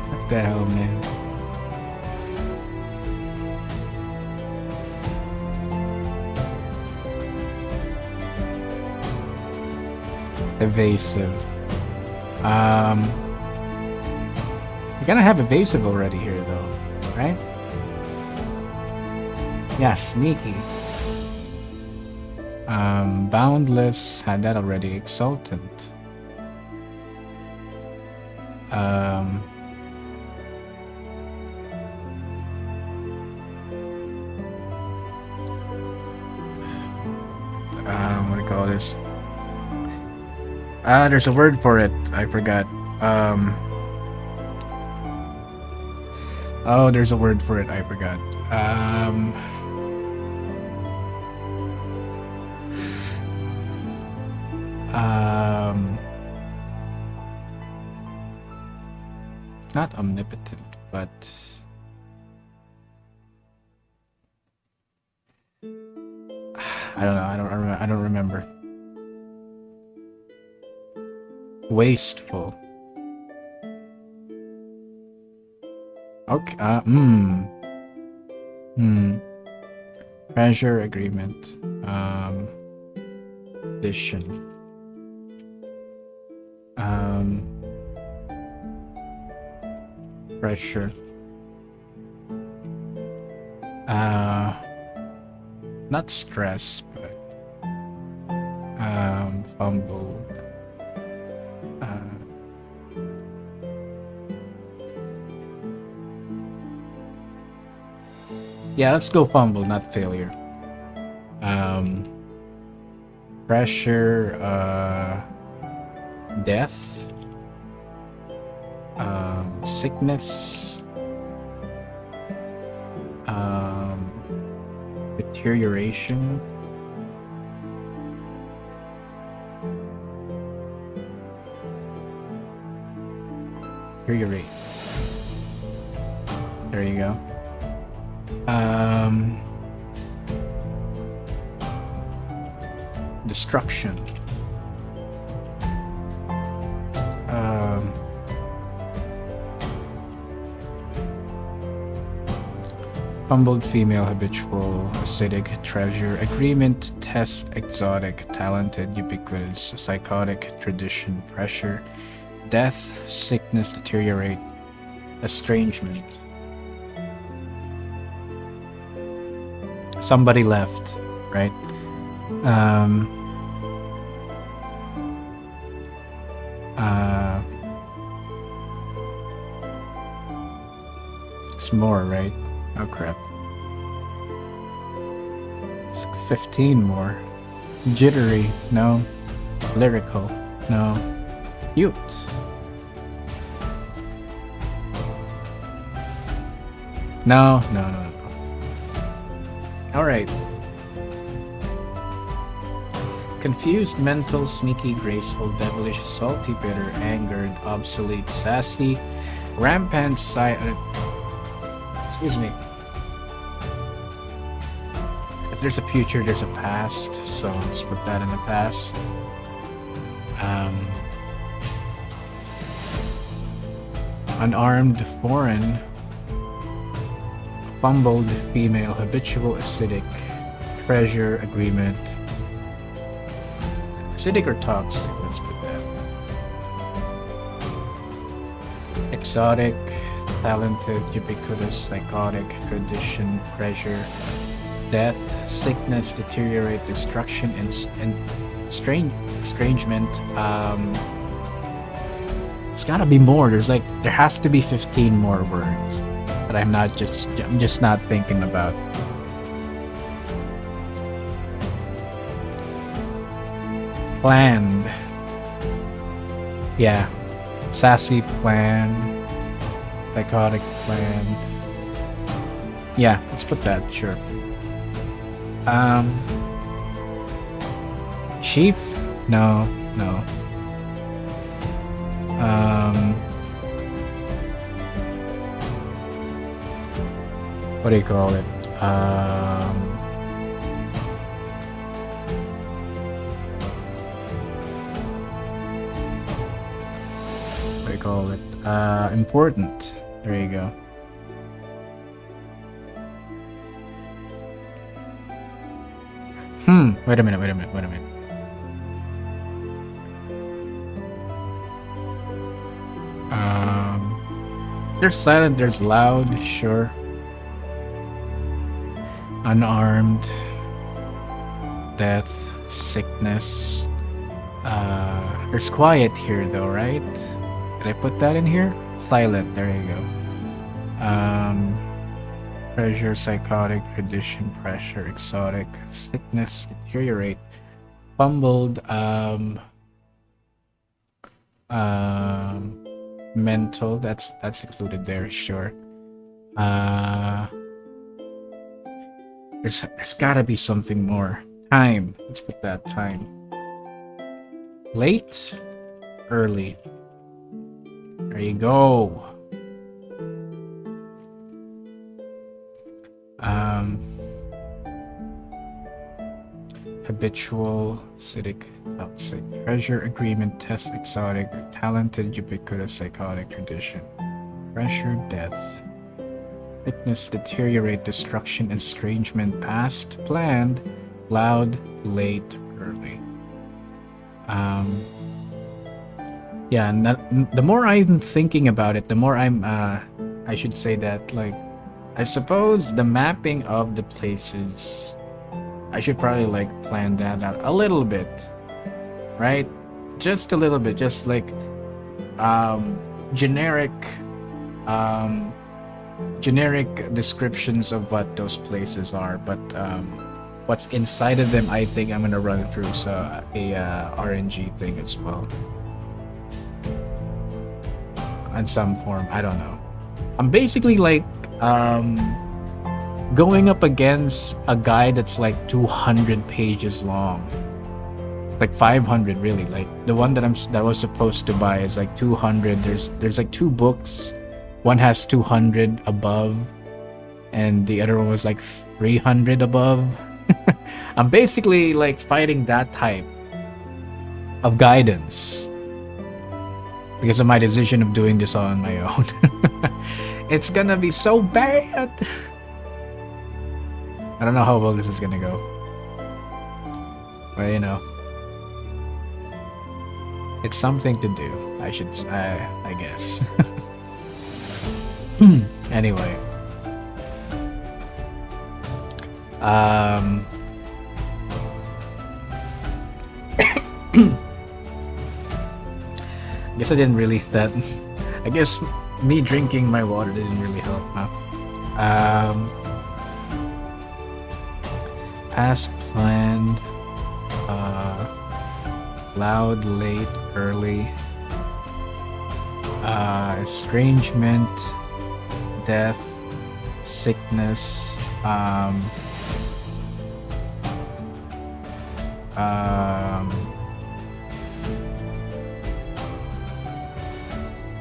What the hell, man? Evasive. You're gonna have evasive already here, though, right? Yeah, sneaky. Boundless, had that already. Exultant. What do you call this? There's a word for it. I forgot. Oh, there's a word for it. I forgot. Not omnipotent, but I don't know. I don't remember. Wasteful. Okay. Treasure agreement. Addition. Pressure. Not stress, but fumble. Yeah, let's go fumble, not failure. Pressure, death, sickness, deterioration, deteriorates. There you go. Destruction. Fumbled, female, habitual, acidic, treasure, agreement, test, exotic, talented, ubiquitous, psychotic, tradition, pressure, death, sickness, deteriorate, estrangement. Somebody left, right? It's more, right? Oh crap. It's 15 more. Jittery, no. Lyrical, no. Cute. No. Alright. Confused, mental, sneaky, graceful, devilish, salty, bitter, angered, obsolete, sassy, rampant, excuse me. If there's a future, there's a past, so let's put that in the past. Unarmed, foreign, fumbled, female, habitual, acidic, treasure, agreement. Acidic or toxic? Let's put that. Exotic, talented, ubiquitous, psychotic, tradition, treasure, death, sickness, deteriorate, destruction, and estrangement. It's gotta be more. There has to be 15 more words that I'm just not thinking about. Planned. Yeah. Sassy, planned. Psychotic, planned. Yeah, let's put that, sure. Chief? No. What do you call it? What do you call it? Important. There you go. Wait a minute. There's silent, there's loud, sure. Unarmed, death, sickness. There's quiet here though, right? Did I put that in here? Silent, there you go. Treasure, psychotic, tradition, pressure, exotic, sickness, deteriorate, fumbled, mental, that's included there, sure. There's gotta be something more. Time, let's put that time. Late, early. There you go. Habitual, acidic, toxic, treasure, agreement, test, exotic, talented, ubiquitous, psychotic, tradition, pressure, death, fitness, deteriorate, destruction, estrangement, past, planned, loud, late, early. Yeah, and the more I'm thinking about it, the more I should say that, like, I suppose the mapping of the places, I should probably, like, plan that out a little bit, right? Just a little bit, just like, generic descriptions of what those places are, but, what's inside of them, I think I'm gonna run through a RNG thing as well. In some form, I don't know. I'm basically like going up against a guide that's like 200 pages long, like 500 really. Like the one that I was supposed to buy is like 200. There's like 2 books. One has 200 above, and the other one was like 300 above. I'm basically like fighting that type of guidance because of my decision of doing this on my own. It's gonna be so bad. I don't know how well this is gonna go, but you know, it's something to do. I guess. Anyway, I guess I didn't really that. I guess me drinking my water didn't really help, huh? Past, planned, loud, late, early, estrangement, death, sickness,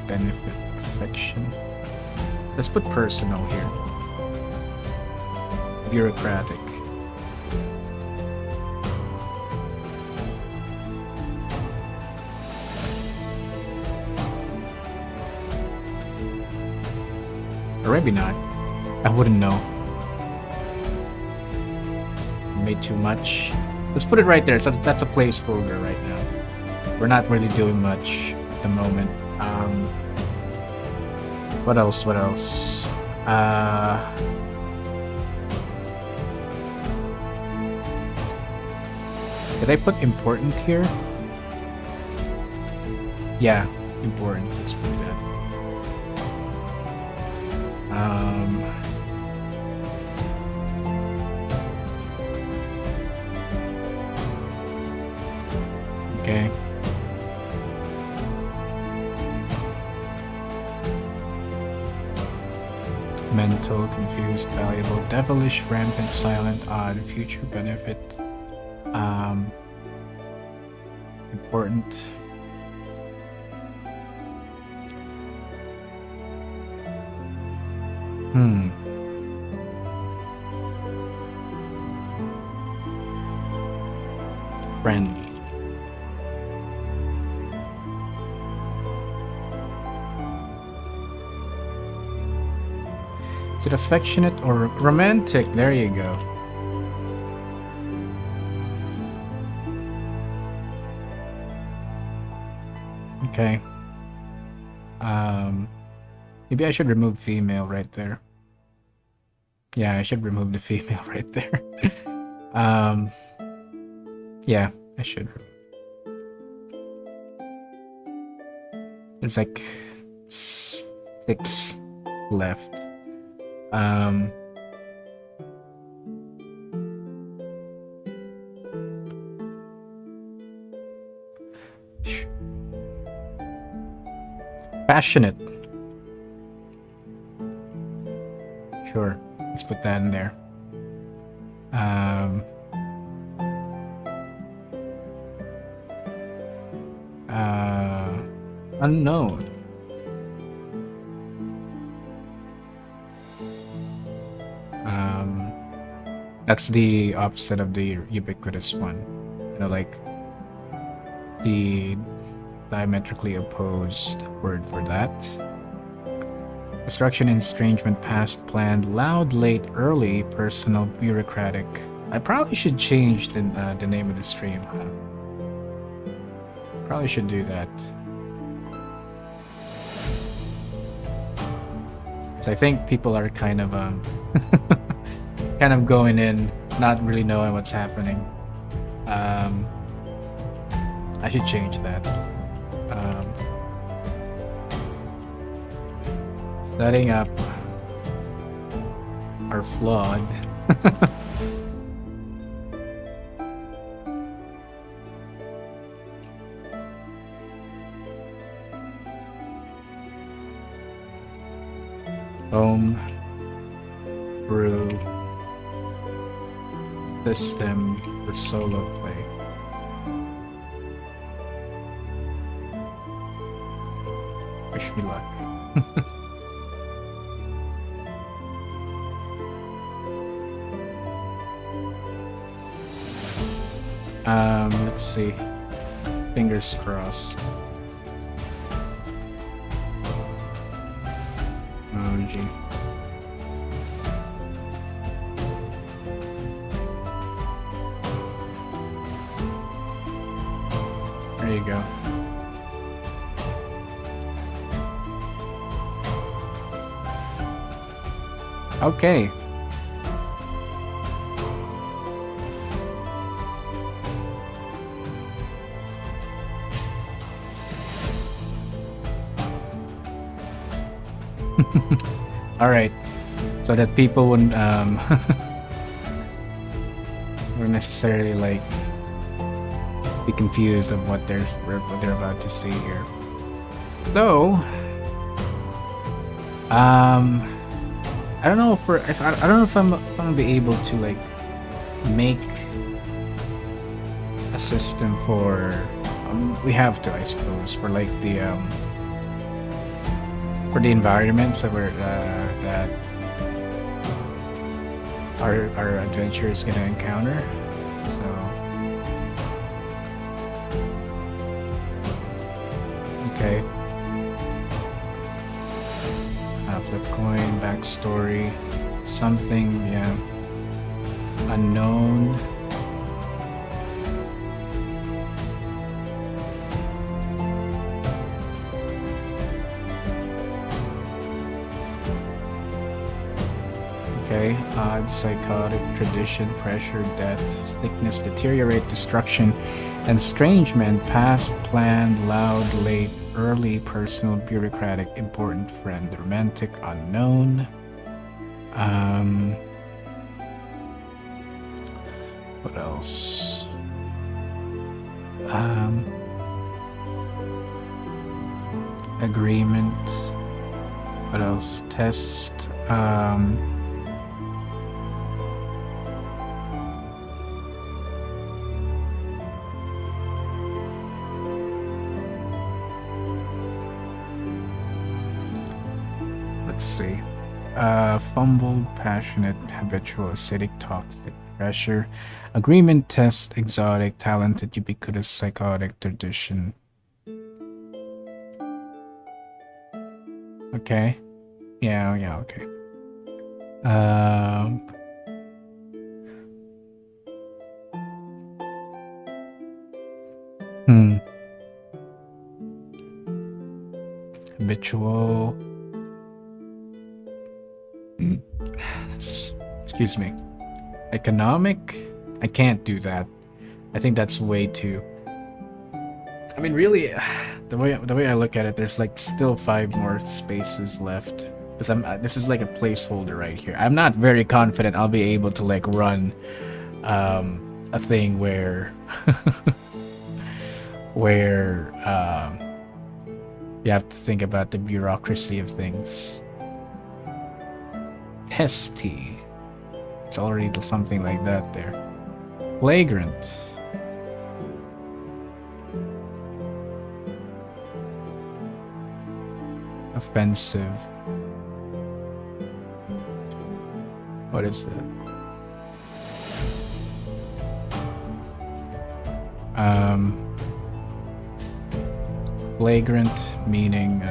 benefit, affection. Let's put personal here. Bureaucratic. Or maybe not. I wouldn't know. Made too much. Let's put it right there. So that's a placeholder right now. We're not really doing much at the moment. What else? What else? Did I put important here? Yeah, important. Let's put that. Okay. Mental, confused, valuable, devilish, rampant, silent, odd, future benefit, important. Friend. Is it affectionate or romantic? There you go. Okay. Maybe I should remove female right there. Yeah, I should remove the female right there. um, yeah, I should. There's like 6 left. Passionate. Sure, let's put that in there. Unknown. That's the opposite of the ubiquitous one. You know, like the diametrically opposed word for that. Destruction, estrangement, past, planned, loud, late, early, personal, bureaucratic. I probably should change the name of the stream. Huh? Probably should do that. So I think people are kind of kind of going in, not really knowing what's happening. I should change that. Setting up our flawed. Homebrew system for solo play. Wish me luck. Let's see. Fingers crossed. Emoji. There you go. Okay. All right, so that people wouldn't wouldn't necessarily like be confused of what they're about to see here. So, I don't know if I don't know if I'm gonna be able to like make a system for. We have to, I suppose, for like the for the environments that we're that our adventure is gonna encounter. So okay, flip coin, backstory, something, yeah, unknown. Okay, psychotic, tradition, pressure, death, sickness, deteriorate, destruction, estrangement, past, planned, loud, late, early, personal, bureaucratic, important, friend, romantic, unknown. What else? Agreement. What else? Test. Let's see. Fumbled, passionate, habitual, acidic, toxic, pressure, agreement, test, exotic, talented, ubiquitous, psychotic, tradition. Okay. Yeah, okay. Habitual. Excuse me. Economic? I can't do that. I think that's way too... I mean, really, the way I look at it, there's like still 5 more spaces left. Because this is like a placeholder right here. I'm not very confident I'll be able to like run a thing where where you have to think about the bureaucracy of things. Testy. It's already something like that there. Flagrant. Offensive. What is that? Flagrant meaning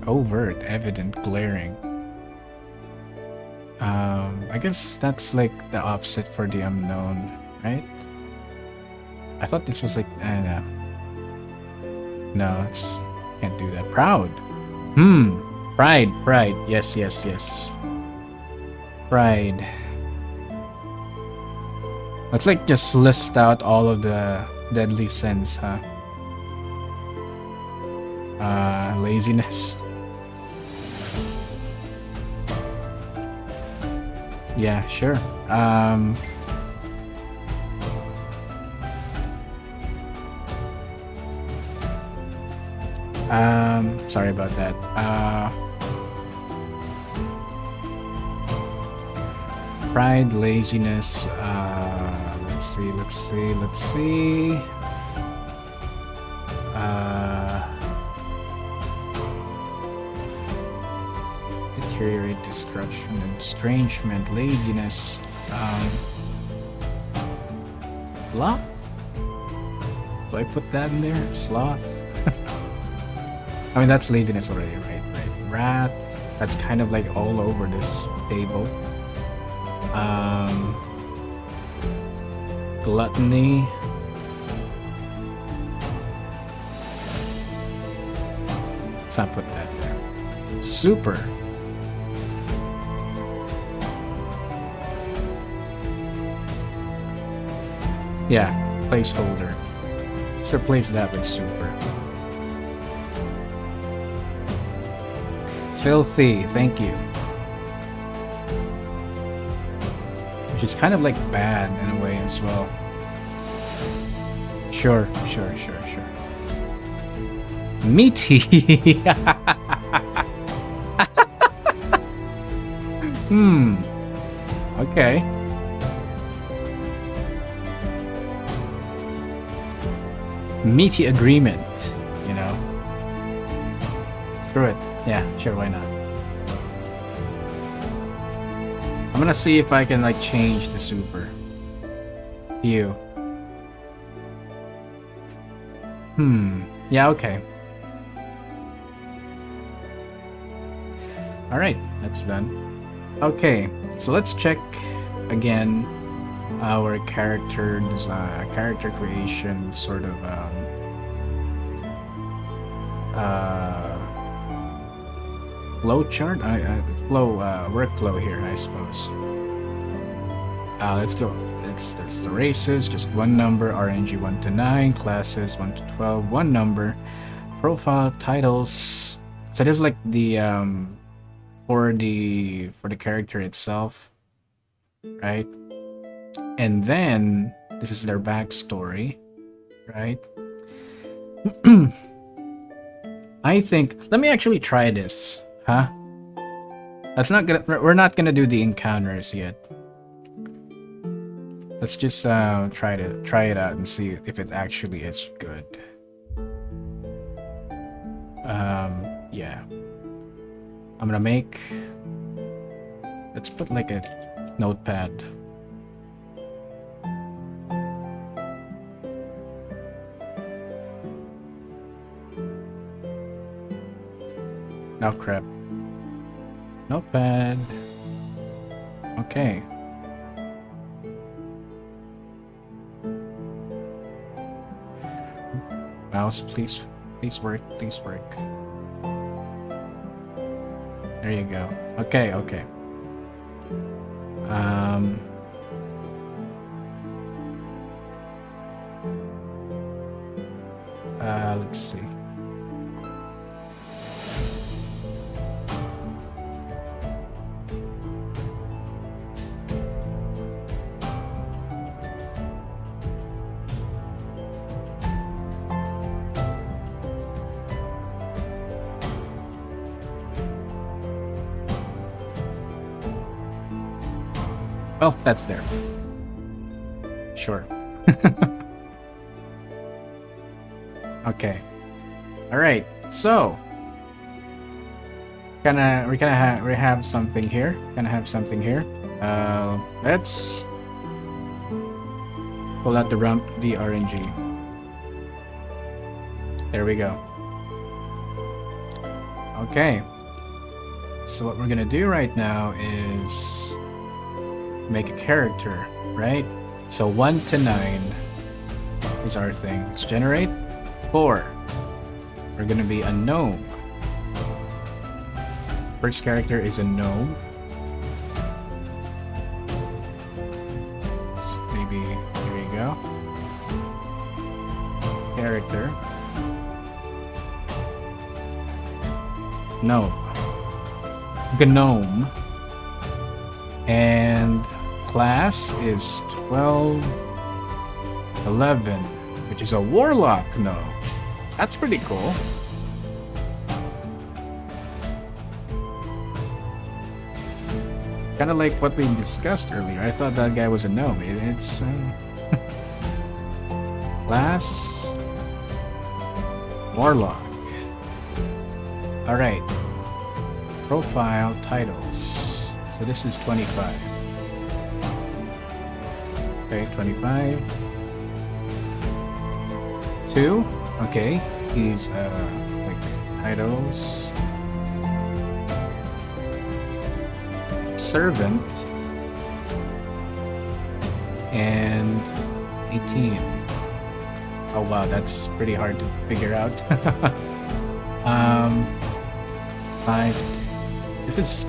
overt, evident, glaring. I guess that's like the opposite for the unknown, right? I thought this was like, no, it's can't do that. Proud. Pride. Yes. Pride. Let's like just list out all of the deadly sins, huh? Laziness. Yeah, sure. Sorry about that. Pride, laziness. Let's see. Deteriorate, destruction, estrangement, laziness. Sloth? Do I put that in there? Sloth? I mean, that's laziness already, right? Wrath. That's kind of like all over this table. Gluttony. Let's not put that there. Super. Yeah, placeholder. Let's replace that with super. Filthy, thank you. Which is kind of like bad in a way as well. Sure. Meaty. Okay. Meaty agreement, you know. Screw it. Yeah, sure, why not? I'm gonna see if I can like change the super. View. Yeah, okay. Alright, that's done. Okay, so let's check again our character design, character creation sort of flow chart, workflow here, I suppose. Let's go. That's the races, just one number, RNG 1 to 9, classes 1 to 12, one number, profile, titles. So there's like the for the character itself, right? And then this is their backstory, right? I think, let me actually try this, huh? We're not gonna do the encounters yet. Let's just try it out and see if it actually is good. Yeah. I'm gonna make, let's put like a notepad. Oh crap. Notepad. Okay. Mouse, please work, please work. There you go. Okay, okay. Let's see. Well, that's there. Sure. Okay. All right. So, we have something here. Let's pull out the RNG. There we go. Okay. So what we're gonna do right now is make a character, right? So 1 to 9 is our thing. Let's generate 4. We're gonna be a gnome. First character is a gnome. So maybe here you go. Character. Gnome. Gnome. And class is 12, 11, which is a warlock gnome. That's pretty cool. Kind of like what we discussed earlier. I thought that guy was a gnome. It's class warlock. All right. Profile titles. So this is 25. Okay, 25. 2. Okay, he's like titles. Servant. And 18. Oh wow, that's pretty hard to figure out. 5. This is.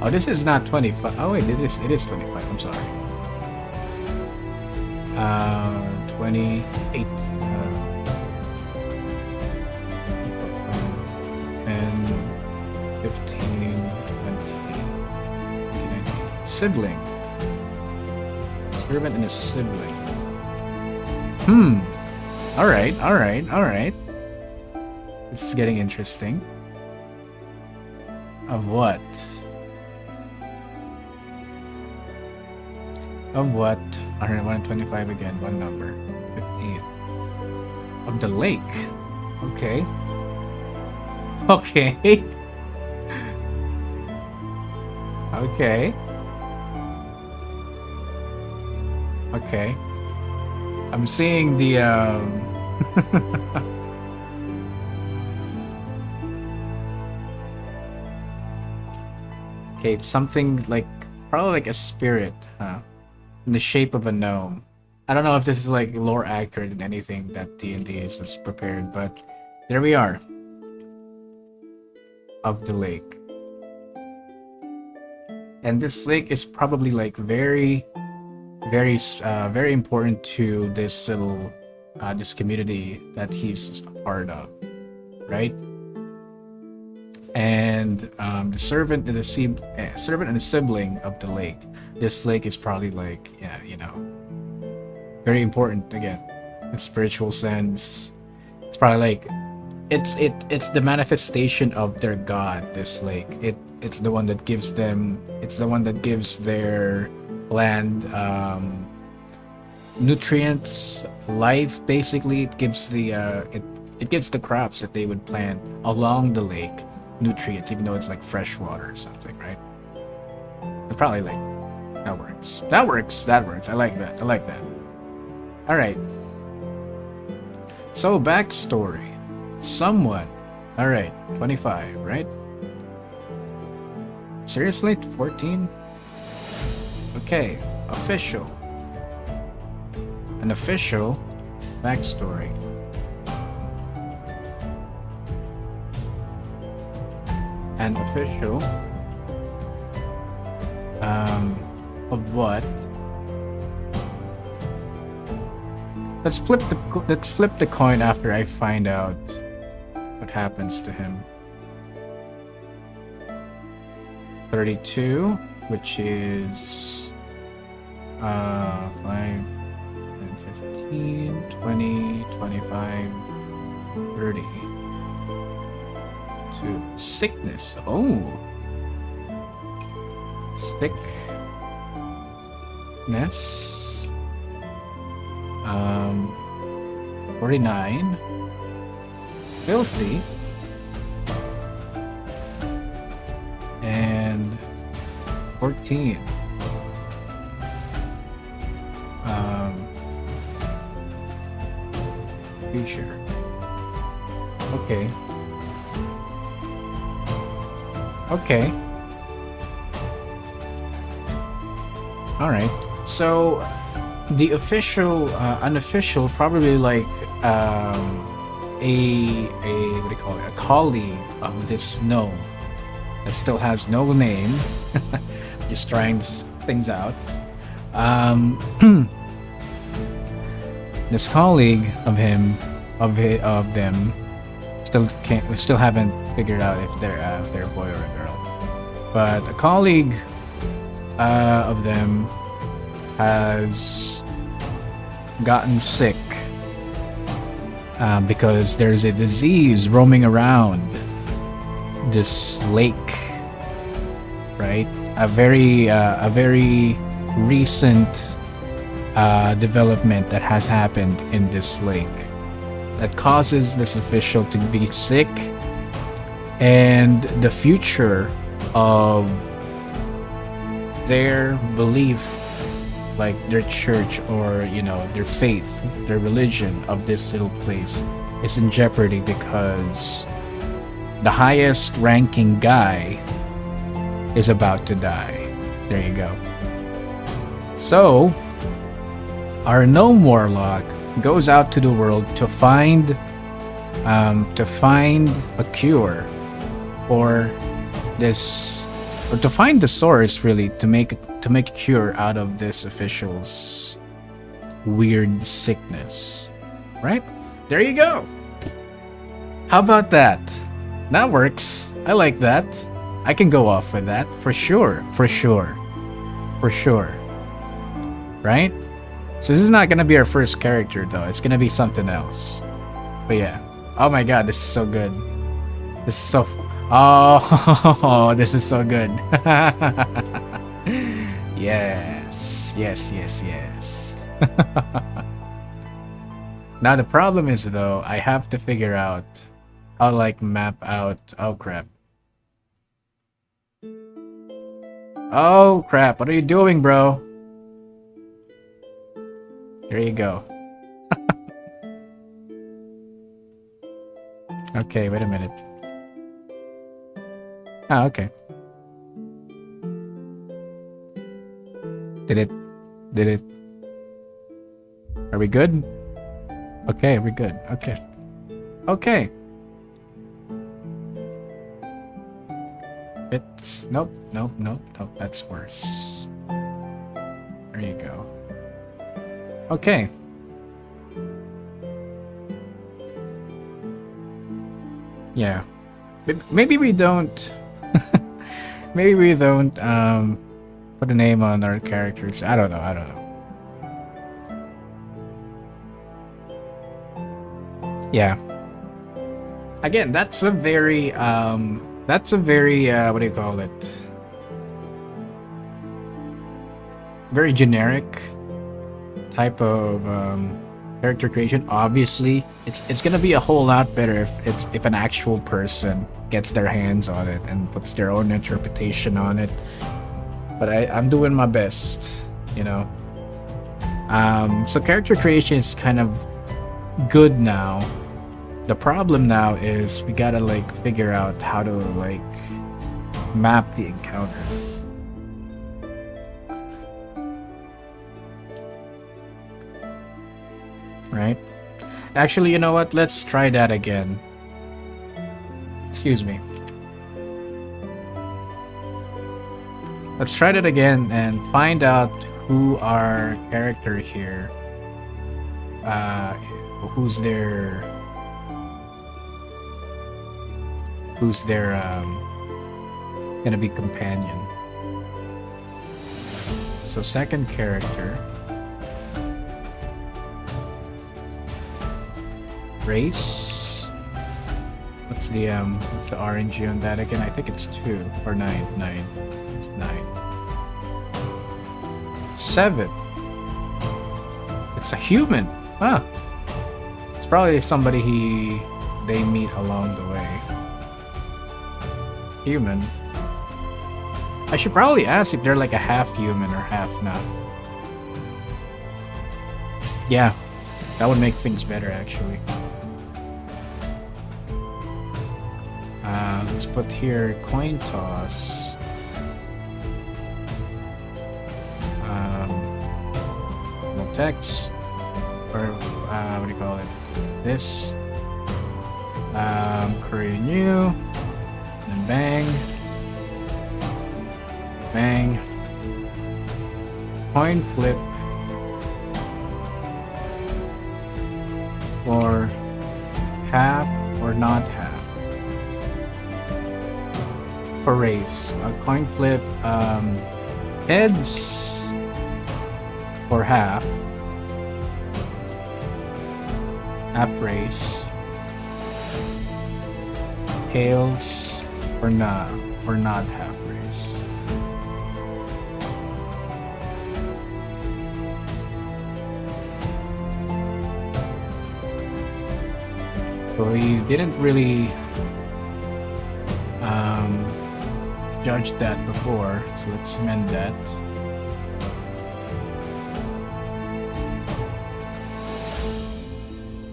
Oh, this is not 25. Oh wait, it is 25. I'm sorry. 28. And 15, 20, sibling. Servant and a sibling. Alright. This is getting interesting. Of what? Of what? 125 again, one number. 15. Of the lake. Okay. Okay. Okay. Okay. I'm seeing the Okay, it's something like probably like a spirit, in the shape of a gnome. I don't know if this is like lore accurate in anything that D&D is prepared, but there we are. Of the lake. And this lake is probably like very important to this little this community that he's a part of, right? And the servant and the sibling of the lake. This lake is probably like, yeah, you know, very important again, in spiritual sense. It's probably like it's the manifestation of their god. This lake, it's the one that gives them. It's the one that gives their land nutrients, life. Basically, it gives the it gives the crops that they would plant along the lake nutrients, even though it's like fresh water or something, right? It's probably like that works. That works. I like that. All right. So backstory, somewhat. All right, 25, right? Seriously? 14? Okay, official. An official backstory. An official of what? Let's flip the coin after I find out what happens to him. 32, which is 5 and 15, 20, 25, 30. 2. Sickness. Oh. Sickness. 49. Filthy. And 14. Future. Okay. Okay. All right. So the official, unofficial, probably like a what do you call it? A colleague of this gnome that still has no name. Just trying things out. This colleague of him, of them, still haven't figured out if they're a boy or a girl. But a colleague of them has gotten sick because there's a disease roaming around this lake, right? A very recent development that has happened in this lake that causes this official to be sick, and the future of their belief, like their church or their faith, their religion of this little place is in jeopardy because the highest ranking guy is about to die. There you go. So our gnome warlock goes out to the world to find a cure for this, or to find the source, really, to make a cure out of this official's weird sickness. Right? There you go. How about that? That works. I like that. I can go off with that for sure. Right? So this is not gonna be our first character though. It's gonna be something else. But yeah. Oh my god, this is so good. This is so oh, this is so good. Yes. Now the problem is though, I have to figure out how to map out. Oh crap. Oh crap, what are you doing, bro? There you go. Okay, wait a minute. Ah, okay. Did it? Are we good? Okay, we're good. Okay. It's nope, that's worse. There you go. Okay. Yeah. Maybe we don't put a name on our characters. I don't know. Yeah. Again, that's a very what do you call it? Very generic type of character creation. Obviously, it's gonna be a whole lot better if an actual person gets their hands on it and puts their own interpretation on it. But I'm doing my best, So character creation is kind of good now. The problem now is we gotta figure out how to map the encounters. Right? Actually, you know what? Let's try that again. Excuse me. Let's try that again and find out who our character here. Who's their gonna be companion. So second character. Race. What's the RNG on that again? I think it's 2 or 9. 9. It's 9. 7. It's a human. Huh. It's probably somebody they meet along the way. Human. I should probably ask if they're like a half human or half not. Yeah, that would make things better actually. Let's put here coin toss. No text. Or what do you call it? This. Create new. Then bang. Bang. Coin flip. Or half or not half. For race. A coin flip. Heads or half. Half race. Tails or not half race. So we didn't really judge that before, so let's amend that.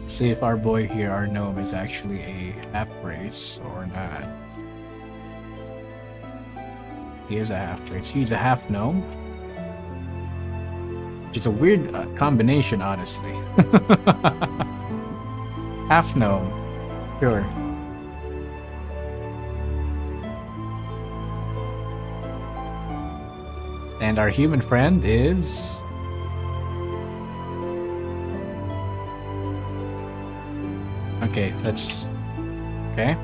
See if our boy here, our gnome, is actually a half race or not. He is a half race. He's a half gnome, which is a weird combination, honestly. Half gnome, sure. And our human friend is... Okay, let's... Okay.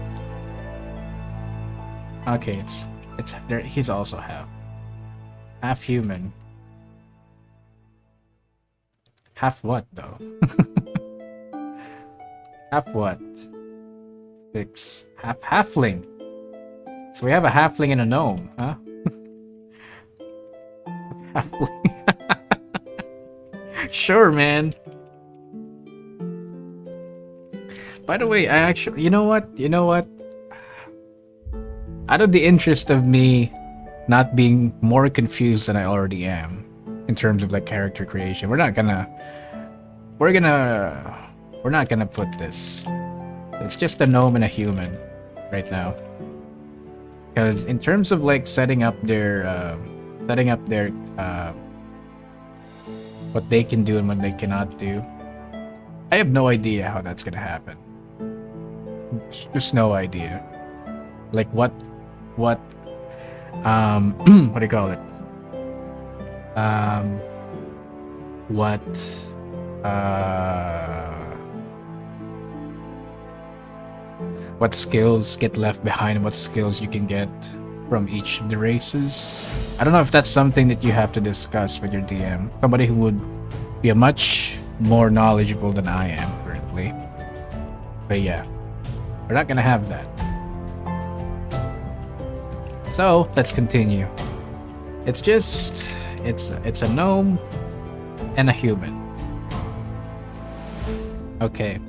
Okay, it's there. He's also half human. Half what though? Half what? 6. Halfling. So we have a halfling and a gnome, huh? Halfling. Sure, man. By the way, I actually, you know what? Out of the interest of me not being more confused than I already am in terms of like character creation, we're not gonna put this. It's just a gnome and a human right now. Because in terms of like setting up their what they can do and what they cannot do, I have no idea how that's gonna happen. Just no idea. Like what what do you call it? What skills get left behind and what skills you can get from each of the races. I don't know if that's something that you have to discuss with your DM. Somebody who would be a much more knowledgeable than I am currently. But yeah, we're not gonna have that. So let's continue. It's a gnome and a human. Okay.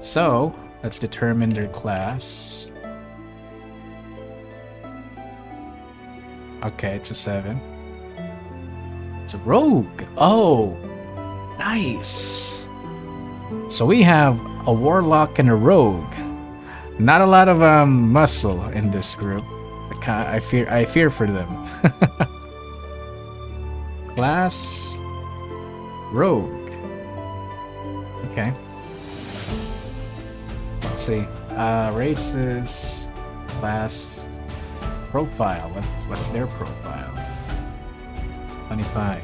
So let's determine their class. Okay, it's a 7. It's a rogue. Oh, nice. So we have a warlock and a rogue. Not a lot of muscle in this group. I fear for them. Class rogue. Okay. Let's see. Races, class, profile. What's their profile? 25.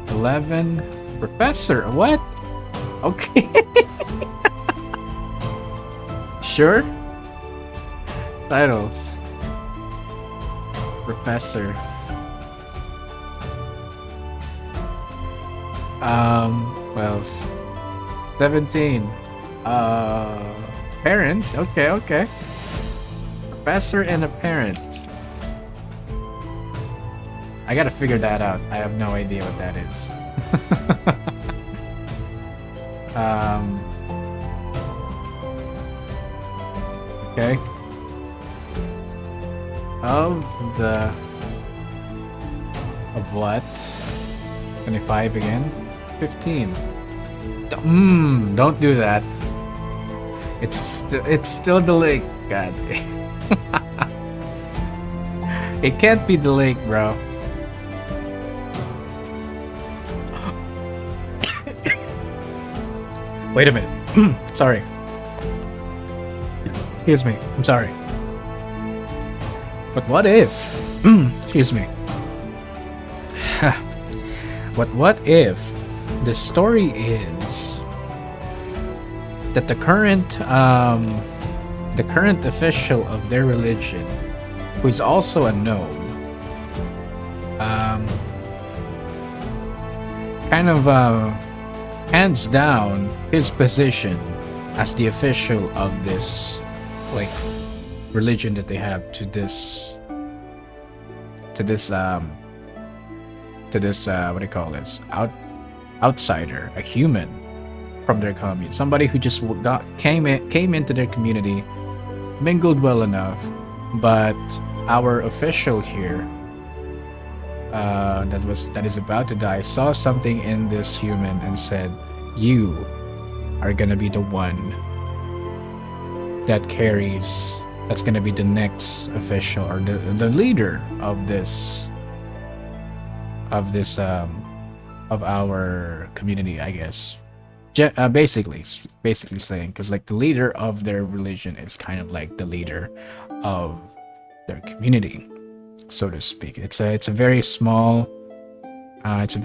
11. Professor. What? Okay. Sure. Titles. Professor. What else? 17. Parent. Okay. Professor and a parent. I gotta figure that out. I have no idea what that is. Okay. Of what? 25 again? 15. Don't do that. It's still the lake. God. It can't be the lake, bro. Wait a minute. Sorry. Excuse me. I'm sorry. But what if? Excuse me. But what if the story is that the current official of their religion, who is also a gnome, kind of hands down his position as the official of this, like, religion that they have to this what do you call this, outsider, a human from their community, somebody who just came into their community, mingled well enough, but our official here that is about to die saw something in this human and said, you are gonna be the one that's gonna be the next official, or the leader of this of our community, I guess. Basically saying, because like the leader of their religion is kind of like the leader of their community, so to speak. It's a very small, it's a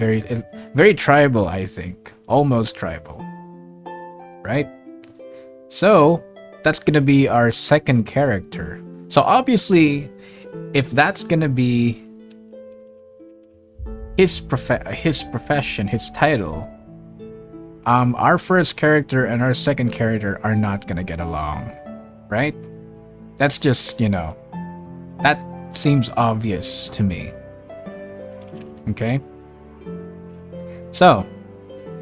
very tribal, I think, almost tribal, right? So that's gonna be our second character. So obviously, if that's gonna be his profession, his title, our first character and our second character are not gonna get along, right? That's just, that seems obvious to me. Okay? So,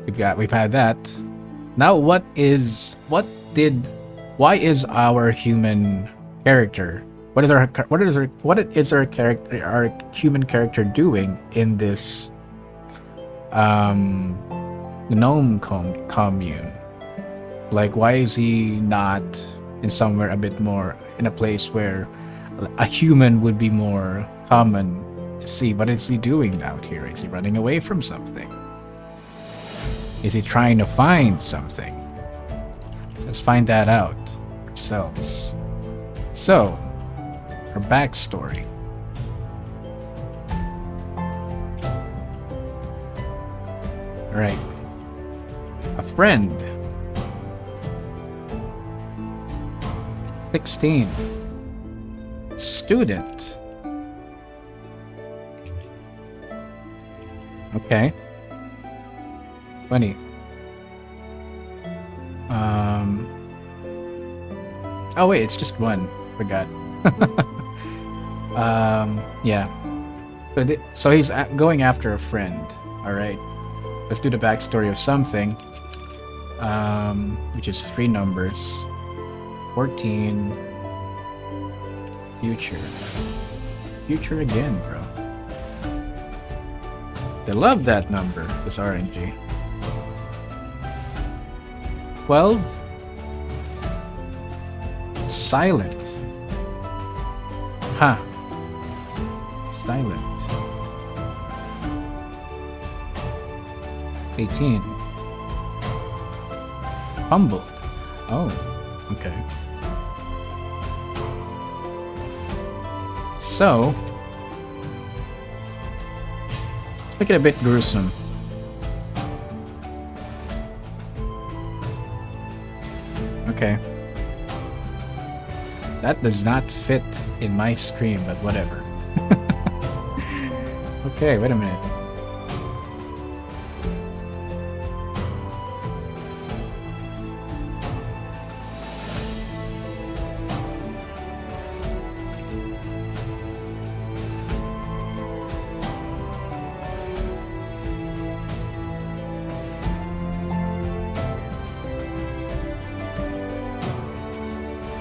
we've had that. Now why is our human character, what is our human character doing in this gnome commune? Like, why is he not in somewhere a bit more, in a place where a human would be more common to see? What is he doing out here? Is he running away from something? Is he trying to find something? Let's find that out ourselves. So, her backstory. Alright. A friend. 16. Student. Okay. 20. Oh wait, it's just one. Forgot. Yeah. So he's going after a friend. All right. Let's do the backstory of something. Which is 3 numbers. 14. Future. Future again, bro. They love that number, this RNG. 12. Silent. Huh. Silent. 18. Humbled. Oh, okay. So, let's make it a bit gruesome. Okay. That does not fit in my screen, but whatever. Okay, wait a minute.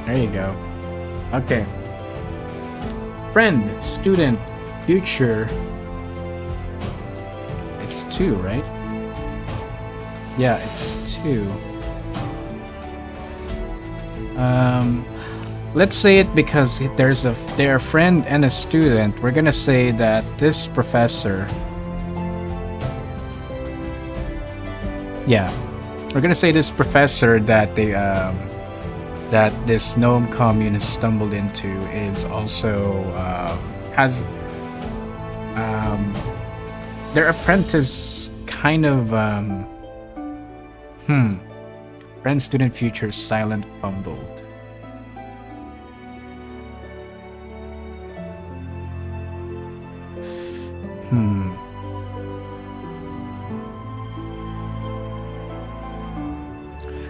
There you go. Okay. Friend, student, future. It's 2, right? Yeah, it's 2. Let's say it because they're a friend and a student. We're gonna say that this professor. Yeah, we're gonna say this professor that that this gnome commune has stumbled into is also has their apprentice kind of friend student future silent fumbled.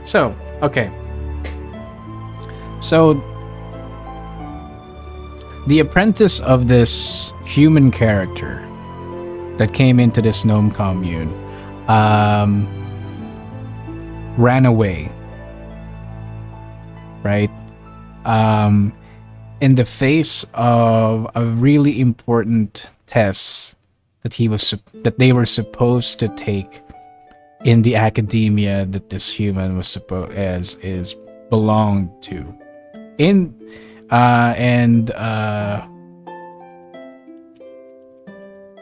So, okay. So, the apprentice of this human character that came into this gnome commune ran away, right? In the face of a really important test that they were supposed to take in the academia that this human was is belonged to.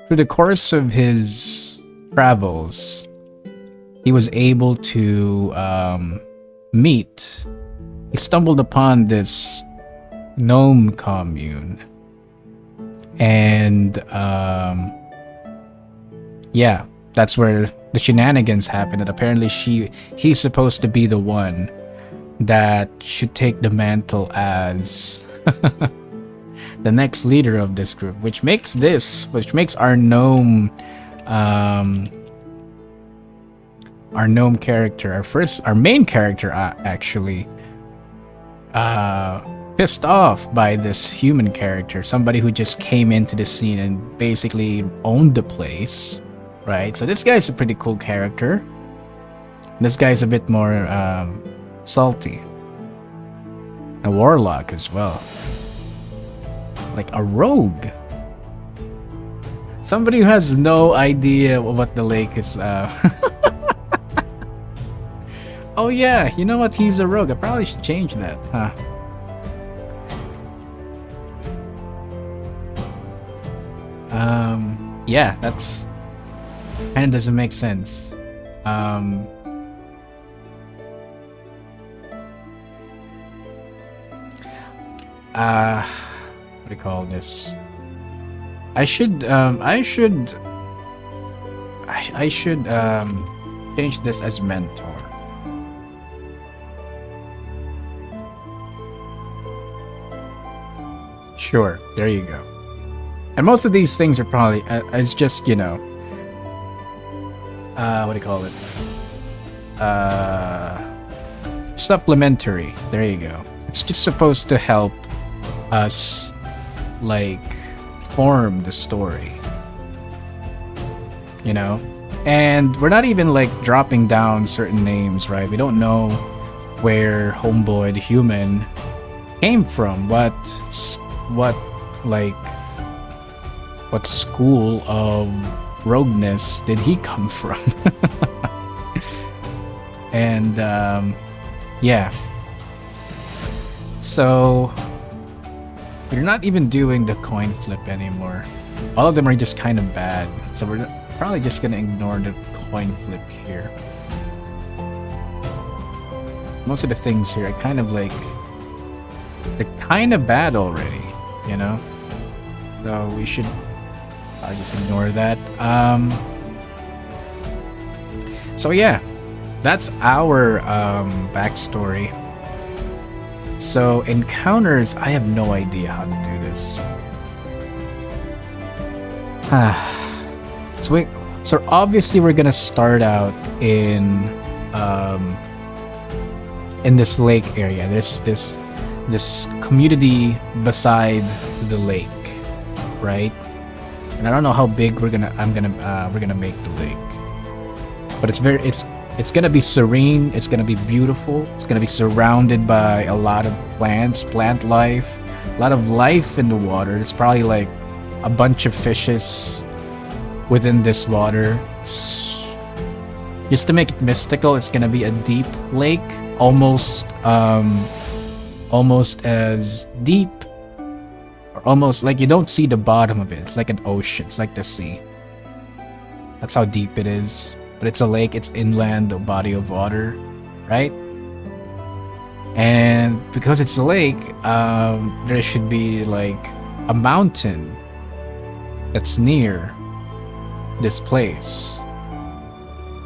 Through the course of his travels, he was able to he stumbled upon this gnome commune, and yeah, that's where the shenanigans happen. That apparently he's supposed to be the one that should take the mantle as the next leader of this group, which makes our gnome character, our main character, actually pissed off by this human character, somebody who just came into the scene and basically owned the place, right? So this guy's a pretty cool character. This guy's a bit more salty. A warlock as well. Like a rogue. Somebody who has no idea what the lake is. Oh yeah, you know what? He's a rogue. I probably should change that, huh? Yeah, that's kind of doesn't make sense. What do you call this? I should change this as mentor. Sure, there you go. And most of these things are probably it's just, you know, what do you call it? Supplementary. There you go. It's just supposed to help us, like, form the story, you know. And we're not even like dropping down certain names, right? We don't know where Homeboy the human came from, what school of rogueness did he come from. And yeah, so We're not even doing the coin flip anymore. All of them are just kind of bad, so we're probably just gonna ignore the coin flip here. Most of the things here, I kind of like... They're kind of bad already, you know? So we should probably just ignore that. So yeah, that's our backstory. So encounters, I have no idea how to do this. So obviously we're gonna start out in this lake area. This community beside the lake, right? And I don't know how big we're gonna make the lake, but it's gonna be serene. It's gonna be beautiful. It's gonna be surrounded by a lot of plants, plant life, a lot of life in the water. It's probably like a bunch of fishes within this water. Just to make it mystical, it's gonna be a deep lake, almost as deep, or almost like you don't see the bottom of it. It's like an ocean. It's like the sea. That's how deep it is. But it's a lake. It's inland, a body of water, right? And because it's a lake, there should be like a mountain that's near this place.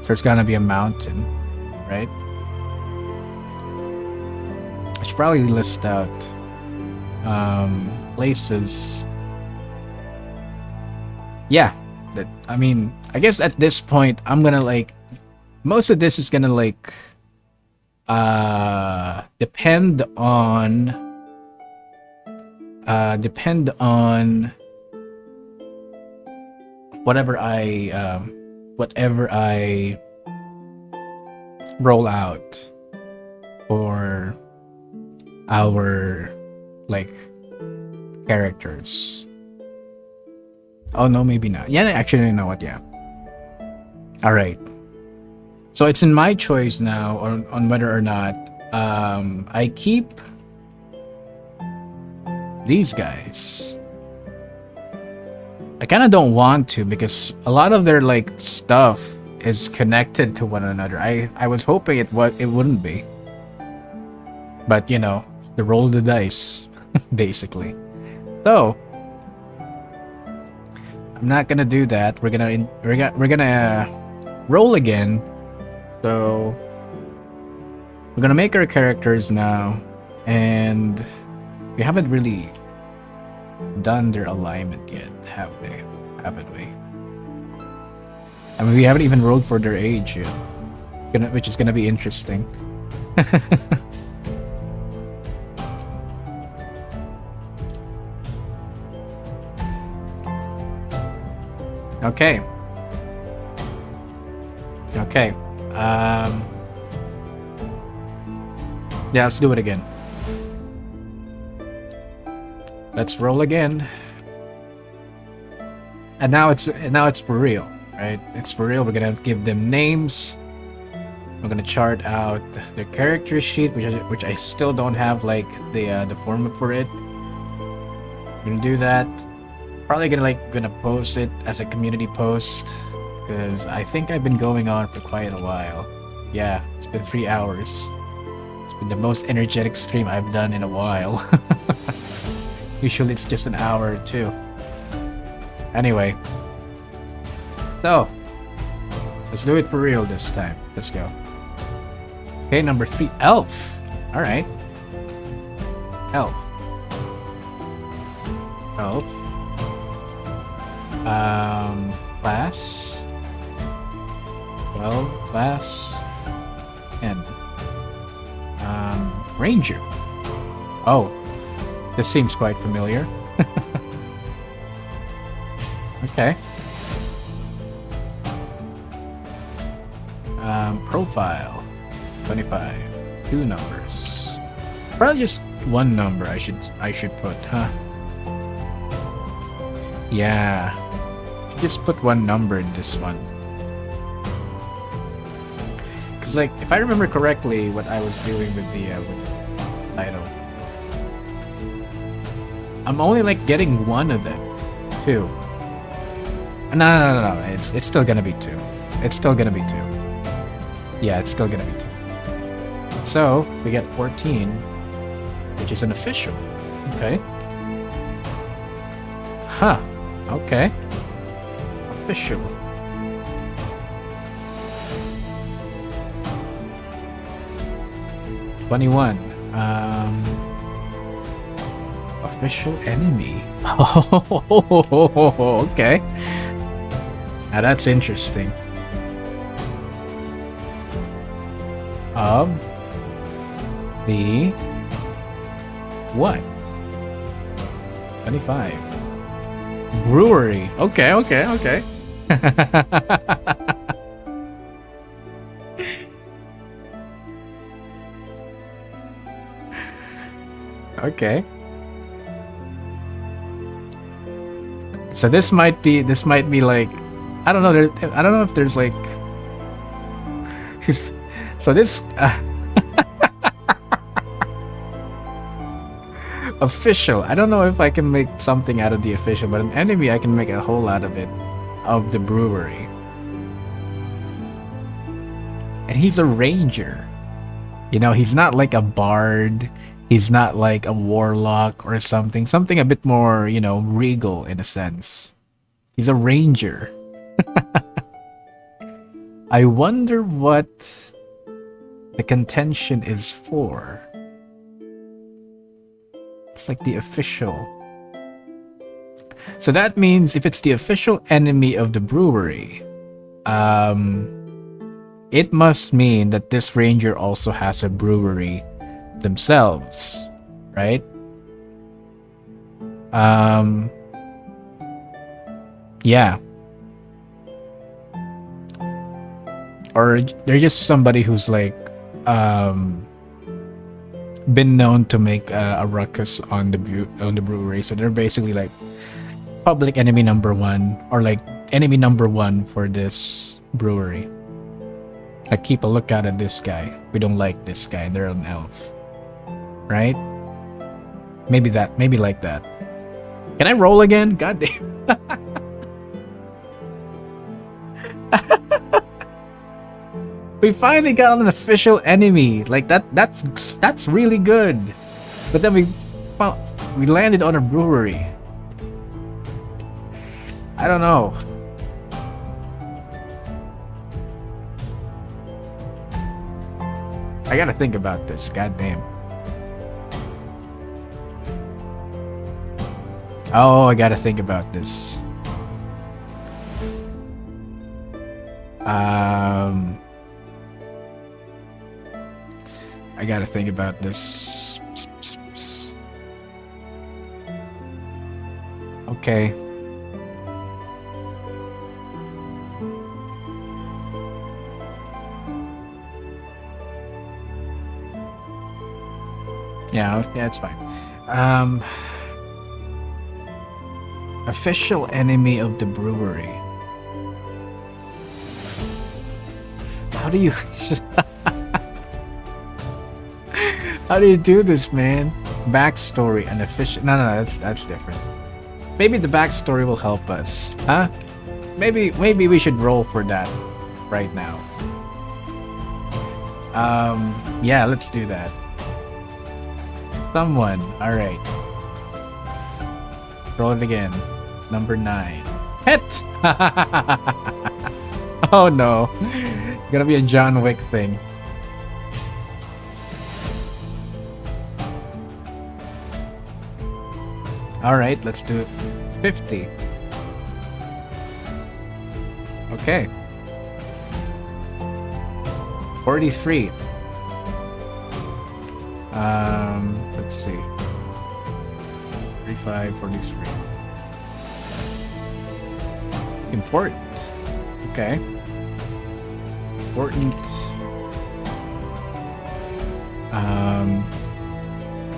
So there's gonna be a mountain, right? I should probably list out places. Yeah, I mean, I guess at this point I'm gonna like, most of this is gonna like depend on whatever I roll out for our like characters. Oh no, maybe not. Yeah, actually, you know what? Yeah. All right. So it's in my choice now on whether or not I keep these guys. I kind of don't want to, because a lot of their like stuff is connected to one another. I was hoping it wouldn't be, but you know, the roll of the dice, basically. So I'm not gonna do that. We're gonna roll again. So we're gonna make our characters now, and we haven't really done their alignment yet, haven't we? I mean, we haven't even rolled for their age yet, which is gonna be interesting. Okay. Yeah, let's do it again. Let's roll again. And now it's for real, right? It's for real. We're gonna give them names. We're gonna chart out their character sheet, which I still don't have like the format for it. We're gonna do that. Probably gonna post it as a community post, because I think I've been going on for quite a while. Yeah, it's been 3 hours. It's been the most energetic stream I've done in a while. Usually it's just an hour or two. Anyway, so let's do it for real this time. Let's go. Okay, number 3, elf. All right, elf. Class. Well, class. And ranger. Oh, this seems quite familiar. Okay. Profile 25. 2 numbers. Probably just 1 number I should put, huh? Yeah. Just put 1 number in this one. Cause like, if I remember correctly, what I was doing with the title. I'm only like getting one of them. 2. No. It's still gonna be 2. It's still gonna be 2. Yeah, it's still gonna be 2. So we get 14, which is an official. Okay. Huh. Okay. Official. $21. Official enemy. Oh, okay. Now that's interesting. Of the what? 25. Brewery. Okay. Okay. So this might be like, I don't know. I don't know if there's like. So this official. I don't know if I can make something out of the official, but an enemy I can make a whole lot of it, of the brewery. And he's a ranger. You know, he's not like a bard. He's not like a warlock or something. Something a bit more, you know, regal in a sense. He's a ranger. I wonder what the contention is for. It's like the official. So that means if it's the official enemy of the brewery, it must mean that this ranger also has a brewery themselves, right? Yeah. Or they're just somebody who's like been known to make a ruckus on the brewery, so they're basically like public enemy number 1, or like enemy number 1 for this brewery. Like, keep a lookout at this guy. We don't like this guy, and they're an elf, right? Maybe like that. Can I roll again? God damn. We finally got an official enemy. Like that's really good. But then we landed on a brewery. I don't know. I gotta think about this. God damn. Oh, I gotta think about this. I gotta think about this. Okay. Yeah, it's fine. Official enemy of the brewery. How do you how do you do this, man? Backstory and official. No, that's different. Maybe the backstory will help us, huh? Maybe we should roll for that right now. Yeah, let's do that. Someone. All right. Roll it again. Number 9. Hit. Oh no. It's gonna be a John Wick thing. Alright, let's do it. 50. Okay. 43. Let's see. 35, 43. Important. Okay. Important.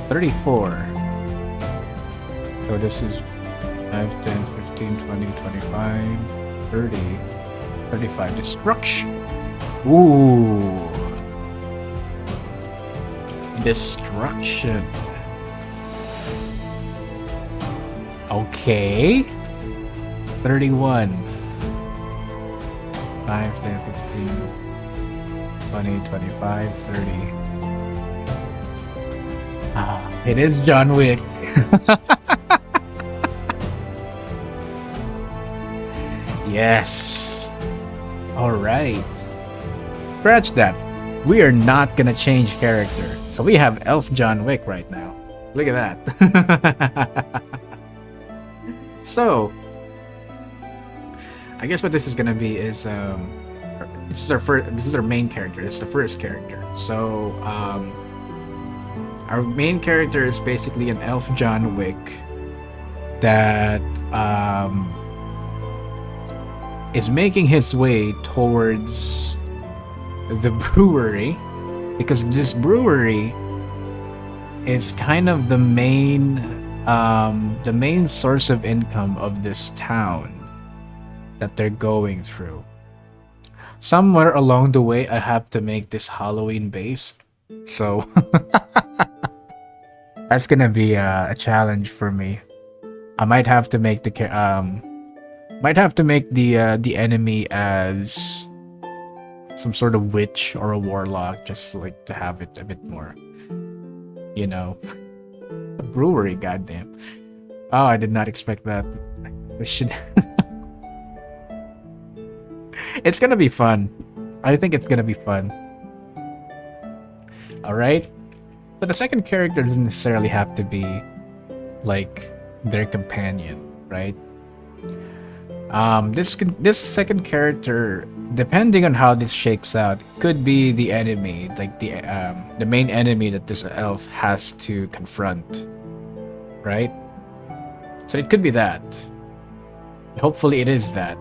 34. So this is 5, 10, 15, 20, 25, 30, 35. Destruction. Ooh. Destruction. Okay. 31. 5, 10, 15, 20, 25, 30. Ah, it is John Wick. Yes. All right. Scratch that. We are not gonna change character. So we have Elf John Wick right now. Look at that. So, I guess what this is gonna be is this is our main character. It's the first character. So our main character is basically an elf John Wick that is making his way towards the brewery, because this brewery is kind of the main source of income of this town that they're going through. Somewhere along the way, I have to make this Halloween base, so that's gonna be a challenge for me. I might have to make the enemy as some sort of witch or a warlock, just like to have it a bit more, you know. A brewery, goddamn. Oh, I did not expect that. We should. It's gonna be fun. I think it's gonna be fun. Alright? So the second character doesn't necessarily have to be like their companion, right? This second character, depending on how this shakes out, could be the enemy, like the main enemy that this elf has to confront, right? So it could be that. Hopefully it is that.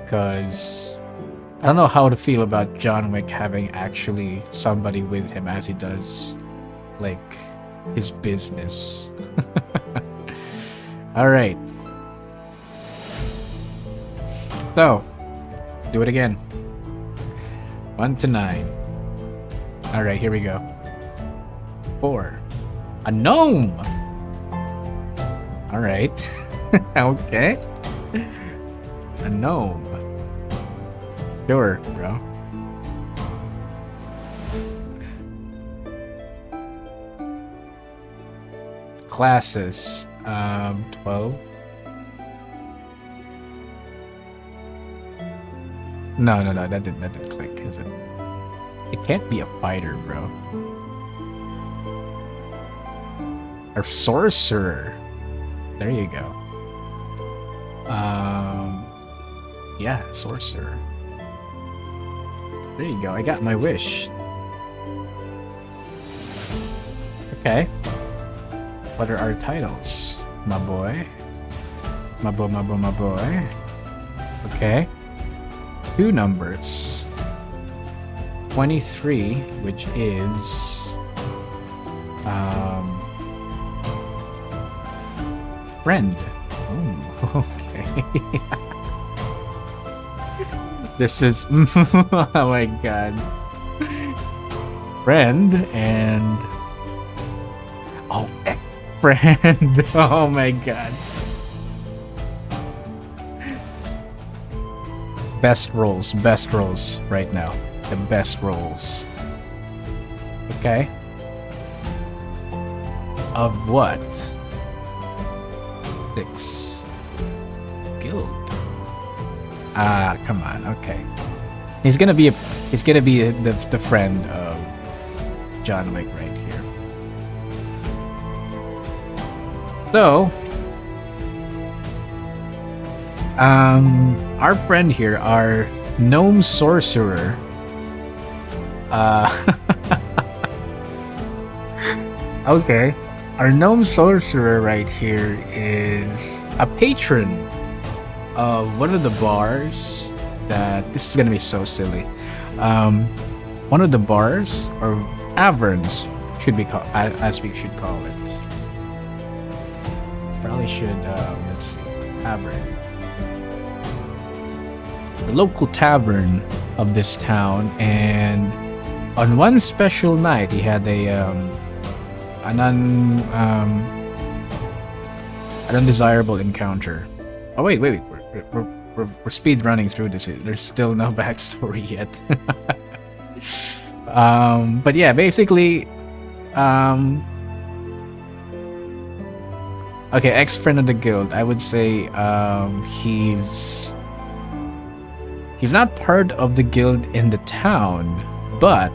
Because I don't know how to feel about John Wick having actually somebody with him as he does like his business. Alright. So, do it again. 1 to 9. Alright, here we go. 4. A gnome! Alright. Okay. A gnome. Sure, bro. Classes. 12. No, that didn't click, is it? It can't be a fighter, bro. A sorcerer. There you go. Yeah, sorcerer. There you go, I got my wish. Okay. What are our titles? My boy. My boy. Okay. 2 numbers. 23, which is friend. Oh, okay. This is oh my god. Friend and ex-friend. Oh my god. Best rolls right now. The best rolls. Okay. Of what? 6. Guild. Ah, come on. Okay. He's gonna be the friend of John Wick right here. So, our friend here, our gnome sorcerer, okay, our gnome sorcerer right here is a patron of one of the bars that, this is gonna be so silly, one of the bars or taverns should be called, as we should call it. Probably should, let's see, tavern. The local tavern of this town, and on one special night he had An undesirable encounter. Oh wait. We're speed running through this. There's still no backstory yet. But yeah, basically, okay, ex-friend of the guild. I would say he's not part of the guild in the town, but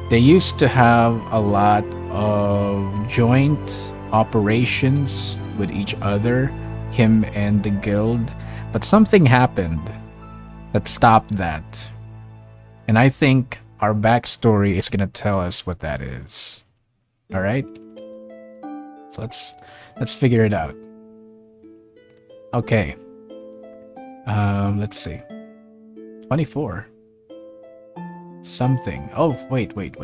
they used to have a lot of joint operations with each other, him and the guild, but something happened that stopped that. And I think our backstory is gonna tell us what that is. All right, so let's figure it out. Okay, let's see. 24 something. Oh, wait. Wait,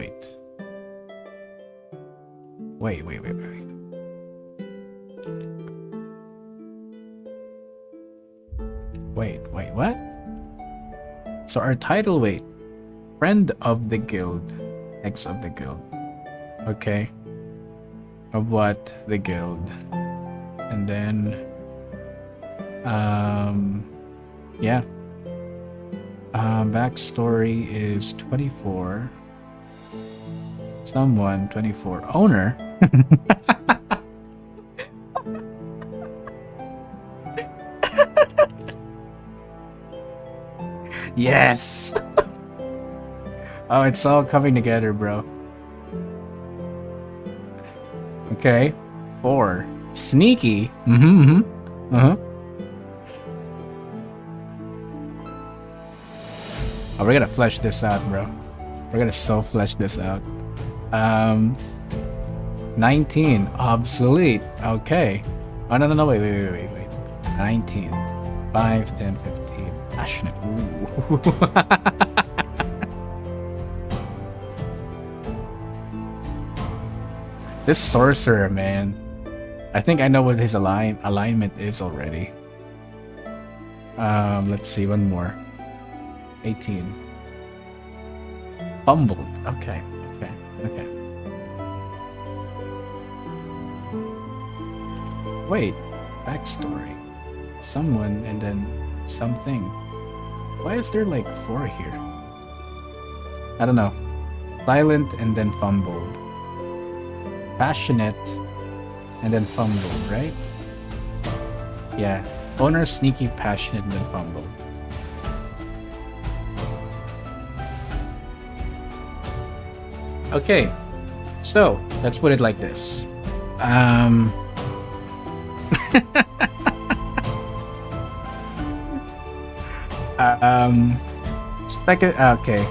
what? So our title, wait. Friend of the guild. Ex of the guild. Okay. Of what? The guild. And then yeah. Backstory is 24. Someone 24. Owner. Yes. Oh, it's all coming together, bro. Okay. 4. Sneaky. Uh-huh. Oh, we're gonna flesh this out, bro. We're gonna so flesh this out. 19. Obsolete. Okay. Oh, no. Wait. 19. 5, 10, 15. Passionate. Ooh. This sorcerer, man. I think I know what his alignment is already. Let's see, one more. 18. Fumbled. Okay. Wait. Backstory. Someone and then something. Why is there like 4 here? I don't know. Silent and then fumbled. Passionate and then fumbled, right? Yeah. Owner, sneaky, passionate, and then fumbled. Okay, so let's put it like this. Okay.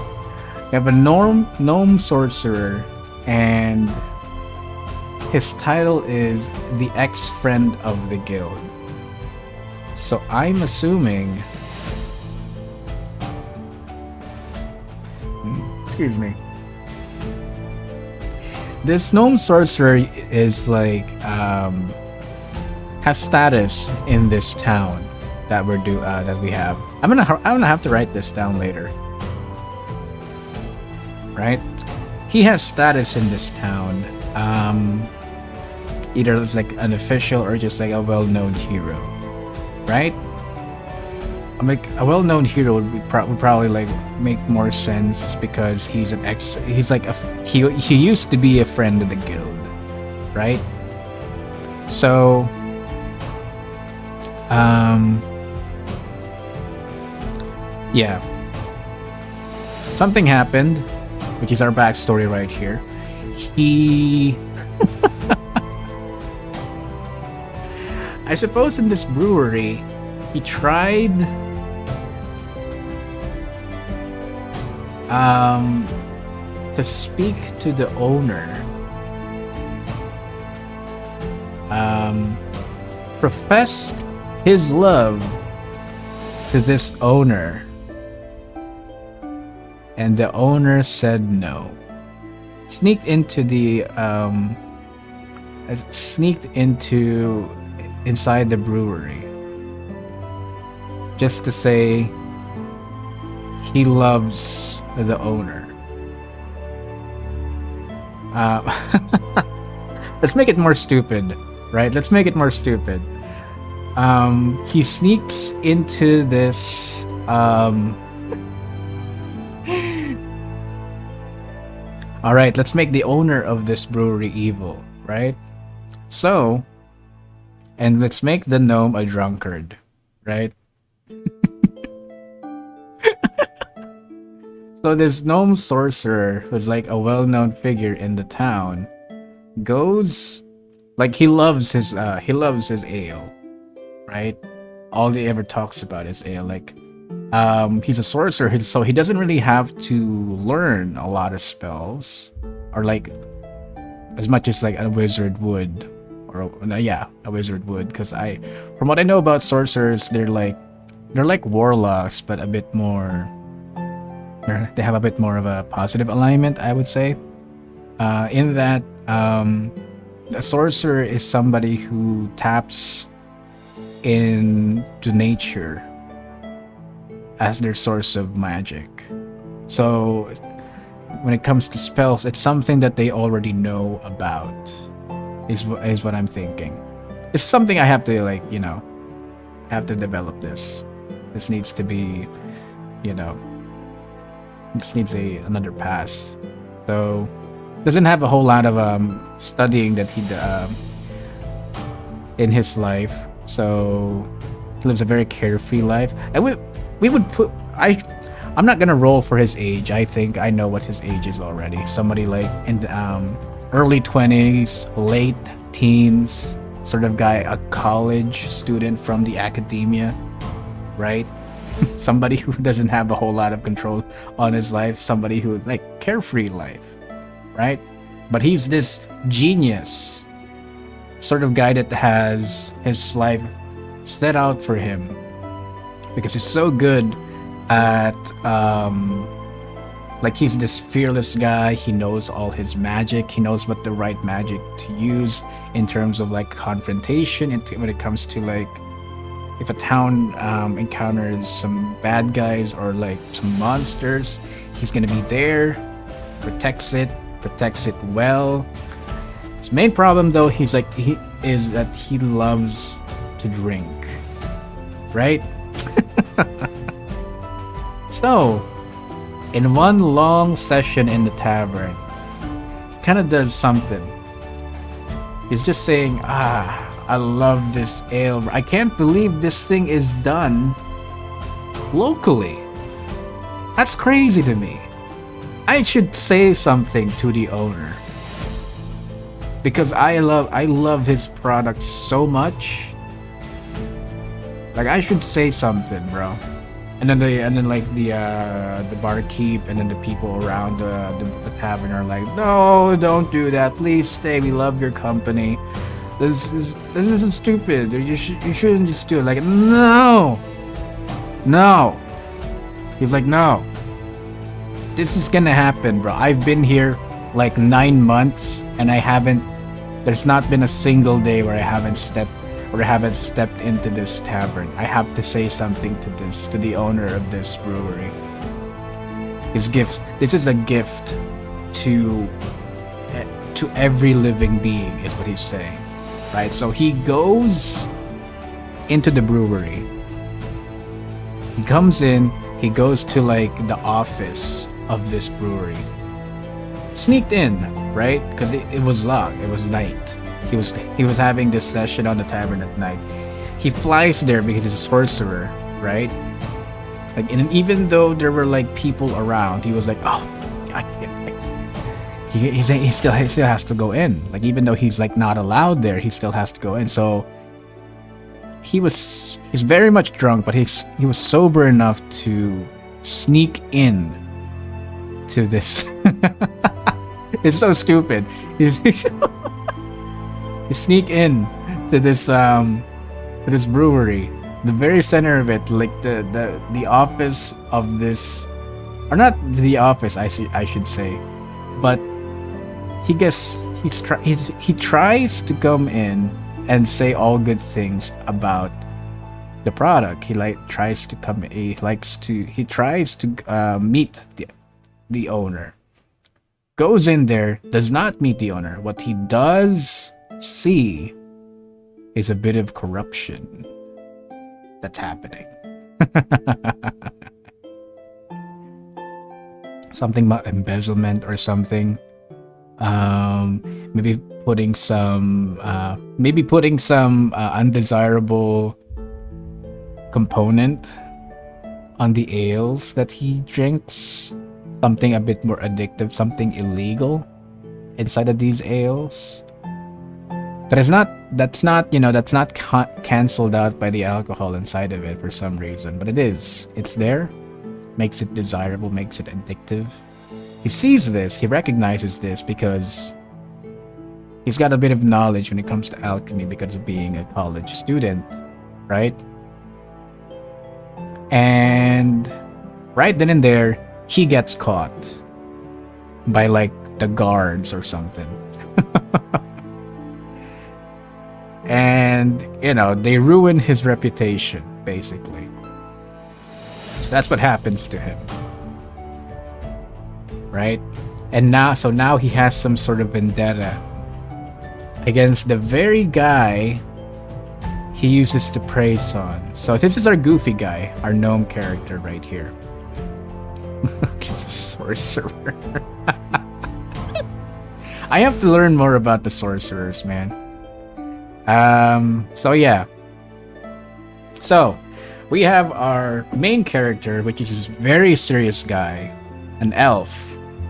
We have a gnome sorcerer, and his title is the ex-friend of the guild. So I'm assuming... Excuse me. This gnome sorcerer is like has status in this town that we have. I'm gonna have to write this down later. Right? He has status in this town. Either it's like an official or just like a well-known hero, right? Like a well-known hero would probably like make more sense because he used to be a friend of the guild, right? So yeah, something happened, which is our backstory right here. He I suppose in this brewery he tried to speak to the owner, professed his love to this owner, and the owner said no. Sneaked inside the brewery just to say he loves the owner. let's make it more stupid, right? Let's make it more stupid. He sneaks into this all right, let's make the owner of this brewery evil, right? So, and let's make the gnome a drunkard, right? So this gnome sorcerer, who's like a well-known figure in the town, goes like he loves his ale, right? All he ever talks about is ale. Like, he's a sorcerer, so he doesn't really have to learn a lot of spells, or like as much as like a wizard would, or yeah, a wizard would. Because from what I know about sorcerers, they're like warlocks, but a bit more. They have a bit more of a positive alignment, I would say. In that, a sorcerer is somebody who taps into nature as their source of magic. So when it comes to spells, it's something that they already know about, is what I'm thinking. It's something I have to have to develop this. This needs to be, this needs another pass. So doesn't have a whole lot of studying that he in his life. So he lives a very carefree life. And I'm not gonna roll for his age. I think I know what his age is already. Somebody like in the early 20s, late teens, sort of guy, a college student from the academia, right? Somebody who doesn't have a whole lot of control on his life. Somebody who like carefree life, right? But he's this genius sort of guy that has his life set out for him because he's so good at like he's this fearless guy. He knows all his magic. He knows what the right magic to use in terms of like confrontation, and when it comes to like if a town encounters some bad guys or like some monsters, he's gonna be there, protects it well. His main problem though, is that he loves to drink, right? So, in one long session in the tavern, he kind of does something. He's just saying, I love this ale. I can't believe this thing is done locally. That's crazy to me. I should say something to the owner because I love his product so much. Like I should say something, bro. And then the barkeep and then the people around the tavern are like, no, don't do that. Please stay. We love your company. This isn't stupid. You shouldn't just do it. Like, no. He's like, no. This is gonna happen, bro. I've been here like 9 months, and there's not been a single day where I haven't stepped into this tavern. I have to say something to the owner of this brewery. This is a gift to every living being, is what he's saying. Right, so he goes into the brewery. He comes in. He goes to like the office of this brewery. Sneaked in, right? Because it was locked. It was night. He was having this session on the tavern at night. He flies there because he's a sorcerer, right? Like, and even though there were like people around, he was like, oh, I can't. He still has to go in. Like even though he's like not allowed there, he still has to go in. So he's very much drunk, but he was sober enough to sneak in to this. It's so stupid. He sneak in to this brewery, the very center of it, like the office of this, or not the office, I should say, but. He tries to come in and say all good things about the product. He tries to meet the owner. Goes in there, does not meet the owner. What he does C is a bit of corruption that's happening. Something about embezzlement or something. Maybe putting some undesirable component on the ales that he drinks. Something a bit more addictive, something illegal inside of these ales. But that's not cancelled out by the alcohol inside of it for some reason. But it is. It's there. Makes it desirable, makes it addictive. He sees this, he recognizes this because he's got a bit of knowledge when it comes to alchemy because of being a college student, right? And right then and there, he gets caught by like the guards or something. And, they ruin his reputation, basically. So that's what happens to him. Right? And now he has some sort of vendetta against the very guy he uses to praise on. So this is our goofy guy, our gnome character right here. Sorcerer. I have to learn more about the sorcerers, man. So yeah. So we have our main character, which is this very serious guy, an elf.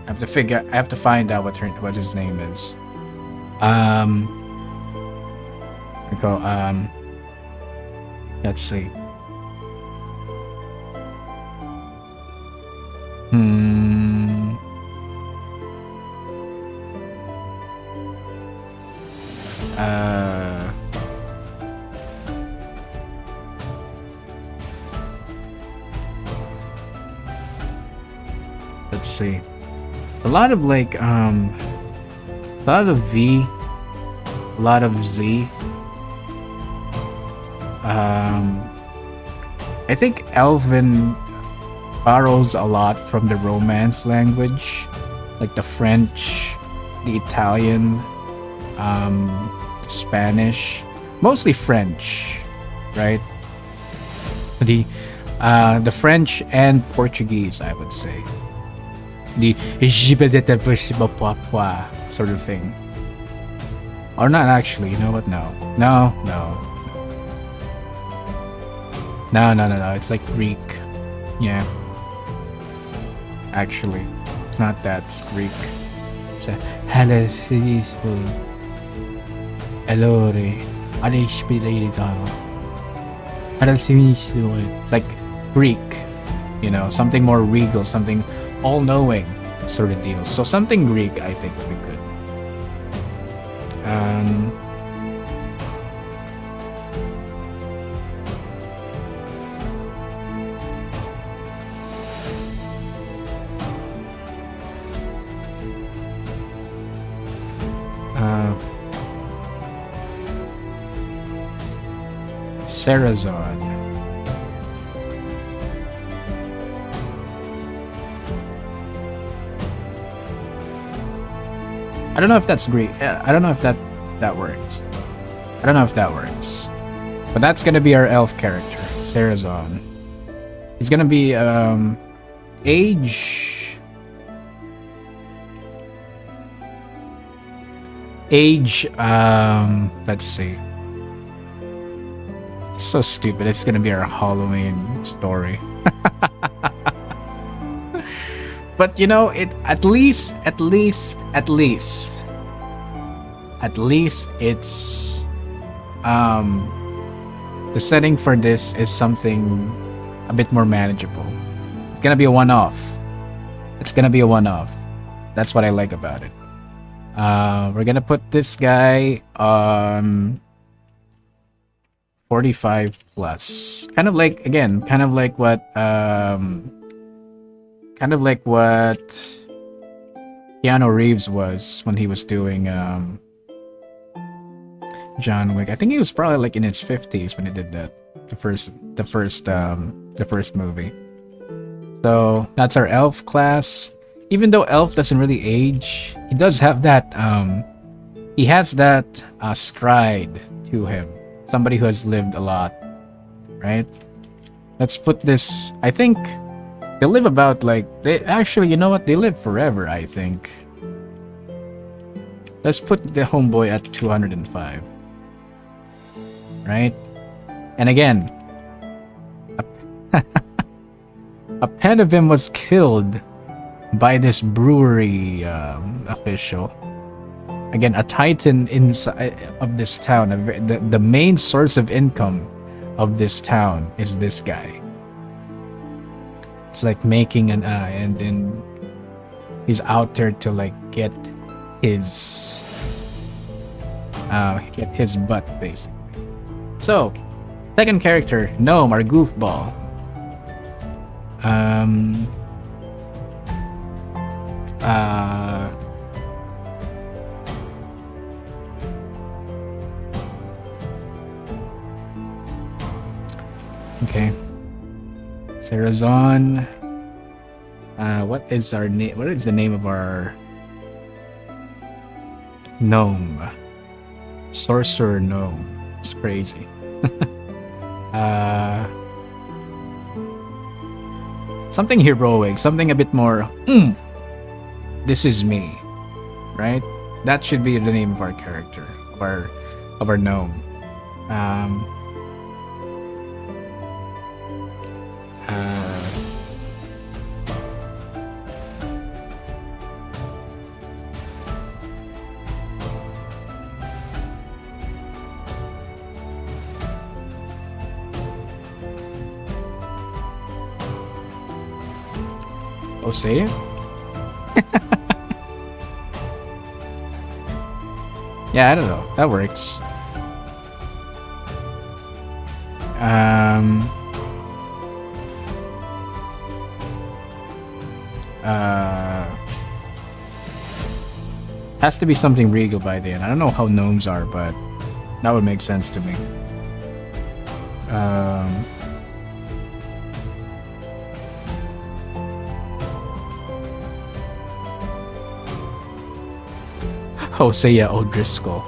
I have to find out what his name is. Let's see. Let's see. A lot of like a lot of V, a lot of Z. I think Elven borrows a lot from the Romance language, like the French, the Italian, Spanish, mostly French, right? The French and Portuguese, I would say. The sort of thing. Or not actually, you know what? No. It's like Greek. Yeah. Actually, it's not that. It's Greek. It's a it's like Greek, something more regal, something all-knowing sort of deal. So something Greek, I think, would be good. Sarazon. I don't know if that's Greek. I don't know if that works. I don't know if that works. But that's gonna be our elf character, Sarazon. He's gonna be age. Let's see. It's so stupid. It's gonna be our Halloween story. But at least it's the setting for this is something a bit more manageable. It's gonna be a one-off. That's what I like about it. We're gonna put this guy on 45 plus. Kind of like what Keanu Reeves was when he was doing John Wick. I think he was probably like in his 50s when he did that. The first movie. So that's our elf class. Even though elf doesn't really age, he does have that he has that stride to him. Somebody who has lived a lot, right? Let's put this. I think they live about like they actually. You know what? They live forever. I think. Let's put the homeboy at 205. Right? And again, a pet of him was killed by this brewery official. Again, a titan inside of this town. The main source of income of this town is this guy. It's like making an and then he's out there to like get his butt basically. So, second character, Gnome, our goofball. Okay. Sarazon. What is our name? What is the name of our gnome? Sorcerer gnome. It's crazy. Something heroic, something a bit more. This is me, right? That should be the name of our character, of our gnome. Hosea? Yeah, I don't know. That works. Has to be something regal by the end. I don't know how gnomes are, but that would make sense to me. Hosea O'Driscoll.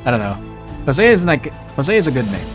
I don't know. Hosea is a good name.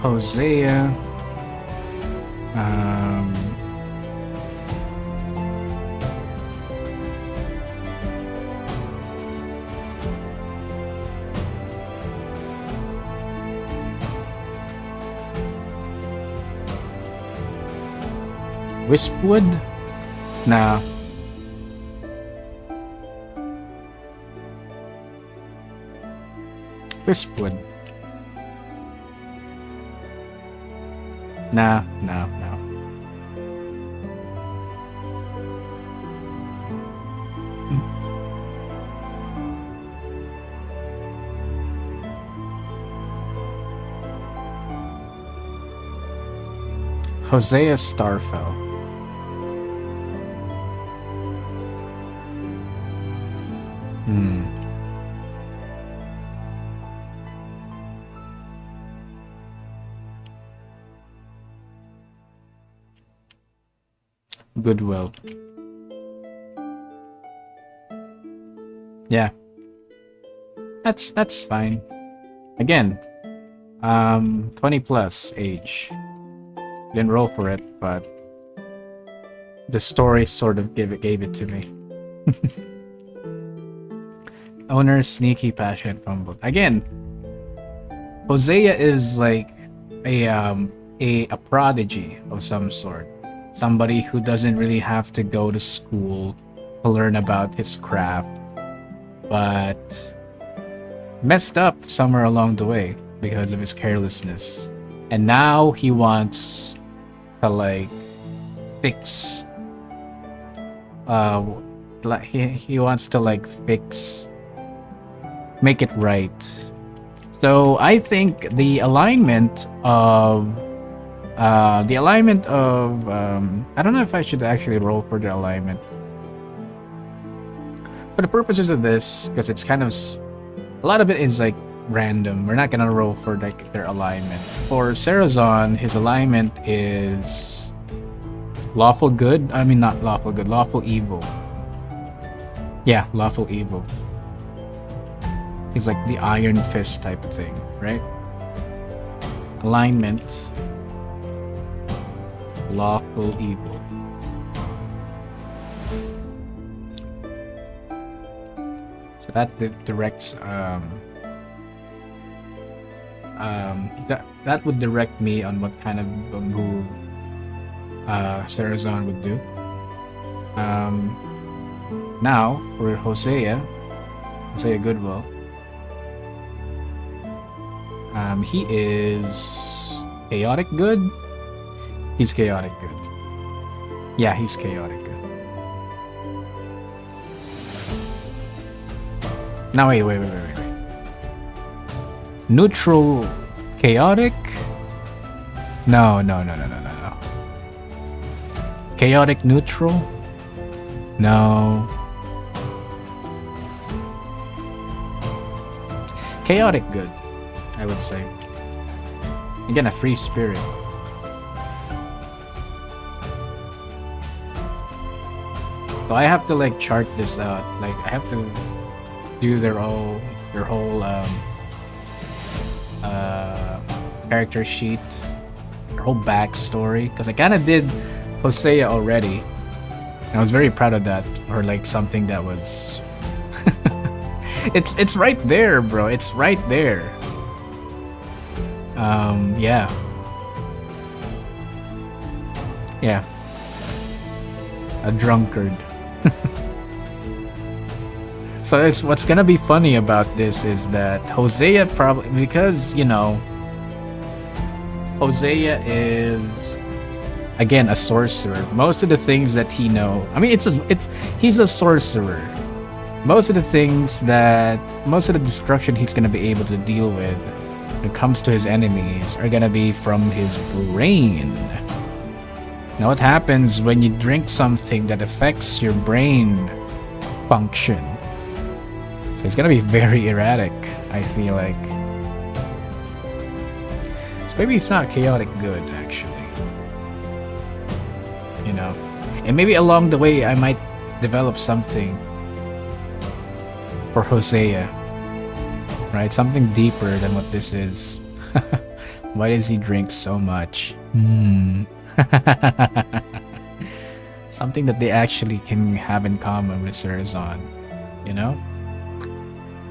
Hosea. Wispwood? Nah. Wispwood. No. Hosea Starfell. Goodwill. Yeah. That's fine. Again, 20 plus age. Didn't roll for it, but the story sort of gave it to me. Owner, sneaky, passionate, fumble. Again, Hosea is like a prodigy of some sort. Somebody who doesn't really have to go to school to learn about his craft, but messed up somewhere along the way because of his carelessness. And now he wants to like fix he wants to like make it right. So I think the alignment of I don't know if I should actually roll for the alignment. For the purposes of this, because it's kind of a lot of it is like random. We're not gonna roll for like their alignment. For Sarazon, his alignment is lawful good. I mean, not lawful good, lawful evil. Yeah, lawful evil. He's like the Iron Fist type of thing, right? Alignment, lawful evil. So that directs that would direct me on what kind of a move Sarazon would do. Now for Hosea Goodwill. He is chaotic good. He's chaotic good. Yeah, he's chaotic good. Now wait. Neutral chaotic? No. Chaotic neutral? No. Chaotic good, I would say. Again, a free spirit. So I have to like chart this out. Like I have to do their whole character sheet, their whole backstory. Because I kind of did Hosea already. And I was very proud of that, or like something that was. It's right there, bro. It's right there. Yeah. A drunkard. So it's what's gonna be funny about this is that Hosea probably, because Hosea is again a sorcerer. Most of the things that he know, I mean, he's a sorcerer. Most of the destruction he's gonna be able to deal with when it comes to his enemies are gonna be from his brain. Now, what happens when you drink something that affects your brain function? So it's gonna be very erratic, I feel like. So maybe it's not chaotic good, actually. And maybe along the way I might develop something for Hosea, right? Something deeper than what this is. Why does he drink so much? Something that they actually can have in common with Sarazon,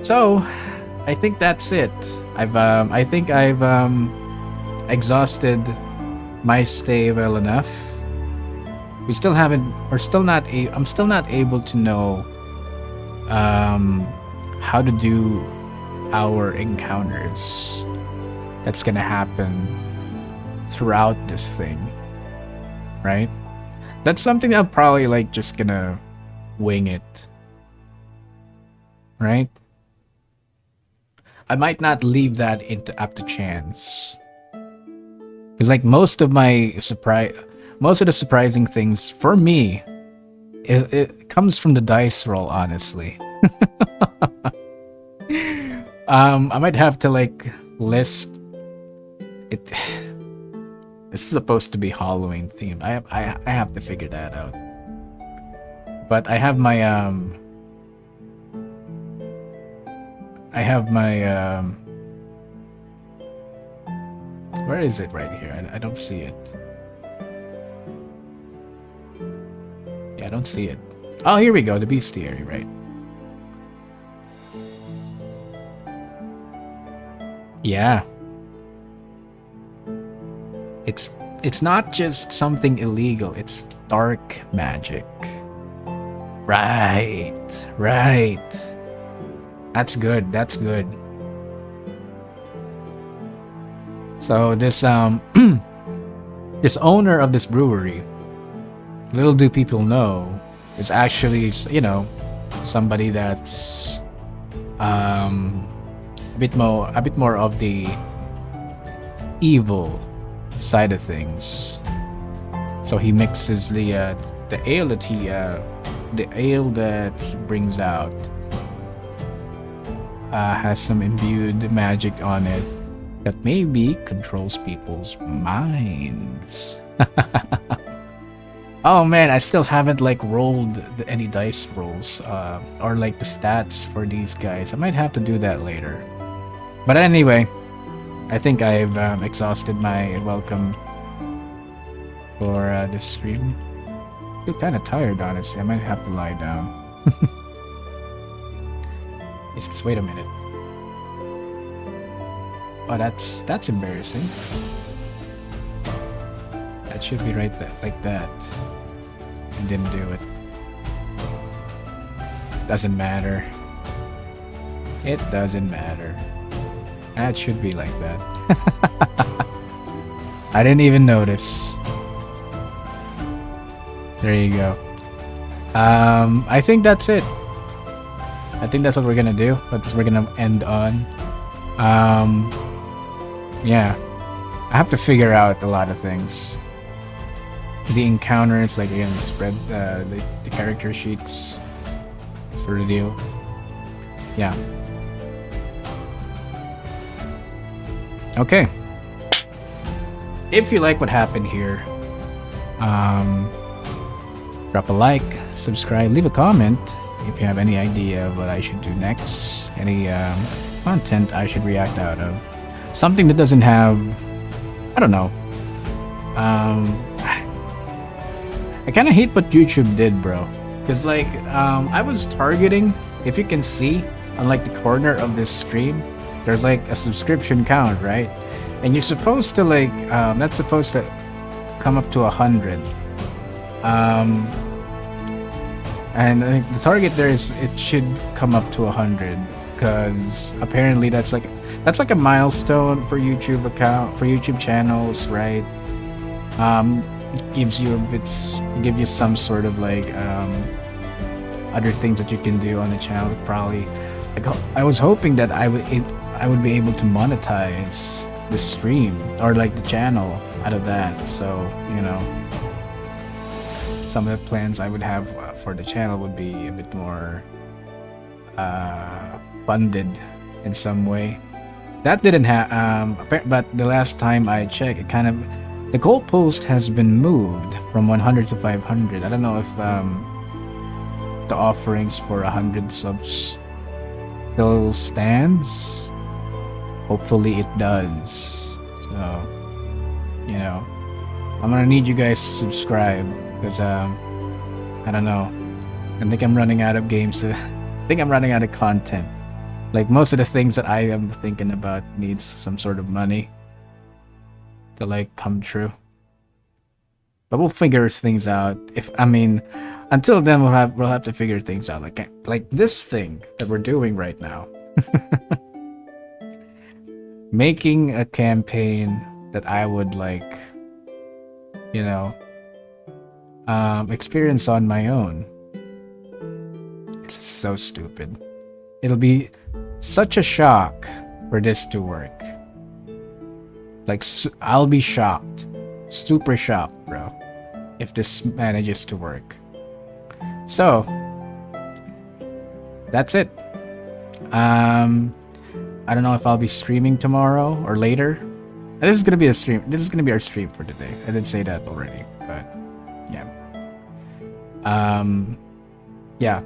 So, I think that's it. I think I've exhausted my stay well enough. I'm still not able to know how to do our encounters that's gonna happen throughout this thing, right? That's something I'm probably like just gonna wing it, right? I might not leave that up to chance, because like most of the surprising things for me, it comes from the dice roll, honestly. I might have to like list it. This is supposed to be Halloween themed. I have to figure that out. But I have my where is it? Right here. I don't see it. Yeah, I don't see it. Oh, here we go. The bestiary, right? Yeah. It's not just something illegal, it's dark magic. Right. That's good. So this this owner of this brewery, little do people know, is actually, you know, somebody that's a bit more of the evil side of things. So he mixes the ale that he brings out has some imbued magic on it that maybe controls people's minds. Oh man, I still haven't like rolled any dice rolls or like the stats for these guys. I might have to do that later. But anyway, I think I've exhausted my welcome for this stream. I feel kind of tired, honestly. I might have to lie down. Wait a minute. Oh, that's embarrassing. That should be right there, like that. I didn't do it. Doesn't matter. It doesn't matter. That should be like that. I didn't even notice. There you go. I think that's it. I think that's what we're gonna do. We're gonna end on. Yeah. I have to figure out a lot of things. The encounters, like again, spread the character sheets sort of deal. Yeah. Okay. If you like what happened here, drop a like, subscribe, leave a comment if you have any idea of what I should do next, any content I should react out of, something that doesn't have, I don't know. I kind of hate what YouTube did, bro. Because like, I was targeting, if you can see, on like the corner of this screen, there's like a subscription count, right? And you're supposed to like, that's supposed to come up to 100. And I think the target there is, it should come up to 100. Because apparently that's like a milestone for YouTube account, for YouTube channels, right? It gives you give you some sort of like other things that you can do on the channel. Probably, like, I was hoping that I would be able to monetize the stream or like the channel out of that. So you know, some of the plans I would have for the channel would be a bit more funded in some way. That didn't happen. But the last time I checked, it kind of, the goalpost has been moved from 100 to 500. I don't know if the offerings for 100 subs still stands. Hopefully it does. So, you know, I'm gonna need you guys to subscribe because I don't know. I think I'm running out of games. I think I'm running out of content. Like most of the things that I am thinking about needs some sort of money to like come true. But we'll figure things out. Until then we'll have to figure things out. Like this thing that we're doing right now. Making a campaign that I would like, you know, experience on my own. It's so stupid. It'll be such a shock for this to work. Like, I'll be shocked. Super shocked, bro. If this manages to work. So, that's it. I don't know if I'll be streaming tomorrow or later. This is gonna be a stream. This is gonna be our stream for today. I did say that already, but yeah. Yeah.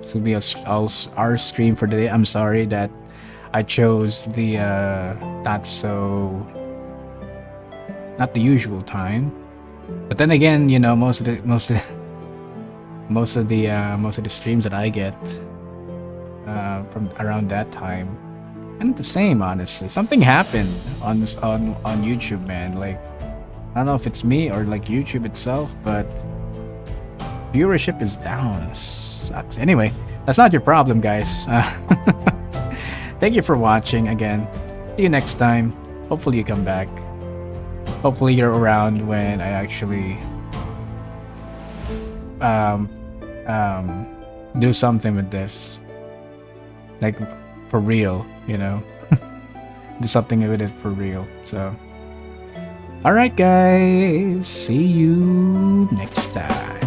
This will be our stream for today. I'm sorry that I chose the not the usual time. But then again, you know, most of the streams that I get from around that time, and the same, honestly. Something happened on YouTube, man. Like, I don't know if it's me or like YouTube itself, but viewership is down. Sucks. Anyway, that's not your problem, guys. Thank you for watching again. See you next time. Hopefully you come back. Hopefully you're around when I actually do something with this, like for real, you know. Do something with it for real. So, all right, guys, see you next time.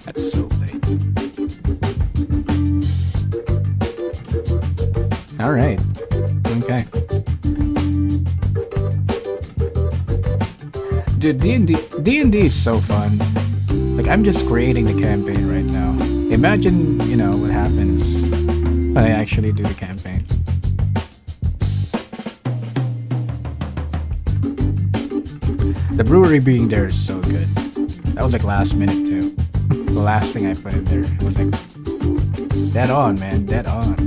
That's so late. All right. Okay. Dude, D&D is so fun. Like, I'm just creating the campaign right now. Imagine, you know, what happens when I actually do the campaign. The brewery being there is so good. That was like last minute too. The last thing I put in there. It was like dead on, man, dead on.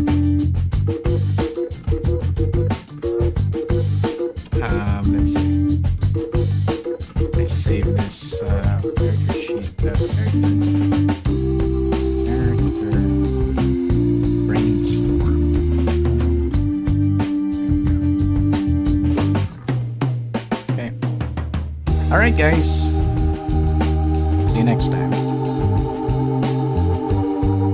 Let's see. I save this character sheet. Character brainstorm. Okay. All right, guys. See you next time.